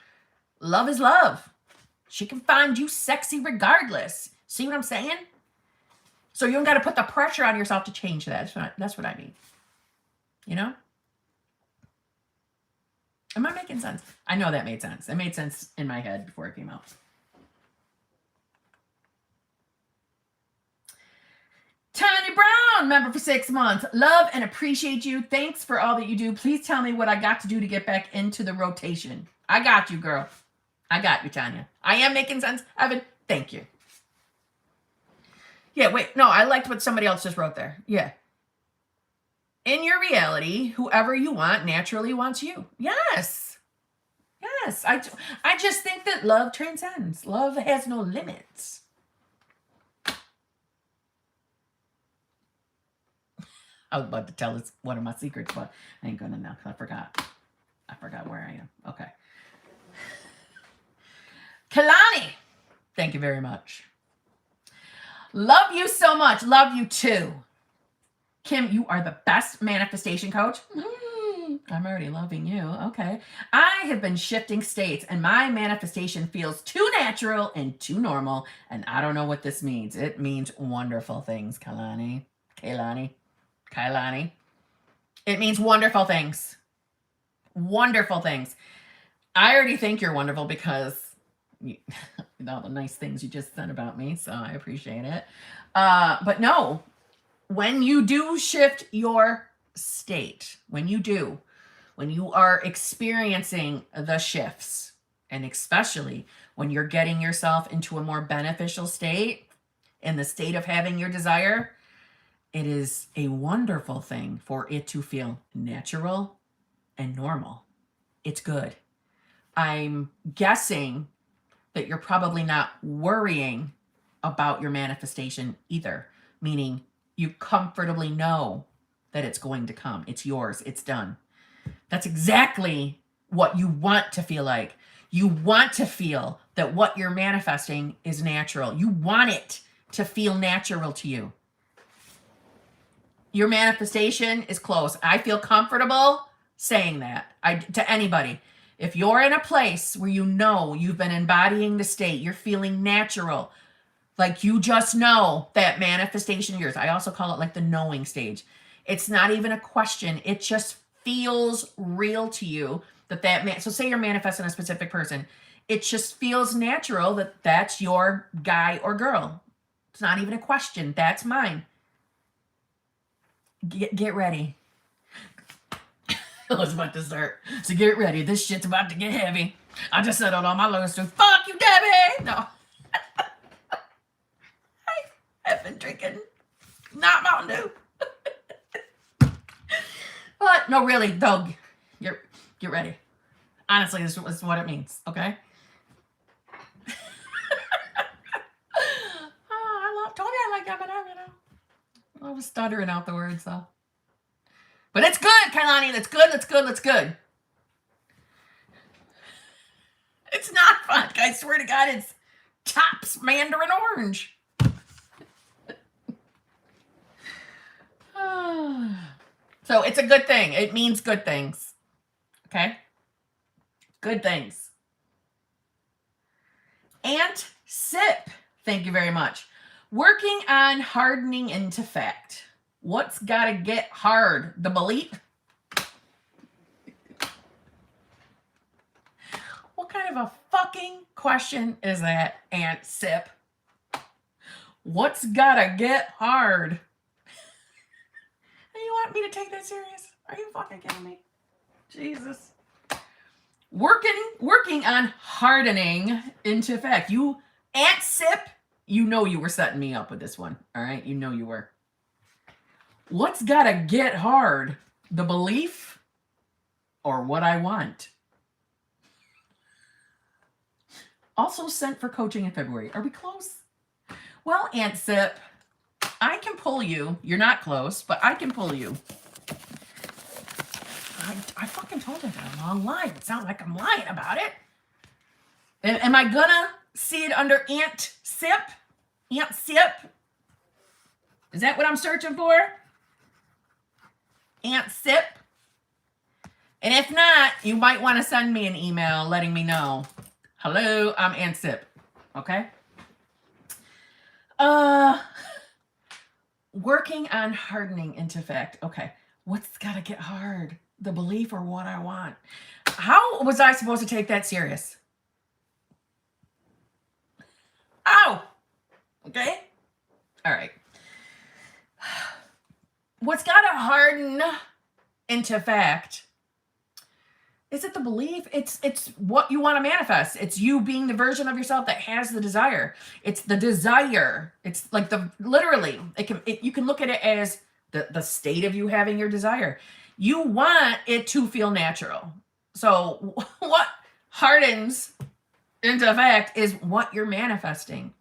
Love is love. She can find you sexy regardless. See what I'm saying? So you don't got to put the pressure on yourself to change that. That's what I mean. You know? Am I making sense? I know that made sense. It made sense in my head before it came out. Tanya Brown, member for 6 months. Love and appreciate you. Thanks for all that you do. Please tell me what I got to do to get back into the rotation. I got you, girl. I got you, Tanya. I am making sense. Evan, thank you. Yeah, wait. No, I liked what somebody else just wrote there. Yeah. In your reality, whoever you want naturally wants you. Yes. Yes. I just think that love transcends. Love has no limits. I was about to tell us one of my secrets, but I ain't gonna now because I forgot where I am. Okay. Kalani, thank you very much. Love you so much. Love you too. Kim, you are the best manifestation coach. I'm already loving you. Okay. I have been shifting states and my manifestation feels too natural and too normal. And I don't know what this means. It means wonderful things, Kailani. It means wonderful things. Wonderful things. I already think you're wonderful because all the nice things you just said about me. So I appreciate it. But no, when you do shift your state, when you are experiencing the shifts, and especially when you're getting yourself into a more beneficial state, in the state of having your desire, it is a wonderful thing for it to feel natural and normal. It's good. I'm guessing that you're probably not worrying about your manifestation either, meaning you comfortably know that it's going to come. It's yours. It's done. That's exactly what you want to feel like. You want to feel that what you're manifesting is natural. You want it to feel natural to you. Your manifestation is close. I feel comfortable saying that to anybody. If you're in a place where you know you've been embodying the state, you're feeling natural, like you just know that manifestation is yours. I also call it like the knowing stage. It's not even a question. It just feels real to you so say you're manifesting a specific person. It just feels natural that that's your guy or girl. It's not even a question. That's mine. Get ready. I was about to start. So get ready. This shit's about to get heavy. I just settled on my lowest to fuck you, Debbie. No. I've been drinking not Mountain Dew. But no, really, though, get ready. Honestly, this is what it means, okay? Told you I like M&M, you know. I was stuttering out the words, though. But it's good, Kailani. That's good. It's not fun. I swear to God, it's Tops Mandarin Orange. So it's a good thing. It means good things. Okay? Good things. Aunt Sip, thank you very much. Working on hardening into fact. What's gotta get hard? The belief? What kind of a fucking question is that, Aunt Sip? What's gotta get hard? You want me to take that serious? Are you fucking kidding me? Jesus. Working on hardening into fact. You, Aunt Sip, you know you were setting me up with this one. All right? You know you were. What's gotta get hard? The belief or what I want. Also sent for coaching in February. Are we close? Well, Aunt Sip, I can pull you. You're not close, but I can pull you. I fucking told you that I'm lying. It sounds like I'm lying about it. Am I gonna see it under Aunt Sip? Aunt Sip? Is that what I'm searching for? Aunt Sip? And if not, you might want to send me an email letting me know. Hello, I'm Aunt Sip. Okay? Working on hardening into fact. Okay. What's gotta get hard? The belief or what I want? How was I supposed to take that serious? Ow! Okay? All right. What's gotta harden into fact? Is it the belief? It's what you want to manifest. It's you being the version of yourself that has the desire. It's the desire. It's like literally, you can look at it as the state of you having your desire. You want it to feel natural. So what hardens into fact is what you're manifesting.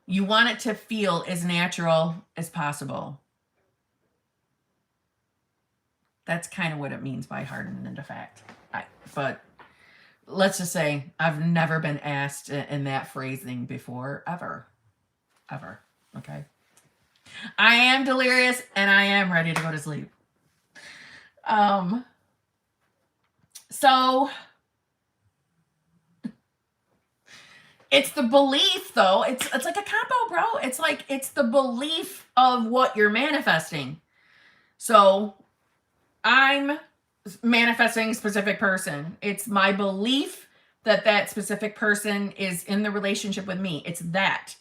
You want it to feel as natural as possible. That's kind of what it means by hardened into fact. But let's just say I've never been asked in that phrasing before, ever. Okay. I am delirious and I am ready to go to sleep. So it's the belief though. It's like a combo, bro. It's the belief of what you're manifesting. So I'm manifesting a specific person. It's my belief that specific person is in the relationship with me. It's that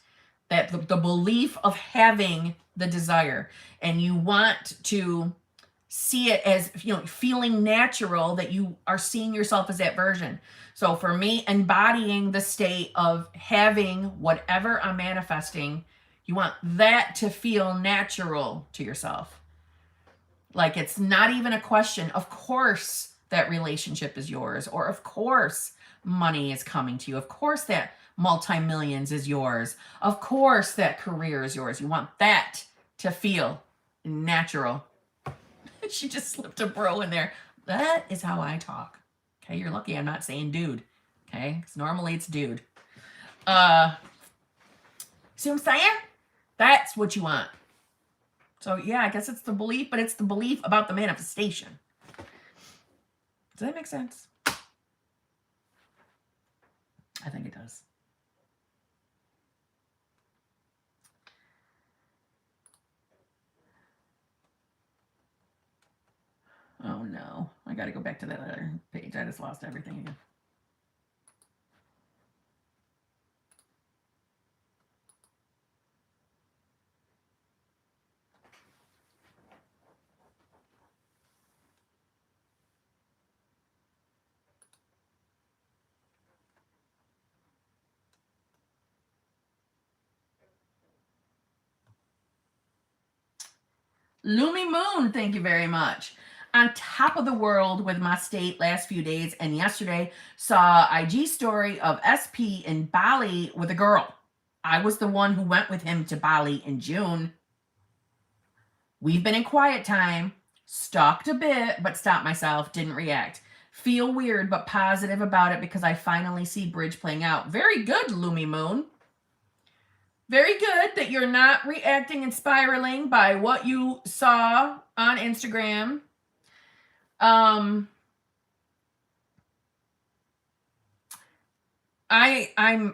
the belief of having the desire, and you want to see it as, feeling natural, that you are seeing yourself as that version. So for me, embodying the state of having whatever I'm manifesting, you want that to feel natural to yourself. Like, it's not even a question. Of course that relationship is yours, or of course money is coming to you. Of course that multi-millions is yours. Of course that career is yours. You want that to feel natural. She just slipped a bro in there. That is how I talk. Okay, you're lucky I'm not saying dude. Okay, because normally it's dude. See what I'm saying? That's what you want. So yeah, I guess it's the belief, but it's the belief about the manifestation. Does that make sense? I think it does. Oh no, I got to go back to that other page. I just lost everything again. Lumi Moon, thank you very much. On top of the world with my state last few days, and yesterday saw IG story of SP in Bali with a girl. I was the one who went with him to Bali in June. We've been in quiet time, stalked a bit, but stopped myself, didn't react. Feel weird, but positive about it because I finally see bridge playing out. Very good, Lumi Moon. Very good that you're not reacting and spiraling by what you saw on Instagram. I'm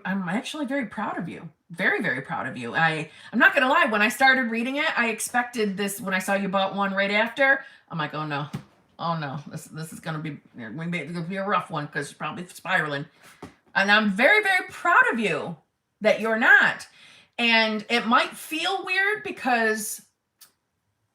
actually very proud of you. Very, very proud of you. I'm not gonna lie, when I started reading it, I expected this. When I saw you bought one right after, I'm like, oh no, this is gonna be a rough one because you're probably spiraling. And I'm very, very proud of you that you're not. And it might feel weird because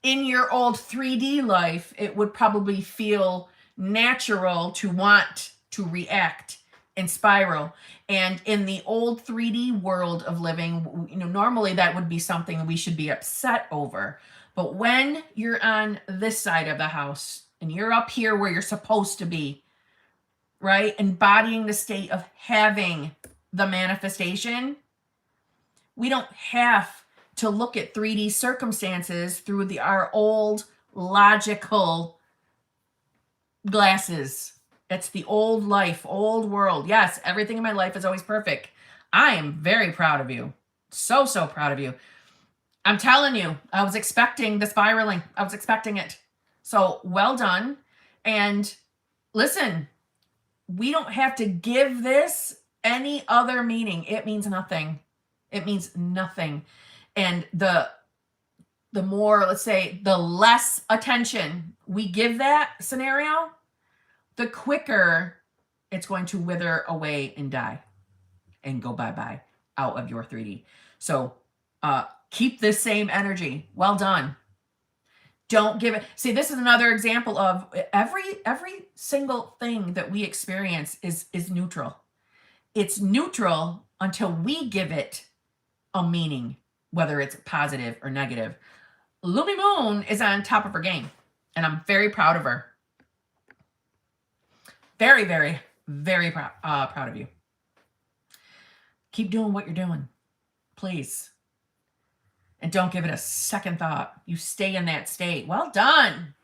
in your old 3D life, it would probably feel natural to want to react and spiral. And in the old 3D world of living, normally that would be something we should be upset over. But when you're on this side of the house, and you're up here where you're supposed to be, right? Embodying the state of having the manifestation. We don't have to look at 3D circumstances through our old logical glasses. It's the old life, old world. Yes, everything in my life is always perfect. I am very proud of you. So, so proud of you. I'm telling you, I was expecting the spiraling. I was expecting it. So well done. And listen, we don't have to give this any other meaning. It means nothing. It means nothing. And the more, let's say, the less attention we give that scenario, the quicker it's going to wither away and die and go bye-bye out of your 3D. So keep this same energy. Well done. Don't give it. See, this is another example of every single thing that we experience is neutral. It's neutral until we give it a meaning, whether it's positive or negative. Lumi Moon is on top of her game, and I'm very proud of her. Very, very, very proud of you. Keep doing what you're doing, please. And don't give it a second thought. You stay in that state. Well done.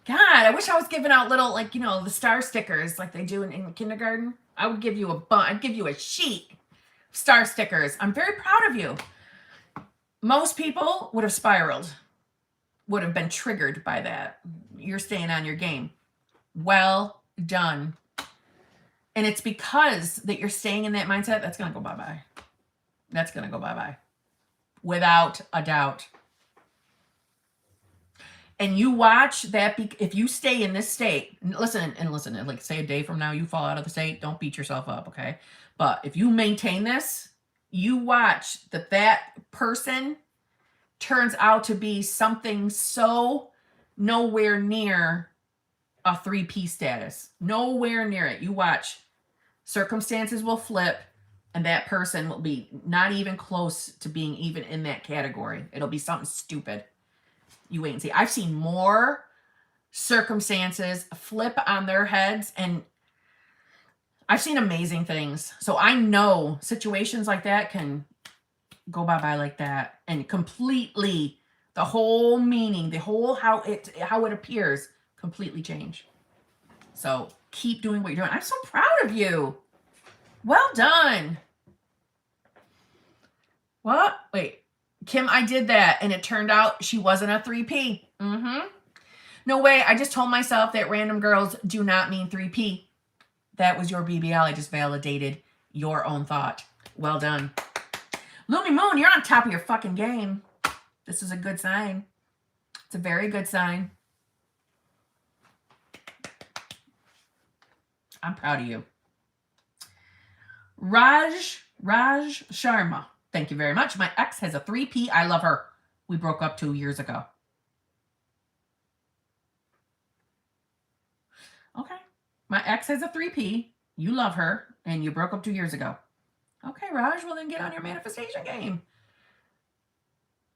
God, I wish I was giving out little, like, the star stickers like they do in kindergarten. I would give you I'd give you a sheet of star stickers. I'm very proud of you. Most people would have spiraled, would have been triggered by that. You're staying on your game. Well done. And it's because that you're staying in that mindset, that's going to go bye-bye. That's going to go bye-bye. Without a doubt. And you watch that, if you stay in this state, listen, like say a day from now you fall out of the state, don't beat yourself up, okay? But if you maintain this, you watch that person turns out to be something so nowhere near a 3P status. Nowhere near it. You watch. Circumstances will flip, and that person will be not even close to being even in that category. It'll be something stupid. You wait and see. I've seen more circumstances flip on their heads, and I've seen amazing things. So I know situations like that can go bye-bye like that, and completely the whole meaning, the whole how it appears completely change. So keep doing what you're doing. I'm so proud of you. Well done. What? Wait, Kim, I did that, and it turned out she wasn't a 3P. No way. I just told myself that random girls do not mean 3P. That was your BBL. I just validated your own thought. Well done. Lumi Moon, you're on top of your fucking game. This is a good sign. It's a very good sign. I'm proud of you. Raj Sharma. Thank you very much. My ex has a 3P. I love her. We broke up 2 years ago. Okay. My ex has a 3P. You love her, and you broke up 2 years ago. Okay, Raj, well then get on your manifestation game.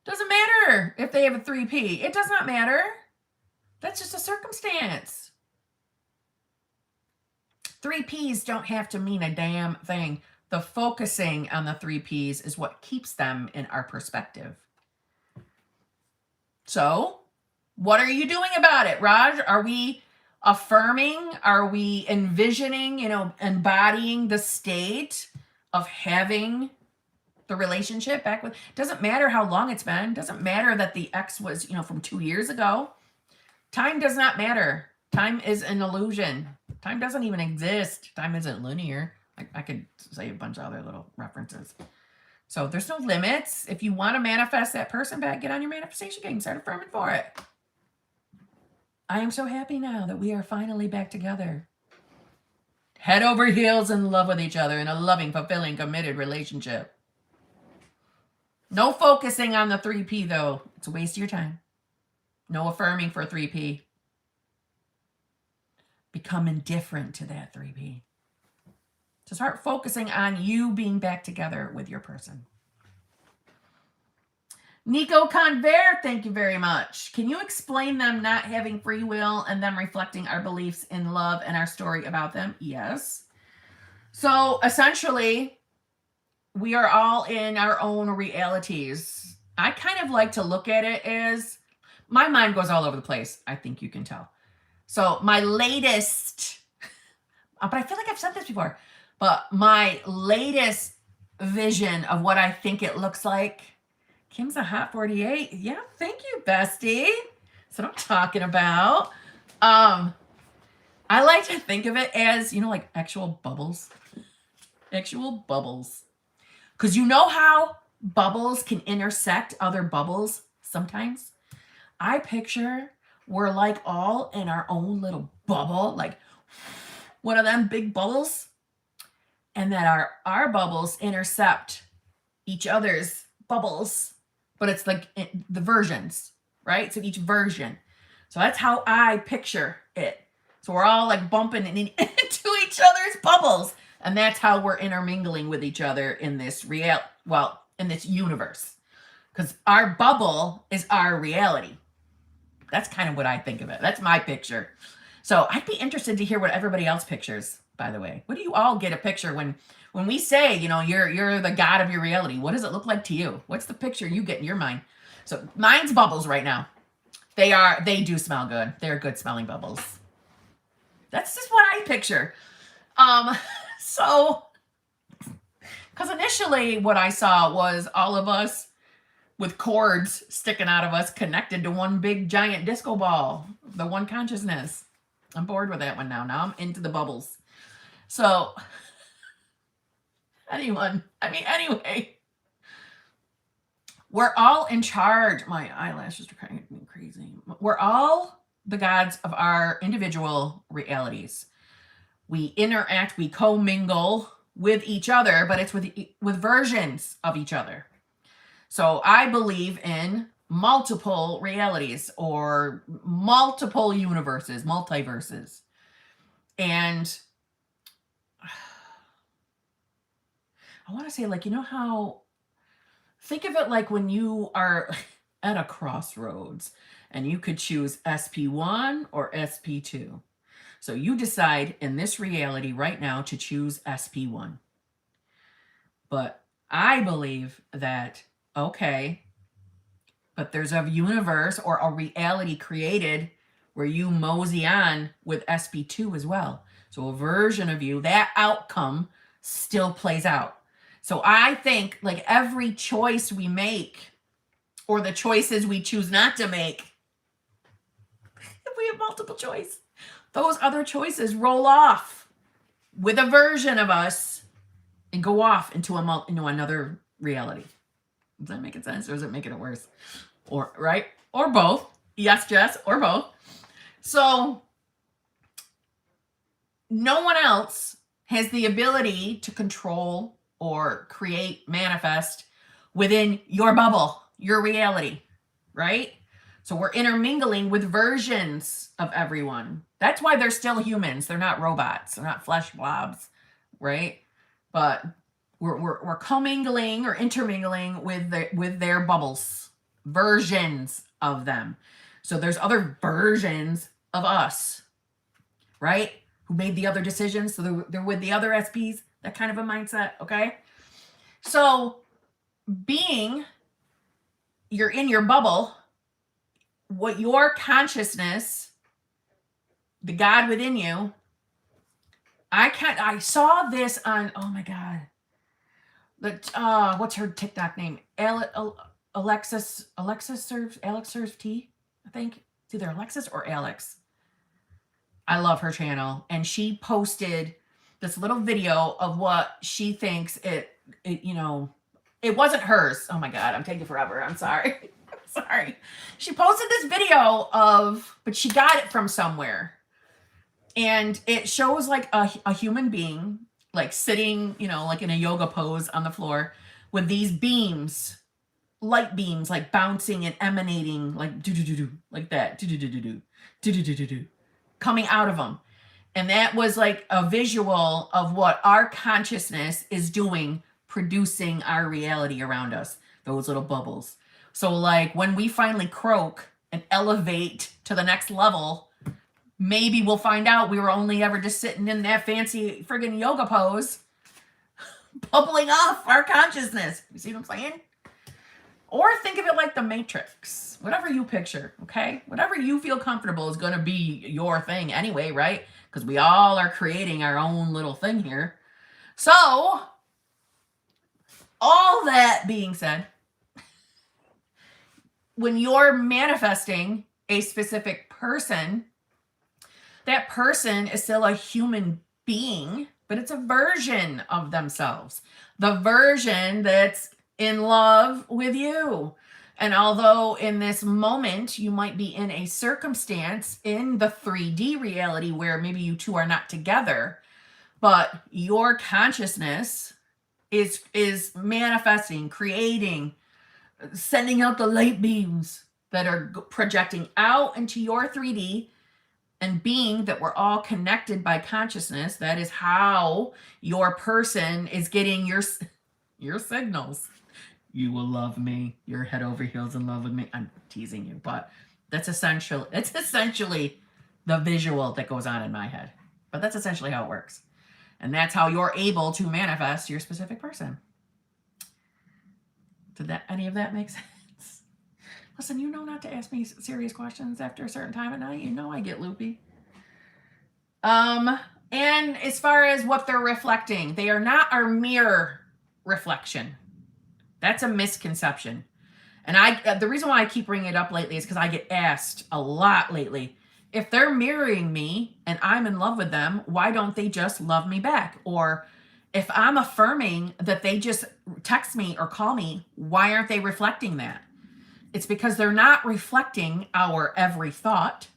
Doesn't matter if they have a 3P. It does not matter. That's just a circumstance. 3Ps don't have to mean a damn thing. The focusing on the 3Ps is what keeps them in our perspective. So, what are you doing about it, Raj? Are we affirming? Are we envisioning, embodying the state of having the relationship back with? Doesn't matter how long it's been. Doesn't matter that the ex was, from 2 years ago. Time does not matter. Time is an illusion. Time doesn't even exist. Time isn't linear. I could say a bunch of other little references. So there's no limits. If you want to manifest that person back, get on your manifestation game. Start affirming for it. I am so happy now that we are finally back together. Head over heels in love with each other in a loving, fulfilling, committed relationship. No focusing on the 3P, though. It's a waste of your time. No affirming for 3P. Become indifferent to that 3P. To start focusing on you being back together with your person. Nico Conver, thank you very much. Can you explain them not having free will and them reflecting our beliefs in love and our story about them? Yes. So essentially, we are all in our own realities. I kind of like to look at it as, my mind goes all over the place. I think you can tell. So my latest, but I feel like I've said this before, but my latest vision of what I think it looks like, Kim's a hot 48. Yeah, thank you, bestie. That's what I'm talking about. I like to think of it as, you know, like actual bubbles. Actual bubbles. Because you know how bubbles can intersect other bubbles sometimes? I picture we're like all in our own little bubble, like one of them big bubbles, and that our bubbles intercept each other's bubbles, but it's like the versions, right? So each version. So that's how I picture it. So we're all like bumping into each other's bubbles, and that's how we're intermingling with each other in this in this universe, because our bubble is our reality. That's kind of what I think of it. That's my picture. So I'd be interested to hear what everybody else pictures, by the way. What do you all get a picture when we say, you know, you're the god of your reality? What does it look like to you? What's the picture you get in your mind? So mine's bubbles right now. They do smell good. They're good smelling bubbles. That's just what I picture. So, because initially what I saw was all of us with cords sticking out of us connected to one big giant disco ball, the one consciousness. I'm bored with that one now. Now I'm into the bubbles. So, anyway, we're all in charge. My eyelashes are kind of me crazy. We're all the gods of our individual realities. We interact, we commingle with each other, but it's with versions of each other. So I believe in multiple realities or multiple universes, multiverses. And I want to say, like, you know how, think of it like when you are at a crossroads and you could choose SP1 or SP2. So you decide in this reality right now to choose SP1. But I believe that, okay, but there's a universe or a reality created where you mosey on with SP2 as well. So a version of you, that outcome still plays out. So I think like every choice we make or the choices we choose not to make, if we have multiple choice, those other choices roll off with a version of us and go off into another reality. Is that making sense, or is it making it worse? Or right? Or both. Yes, Jess, or both. So no one else has the ability to control or create, manifest within your bubble, your reality, right? So we're intermingling with versions of everyone. That's why they're still humans. They're not robots. They're not flesh blobs, right? But we're commingling or intermingling with their bubbles, versions of them. So there's other versions of us, right? Who made the other decisions. So they're with the other SPs. That kind of a mindset, okay? So you're in your bubble, what your consciousness, the God within you, I saw this on, oh my God, what's her TikTok name? Alex serves tea, I think. It's either Alexis or Alex. I love her channel. And she posted this little video of what she thinks it wasn't hers. Oh my God, I'm taking forever. I'm sorry. Sorry. She posted this video but she got it from somewhere. And it shows like a human being, like sitting, like in a yoga pose on the floor with these beams, light beams, like bouncing and emanating, like do-do-do-do, like that, do-do-do-do-do, do-do-do-do-do, coming out of them. And that was like a visual of what our consciousness is doing, producing our reality around us, those little bubbles. So like when we finally croak and elevate to the next level, maybe we'll find out we were only ever just sitting in that fancy friggin' yoga pose, bubbling off our consciousness. You see what I'm saying? Or think of it like the Matrix. Whatever you picture, okay? Whatever you feel comfortable is going to be your thing anyway, right? Because we all are creating our own little thing here. So, all that being said, when you're manifesting a specific person, that person is still a human being, but it's a version of themselves. The version that's in love with you. And although in this moment you might be in a circumstance in the 3D reality where maybe you two are not together, but your consciousness is manifesting, creating, sending out the light beams that are projecting out into your 3D. And being that we're all connected by consciousness, that is how your person is getting your signals. You will love me. You're head over heels in love with me. I'm teasing you, but it's essentially the visual that goes on in my head. But that's essentially how it works. And that's how you're able to manifest your specific person. Did any of that make sense? Listen, you know not to ask me serious questions after a certain time at night. You know I get loopy. And as far as what they're reflecting, they are not our mirror reflection. That's a misconception. And the reason why I keep bringing it up lately is because I get asked a lot lately, if they're mirroring me and I'm in love with them, why don't they just love me back? Or if I'm affirming that they just text me or call me, why aren't they reflecting that? It's because they're not reflecting our every thought.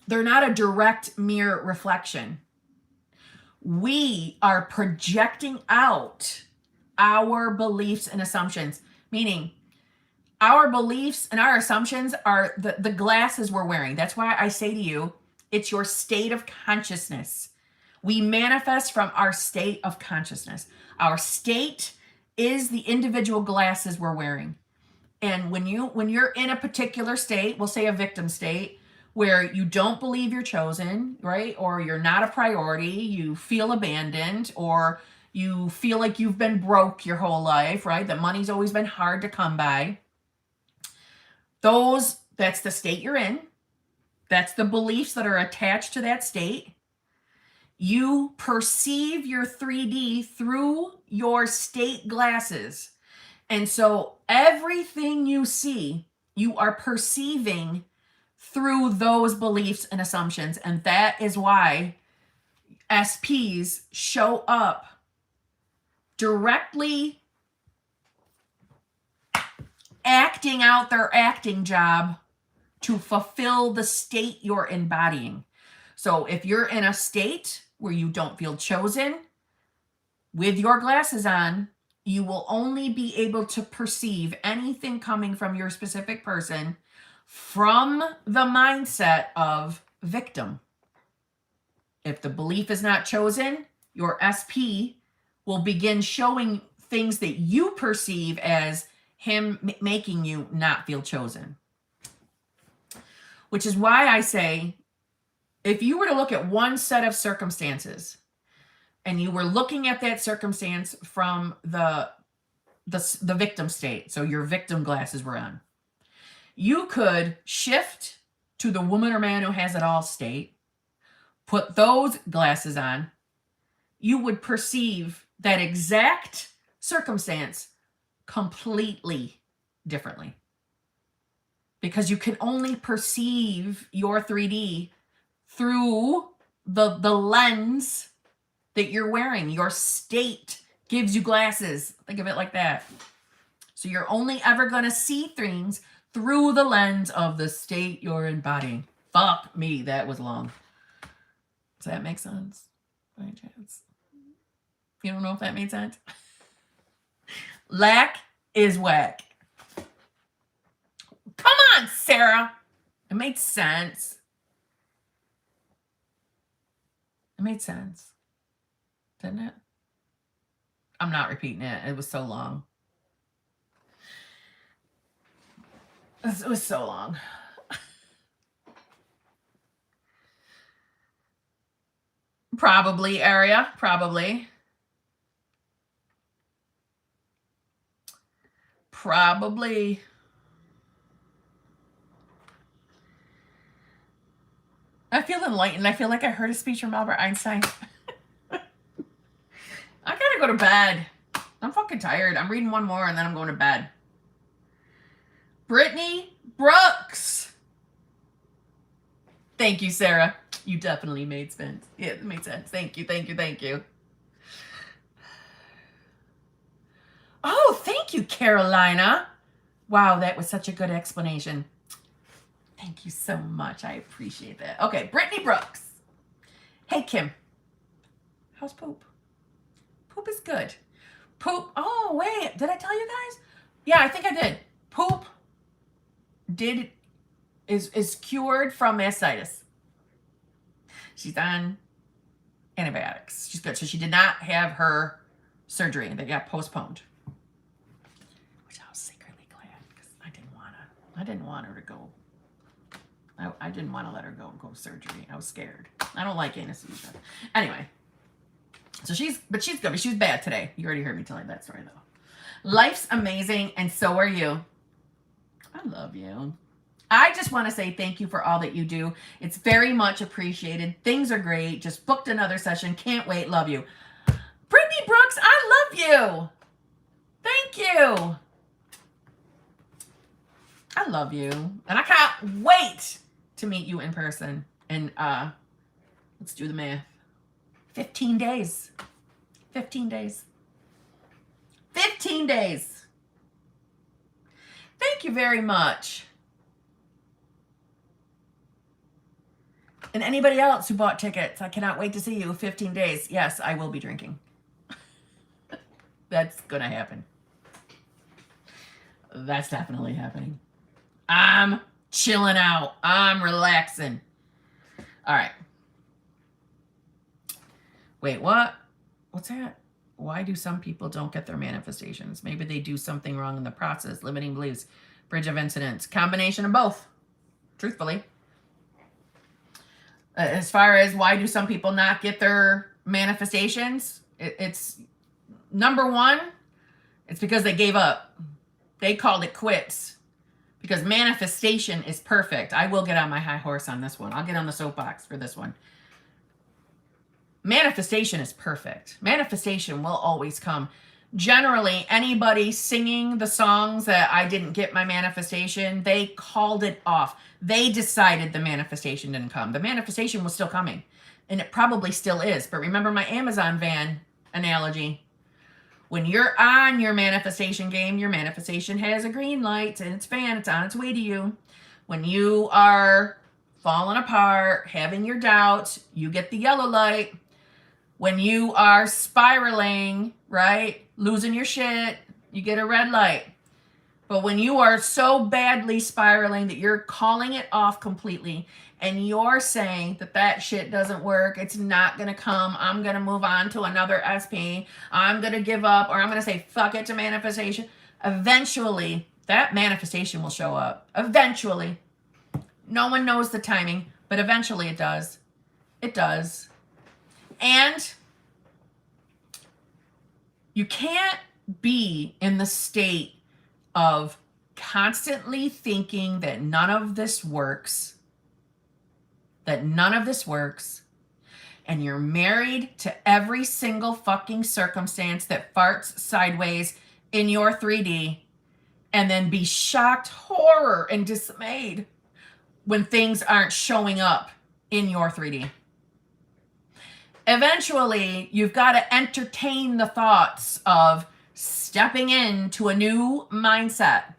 They're not a direct mirror reflection. We are projecting out our beliefs and assumptions, meaning our beliefs and our assumptions are the glasses we're wearing. That's why I say to you, it's your state of consciousness. We manifest from our state of consciousness. Our state is the individual glasses we're wearing. And when you're in a particular state, we'll say a victim state, where you don't believe you're chosen, right? Or you're not a priority, you feel abandoned, or you feel like you've been broke your whole life, right? That money's always been hard to come by. That's the state you're in. That's the beliefs that are attached to that state. You perceive your 3D through your state glasses. And so everything you see, you are perceiving through those beliefs and assumptions. And that is why SPs show up directly acting out their acting job to fulfill the state you're embodying. So if you're in a state where you don't feel chosen, with your glasses on, you will only be able to perceive anything coming from your specific person from the mindset of victim. If the belief is not chosen, your SP will begin showing things that you perceive as him making you not feel chosen. Which is why I say, if you were to look at one set of circumstances and you were looking at that circumstance from the victim state, so your victim glasses were on, you could shift to the woman or man who has it all state, put those glasses on, you would perceive that exact circumstance completely differently. Because you can only perceive your 3D through the lens that you're wearing. Your state gives you glasses. Think of it like that. So you're only ever going to see things through the lens of the state you're embodying. Fuck me, that was long. Does that make sense? By any chance? You don't know if that made sense? Lack is whack. Come on, Sarah. It made sense. It made sense. Didn't it? I'm not repeating it. It was so long. It was so long. Probably, area. Probably. Probably. I feel enlightened. I feel like I heard a speech from Albert Einstein. I gotta go to bed. I'm fucking tired. I'm reading one more and then I'm going to bed. Brittany Brooks. Thank you, Sarah. You definitely made sense. Yeah, it made sense. Thank you, thank you, thank you. Oh, thank you, Carolina. Wow, that was such a good explanation. Thank you so much. I appreciate that. Okay, Brittany Brooks. Hey, Kim. How's poop? Poop is good. Poop. Oh, wait. Did I tell you guys? Yeah, I think I did. Poop is cured from mastitis. She's on antibiotics. She's good. So she did not have her surgery. They got postponed. Which I was secretly glad because I didn't want her to go. I didn't want to let her go surgery. I was scared. I don't like anesthesia. Anyway. So she's good. She was bad today. You already heard me telling that story though. Life's amazing and so are you. I love you. I just want to say thank you for all that you do. It's very much appreciated. Things are great. Just booked another session. Can't wait. Love you. Brittany Brooks, I love you. Thank you. I love you. And I can't wait to meet you in person. And let's do the math. 15 days. 15 days. 15 days. Thank you very much. And anybody else who bought tickets, I cannot wait to see you. 15 days. Yes, I will be drinking. That's going to happen. That's definitely happening. I'm chilling out. I'm relaxing. All right. Wait, what? What's that? Why do some people don't get their manifestations? Maybe they do something wrong in the process. Limiting beliefs. Bridge of incidents. Combination of both. Truthfully. As far as why do some people not get their manifestations, it's number one, it's because they gave up. They called it quits. Because manifestation is perfect. I will get on my high horse on this one. I'll get on the soapbox for this one. Manifestation is perfect. Manifestation will always come. Generally, anybody singing the songs that I didn't get my manifestation, they called it off. They decided the manifestation didn't come. The manifestation was still coming. And it probably still is. But remember my Amazon van analogy. When you're on your manifestation game, your manifestation has a green light and it's fan. It's on its way to you. When you are falling apart, having your doubts, you get the yellow light. When you are spiraling, right, losing your shit, you get a red light. But when you are so badly spiraling that you're calling it off completely and you're saying that that shit doesn't work, it's not going to come, I'm going to move on to another SP, I'm going to give up, or I'm going to say fuck it to manifestation, eventually that manifestation will show up. Eventually. No one knows the timing, but eventually it does. It does. And you can't be in the state of constantly thinking that none of this works, and you're married to every single fucking circumstance that farts sideways in your 3D, and then be shocked, horror, and dismayed when things aren't showing up in your 3D. Eventually, you've got to entertain the thoughts of stepping into a new mindset,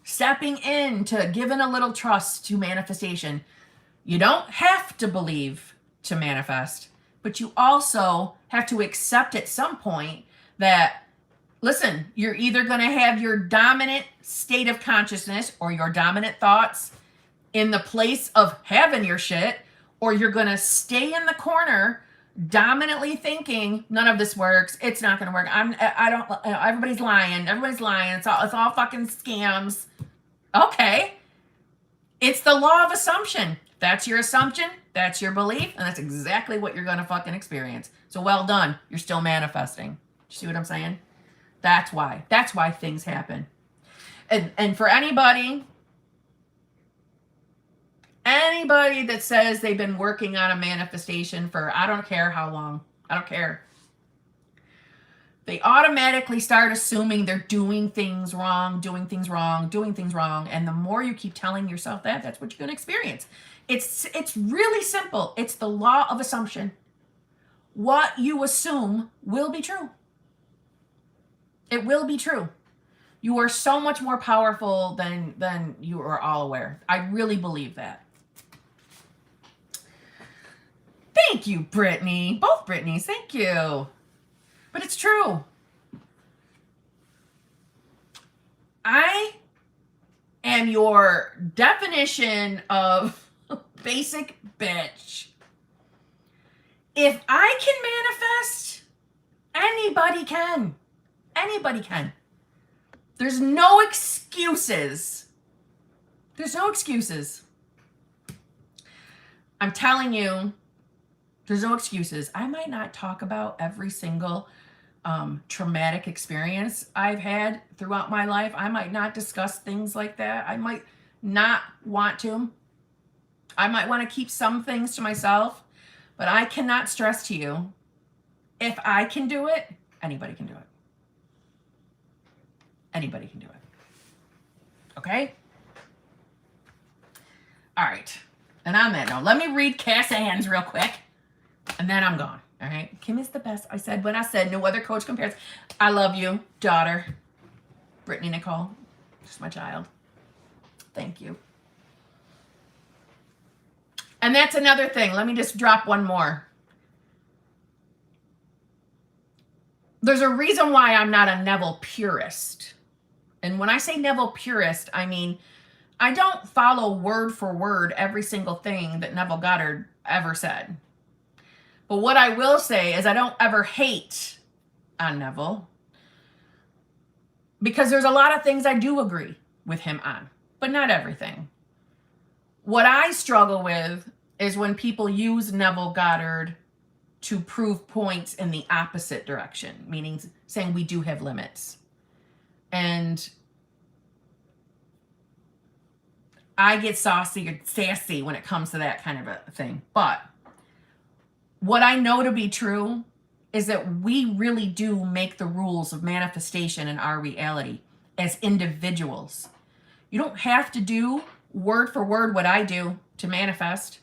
stepping into giving a little trust to manifestation. You don't have to believe to manifest, but you also have to accept at some point that, listen, you're either going to have your dominant state of consciousness or your dominant thoughts in the place of having your shit, or you're going to stay in the corner dominantly thinking none of this works. It's not going to work. Everybody's lying. It's all fucking scams. Okay. It's the law of assumption. That's your assumption. That's your belief. And that's exactly what you're going to fucking experience. So well done. You're still manifesting. You see what I'm saying? That's why. That's why things happen. And for anybody that says they've been working on a manifestation for I don't care how long. I don't care. They automatically start assuming they're doing things wrong. And the more you keep telling yourself that, that's what you're going to experience. It's really simple. It's the law of assumption. What you assume will be true. It will be true. You are so much more powerful than you are all aware. I really believe that. Thank you, Brittany. Both Brittany's. Thank you. But it's true. I am your definition of basic bitch. If I can manifest, anybody can. Anybody can. There's no excuses. There's no excuses. I'm telling you, there's no excuses. I might not talk about every single traumatic experience I've had throughout my life. I might not discuss things like that. I might not want to. I might want to keep some things to myself, but I cannot stress to you, if I can do it, anybody can do it. Anybody can do it. Okay? All right. And on that note, let me read Cass Ann's real quick, and then I'm gone. All right? Kim is the best. I said when I said no other coach compares. I love you, daughter. Brittany Nicole. Just my child. Thank you. And that's another thing. Let me just drop one more. There's a reason why I'm not a Neville purist. And when I say Neville purist, I mean, I don't follow word for word every single thing that Neville Goddard ever said. But what I will say is I don't ever hate on Neville, because there's a lot of things I do agree with him on, but not everything. What I struggle with is when people use Neville Goddard to prove points in the opposite direction, meaning saying we do have limits. And I get saucy or sassy when it comes to that kind of a thing. But what I know to be true is that we really do make the rules of manifestation in our reality as individuals. You don't have to do word for word what I do to manifest.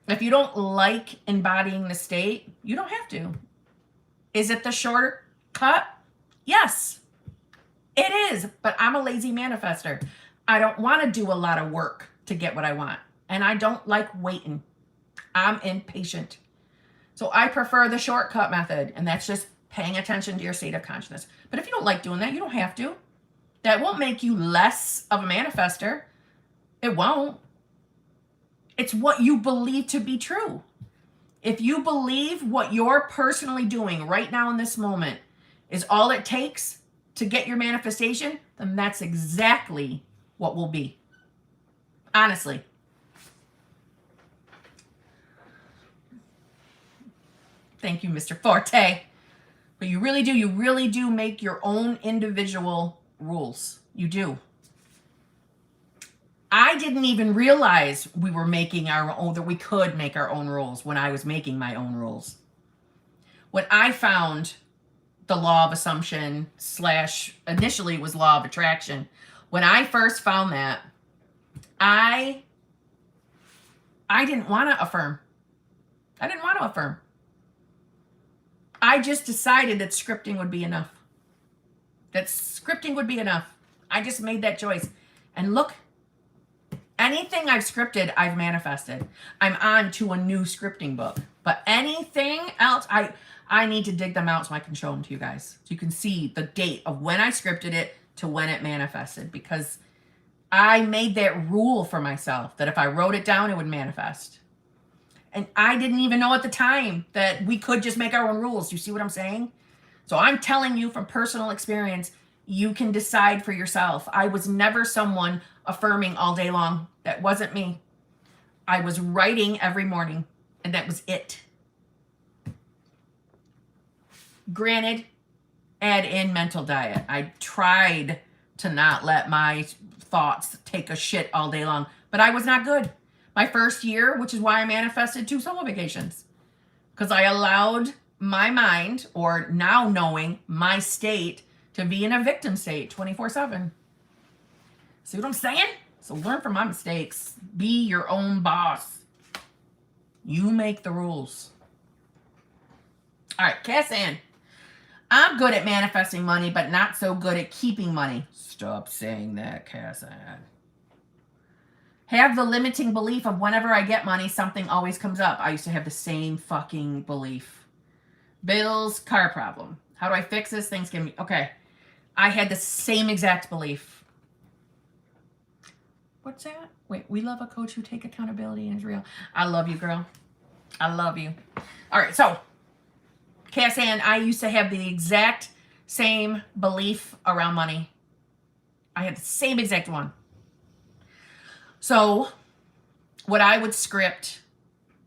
If you don't like embodying the state, you don't have to. Is it the shorter cut? Yes, it is. But I'm a lazy manifester. I don't want to do a lot of work to get what I want. And I don't like waiting. I'm impatient. So I prefer the shortcut method. And that's just paying attention to your state of consciousness. But if you don't like doing that, you don't have to. That won't make you less of a manifester. It won't. It's what you believe to be true. If you believe what you're personally doing right now in this moment is all it takes to get your manifestation, then that's exactly what will be. Honestly. Thank you, Mr. Forte. But you really do make your own individual rules. You do. I didn't even realize we were making our own, that we could make our own rules when I was making my own rules. When I found the law of assumption / initially it was law of attraction. When I first found that, I didn't want to affirm. I didn't want to affirm. I just decided that scripting would be enough. That scripting would be enough. I just made that choice. And look, anything I've scripted, I've manifested. I'm on to a new scripting book. But anything else, I need to dig them out so I can show them to you guys. So you can see the date of when I scripted it to when it manifested. Because I made that rule for myself that if I wrote it down, it would manifest. And I didn't even know at the time that we could just make our own rules. You see what I'm saying? So I'm telling you from personal experience, You can decide for yourself. I was never someone affirming all day long. That wasn't me. I was writing every morning, and that was it. Granted, add in mental diet. I tried to not let my thoughts take a shit all day long, but I was not good. My first year, which is why I manifested 2 summer vacations, because I allowed my mind, or now knowing my state, to be in a victim state 24/7. See what I'm saying? So learn from my mistakes. Be your own boss. You make the rules. All right, Cassan. I'm good at manifesting money, but not so good at keeping money. Stop saying that, Cassan. Have the limiting belief of whenever I get money, something always comes up. I used to have the same fucking belief. Bills, car problem. How do I fix this? Things can be... Okay. I had the same exact belief. What's that? Wait, we love a coach who take accountability and is real. I love you, girl. I love you. All right, so... Cassan, I used to have the exact same belief around money. I had the same exact one. So, what I would script,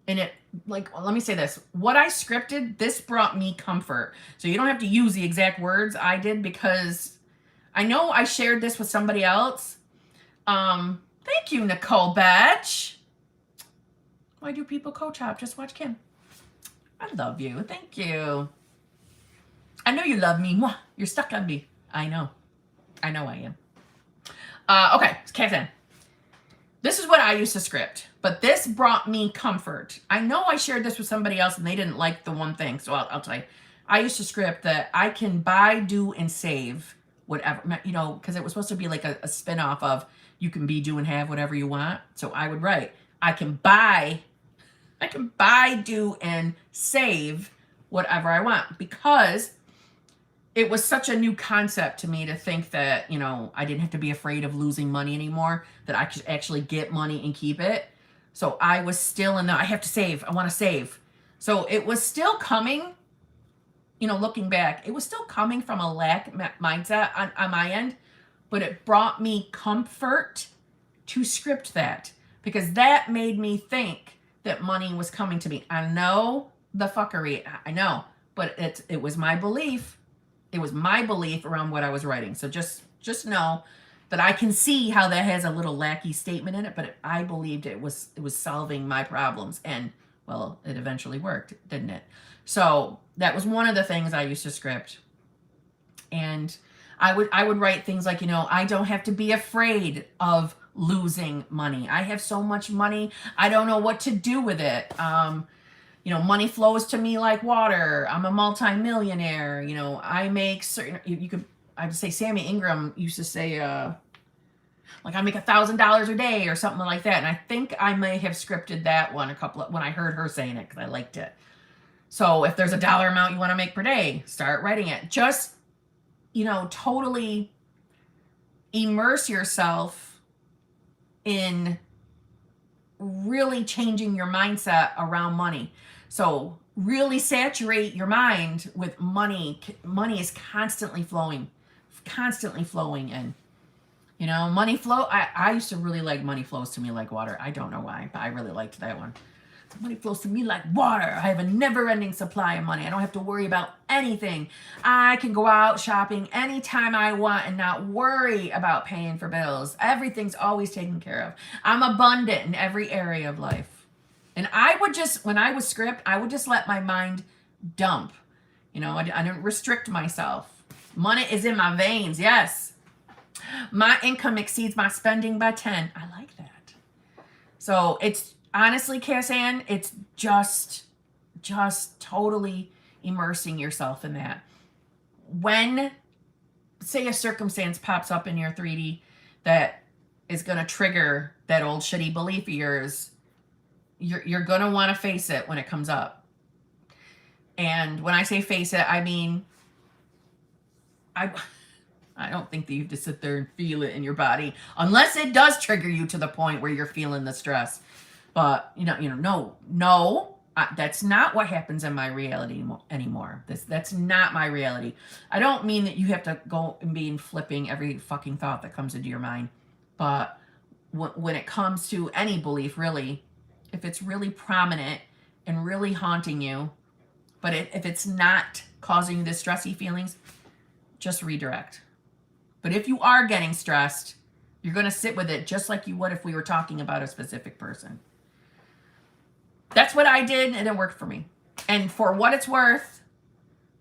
and it, like, let me say this. What I scripted, this brought me comfort. So you don't have to use the exact words I did, because I know I shared this with somebody else. Thank you, Nicole Batch. Why do people coach hop? Just watch Kim. I love you. Thank you. I know you love me. Mwah. You're stuck on me. I know. I know I am. Okay, Cassan. This is what I used to script, but this brought me comfort. I know I shared this with somebody else and they didn't like the one thing, so I'll tell you. I used to script that I can buy, do, and save whatever, you know, because it was supposed to be like a spin-off of you can be, do, and have whatever you want. So I would write, I can buy, do, and save whatever I want, because it was such a new concept to me to think that, you know, I didn't have to be afraid of losing money anymore, that I could actually get money and keep it. So I was still in the, I have to save, I want to save. So it was still coming, you know, looking back, it was still coming from a lack mindset on my end, but it brought me comfort to script that, because that made me think that money was coming to me. I know the fuckery, I know, but it was my belief. It was my belief around what I was writing. So just know that I can see how that has a little lackey statement in it, but I believed it was solving my problems, and well, it eventually worked, didn't it? So that was one of the things I used to script. And I would write things like, you know, I don't have to be afraid of losing money. I have so much money, I don't know what to do with it. You know, money flows to me like water. I'm a multi-millionaire. You know, I make certain, I would say Sammy Ingram used to say, like I make $1,000 a day or something like that. And I think I may have scripted that one when I heard her saying it, because I liked it. So if there's a dollar amount you want to make per day, start writing it. Just, you know, totally immerse yourself in really changing your mindset around money. So really saturate your mind with money. Money is constantly flowing in. You know, money flow. I used to really like money flows to me like water. I don't know why, but I really liked that one. Money flows to me like water. I have a never-ending supply of money. I don't have to worry about anything. I can go out shopping anytime I want and not worry about paying for bills. Everything's always taken care of. I'm abundant in every area of life. And I would just, when I was script, I would just let my mind dump. You know, I didn't restrict myself. Money is in my veins, yes. My income exceeds my spending by 10. I like that. So it's, honestly, Cassan, it's just totally immersing yourself in that. When, say, a circumstance pops up in your 3D that is going to trigger that old shitty belief of yours, you're going to want to face it when it comes up. And when I say face it, I mean, I don't think that you have to sit there and feel it in your body, unless it does trigger you to the point where you're feeling the stress. But, no, That's not what happens in my reality anymore. That's not my reality. I don't mean that you have to go and be flipping every fucking thought that comes into your mind. But when it comes to any belief, really, if it's really prominent and really haunting you, but if it's not causing you the stressy feelings, just redirect. But if you are getting stressed, you're going to sit with it just like you would if we were talking about a specific person. That's what I did, and it worked for me. And for what it's worth,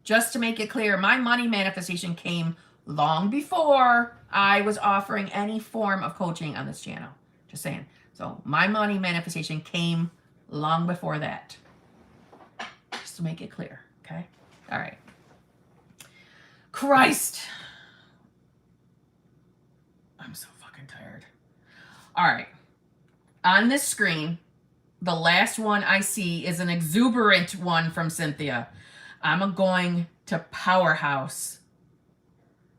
just to make it clear, my money manifestation came long before I was offering any form of coaching on this channel. Just saying. So my money manifestation came long before that. Just to make it clear, okay? All right. Christ. I'm so fucking tired. All right. On this screen, the last one I see is an exuberant one from Cynthia. I'm going to powerhouse.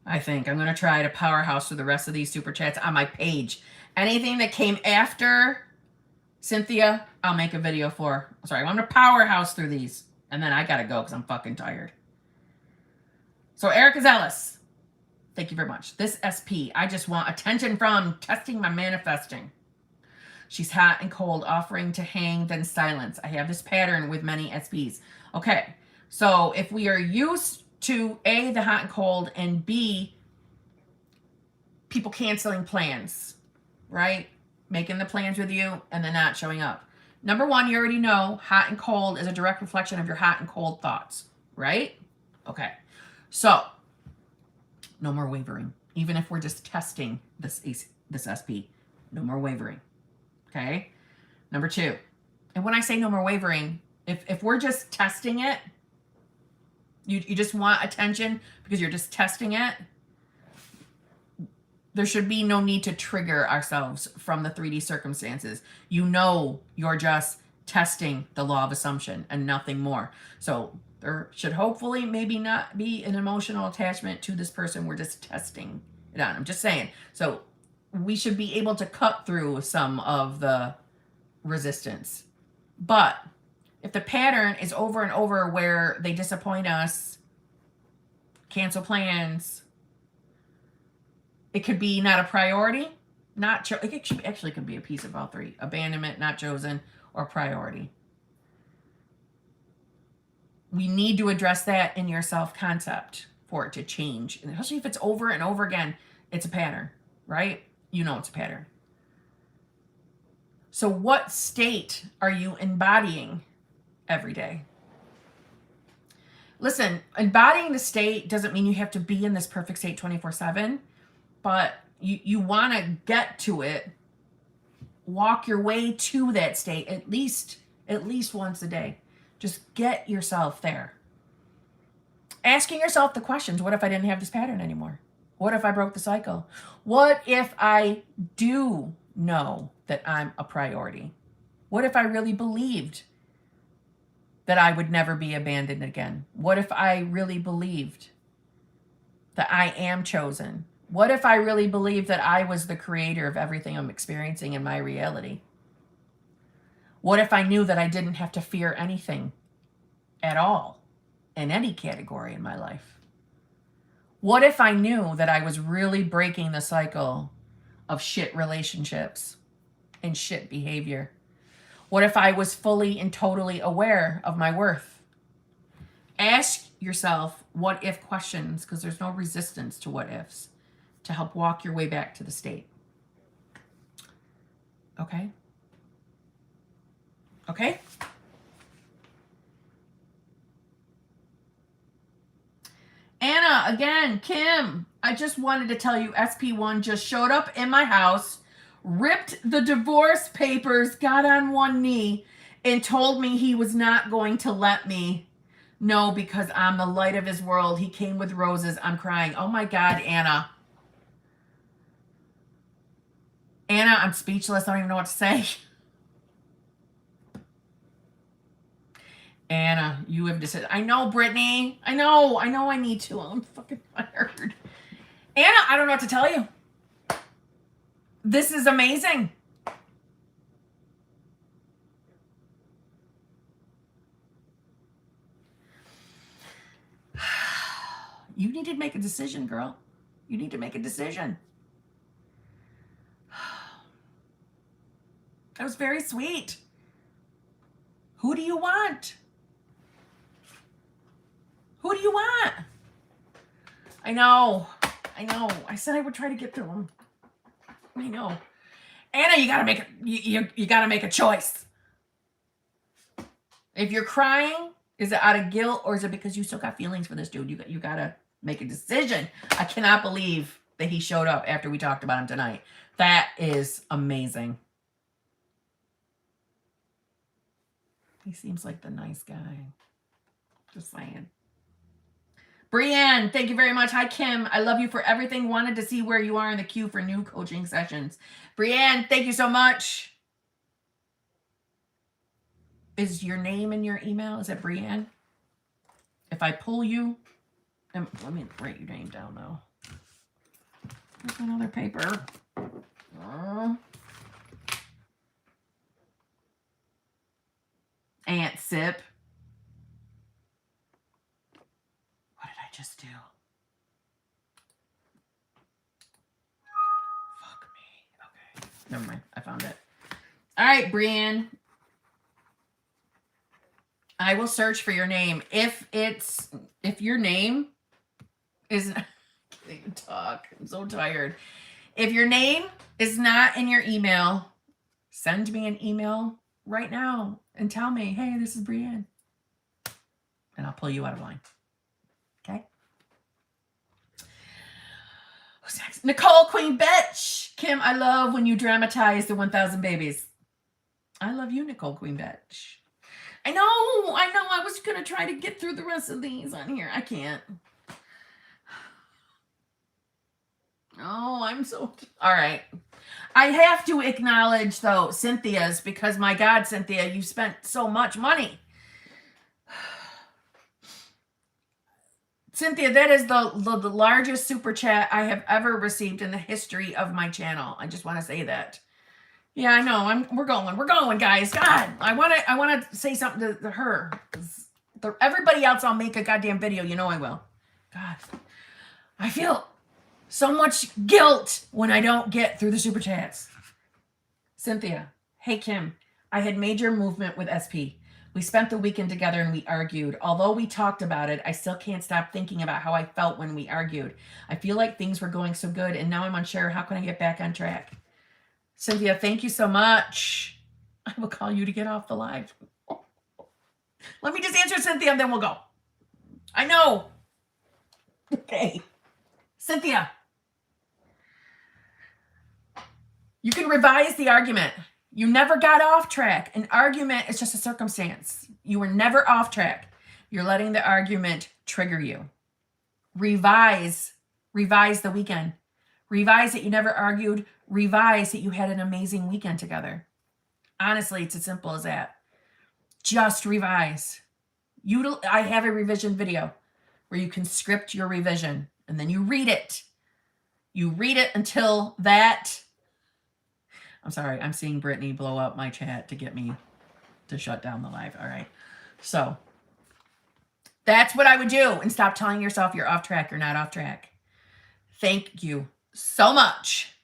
I think I'm going to try to powerhouse through the rest of these super chats on my page. Anything that came after Cynthia, I'll make a video for. Sorry, I'm going to powerhouse through these. And then I got to go because I'm fucking tired. So Erica Zellis, thank you very much. This SP, I just want attention from testing my manifesting. She's hot and cold, offering to hang, then silence. I have this pattern with many SPs. Okay, so if we are used to A, the hot and cold, and B, people canceling plans, right? Making the plans with you and then not showing up. Number one, you already know hot and cold is a direct reflection of your hot and cold thoughts, right? Okay, so no more wavering. Even if we're just testing this SP, no more wavering. Okay. Number two. And when I say no more wavering, if we're just testing it, you just want attention because you're just testing it, there should be no need to trigger ourselves from the 3D circumstances. You know, you're just testing the law of assumption and nothing more. So there should hopefully maybe not be an emotional attachment to this person. We're just testing it on. I'm just saying. So we should be able to cut through some of the resistance. But if the pattern is over and over where they disappoint us, cancel plans, it could be not a priority, it actually could be a piece of all three. Abandonment, not chosen, or priority. We need to address that in your self-concept for it to change. And especially if it's over and over again, it's a pattern, right? You know it's a pattern. So what state are you embodying every day? Listen, embodying the state doesn't mean you have to be in this perfect state 24/7, but you want to get to it. Walk your way to that state at least once a day. Just get yourself there. Asking yourself the questions, what if I didn't have this pattern anymore? What if I broke the cycle? What if I do know that I'm a priority? What if I really believed that I would never be abandoned again? What if I really believed that I am chosen? What if I really believed that I was the creator of everything I'm experiencing in my reality? What if I knew that I didn't have to fear anything at all in any category in my life? What if I knew that I was really breaking the cycle of shit relationships and shit behavior? What if I was fully and totally aware of my worth? Ask yourself what if questions, because there's no resistance to what ifs, to help walk your way back to the state. Okay? Okay? Anna, again, Kim, I just wanted to tell you SP1 just showed up in my house, ripped the divorce papers, got on one knee, and told me he was not going to let me know because I'm the light of his world. He came with roses. I'm crying. Oh my God, Anna. Anna, I'm speechless. I don't even know what to say. Anna, you have decided. I know, Brittany. I know I need to. I'm fucking tired. Anna, I don't know what to tell you. This is amazing. You need to make a decision, girl. You need to make a decision. That was very sweet. Who do you want? Who do you want? I know. I said I would try to get to him. I know. Anna, you gotta make you gotta make a choice. If you're crying, is it out of guilt or is it because you still got feelings for this dude? You gotta make a decision. I cannot believe that he showed up after we talked about him tonight. That is amazing. He seems like the nice guy. Just saying. Brienne, thank you very much. Hi, Kim. I love you for everything. Wanted to see where you are in the queue for new coaching sessions. Brienne, thank you so much. Is your name in your email? Is it Brienne? If I pull you, let me write your name down, though. There's another paper. Aunt Sip. What did I just do? Fuck me. Okay. Never mind. I found it. All right, Brienne. I will search for your name. If your name is... I can't even talk. I'm so tired. If your name is not in your email, send me an email right now and tell me, hey, this is Brienne. And I'll pull you out of line. Okay? Who's next? Nicole, Queen Bitch. Kim, I love when you dramatize the 1,000 babies. I love you, Nicole, Queen Bitch. I know. I was going to try to get through the rest of these on here. I can't. Oh, I'm so... All right. I have to acknowledge, though, Cynthia's, because, my God, Cynthia, you spent so much money. Cynthia, that is the largest super chat I have ever received in the history of my channel. I just want to say that. Yeah, I know. We're going, guys. God, I want to say something to her. Everybody else, I'll make a goddamn video. You know I will. God, I feel so much guilt when I don't get through the super chats. Cynthia, hey Kim, I had major movement with SP. We spent the weekend together and we argued. Although we talked about it, I still can't stop thinking about how I felt when we argued. I feel like things were going so good and now I'm unsure. How can I get back on track? Cynthia, thank you so much. I will call you to get off the live. Let me just answer Cynthia and then we'll go. I know. Okay. Cynthia. You can revise the argument. You never got off track. An argument is just a circumstance. You were never off track. You're letting the argument trigger you. Revise the weekend. Revise that you never argued. Revise that you had an amazing weekend together. Honestly, it's as simple as that. Just revise. I have a revision video where you can script your revision and then you read it. You read it until that... I'm sorry, I'm seeing Brittany blow up my chat to get me to shut down the live. All right. So that's what I would do, and stop telling yourself you're off track. You're not off track. Thank you so much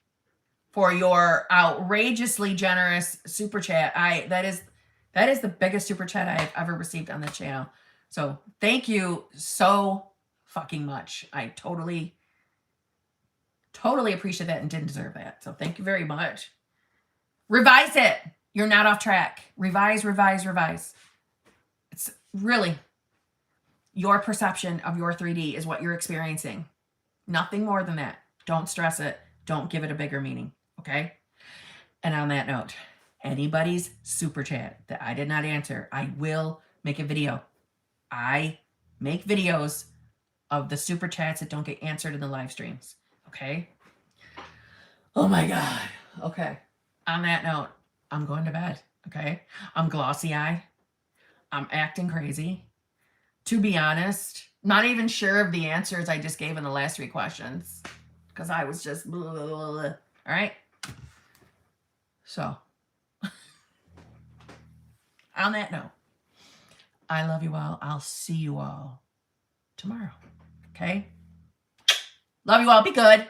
for your outrageously generous super chat. That is the biggest super chat I've ever received on this channel. So thank you so fucking much. I totally appreciate that and didn't deserve that. So thank you very much. Revise it. You're not off track. Revise. It's really your perception of your 3D is what you're experiencing. Nothing more than that. Don't stress it. Don't give it a bigger meaning. Okay? And on that note, anybody's super chat that I did not answer, I will make a video. I make videos of the super chats that don't get answered in the live streams. Okay? Oh my God. Okay. On that note, I'm going to bed, okay? I'm glossy-eyed. I'm acting crazy. To be honest, not even sure of the answers I just gave in the last 3 questions because I was just blah, blah, blah, blah. All right? So, on that note, I love you all. I'll see you all tomorrow, okay? Love you all. Be good.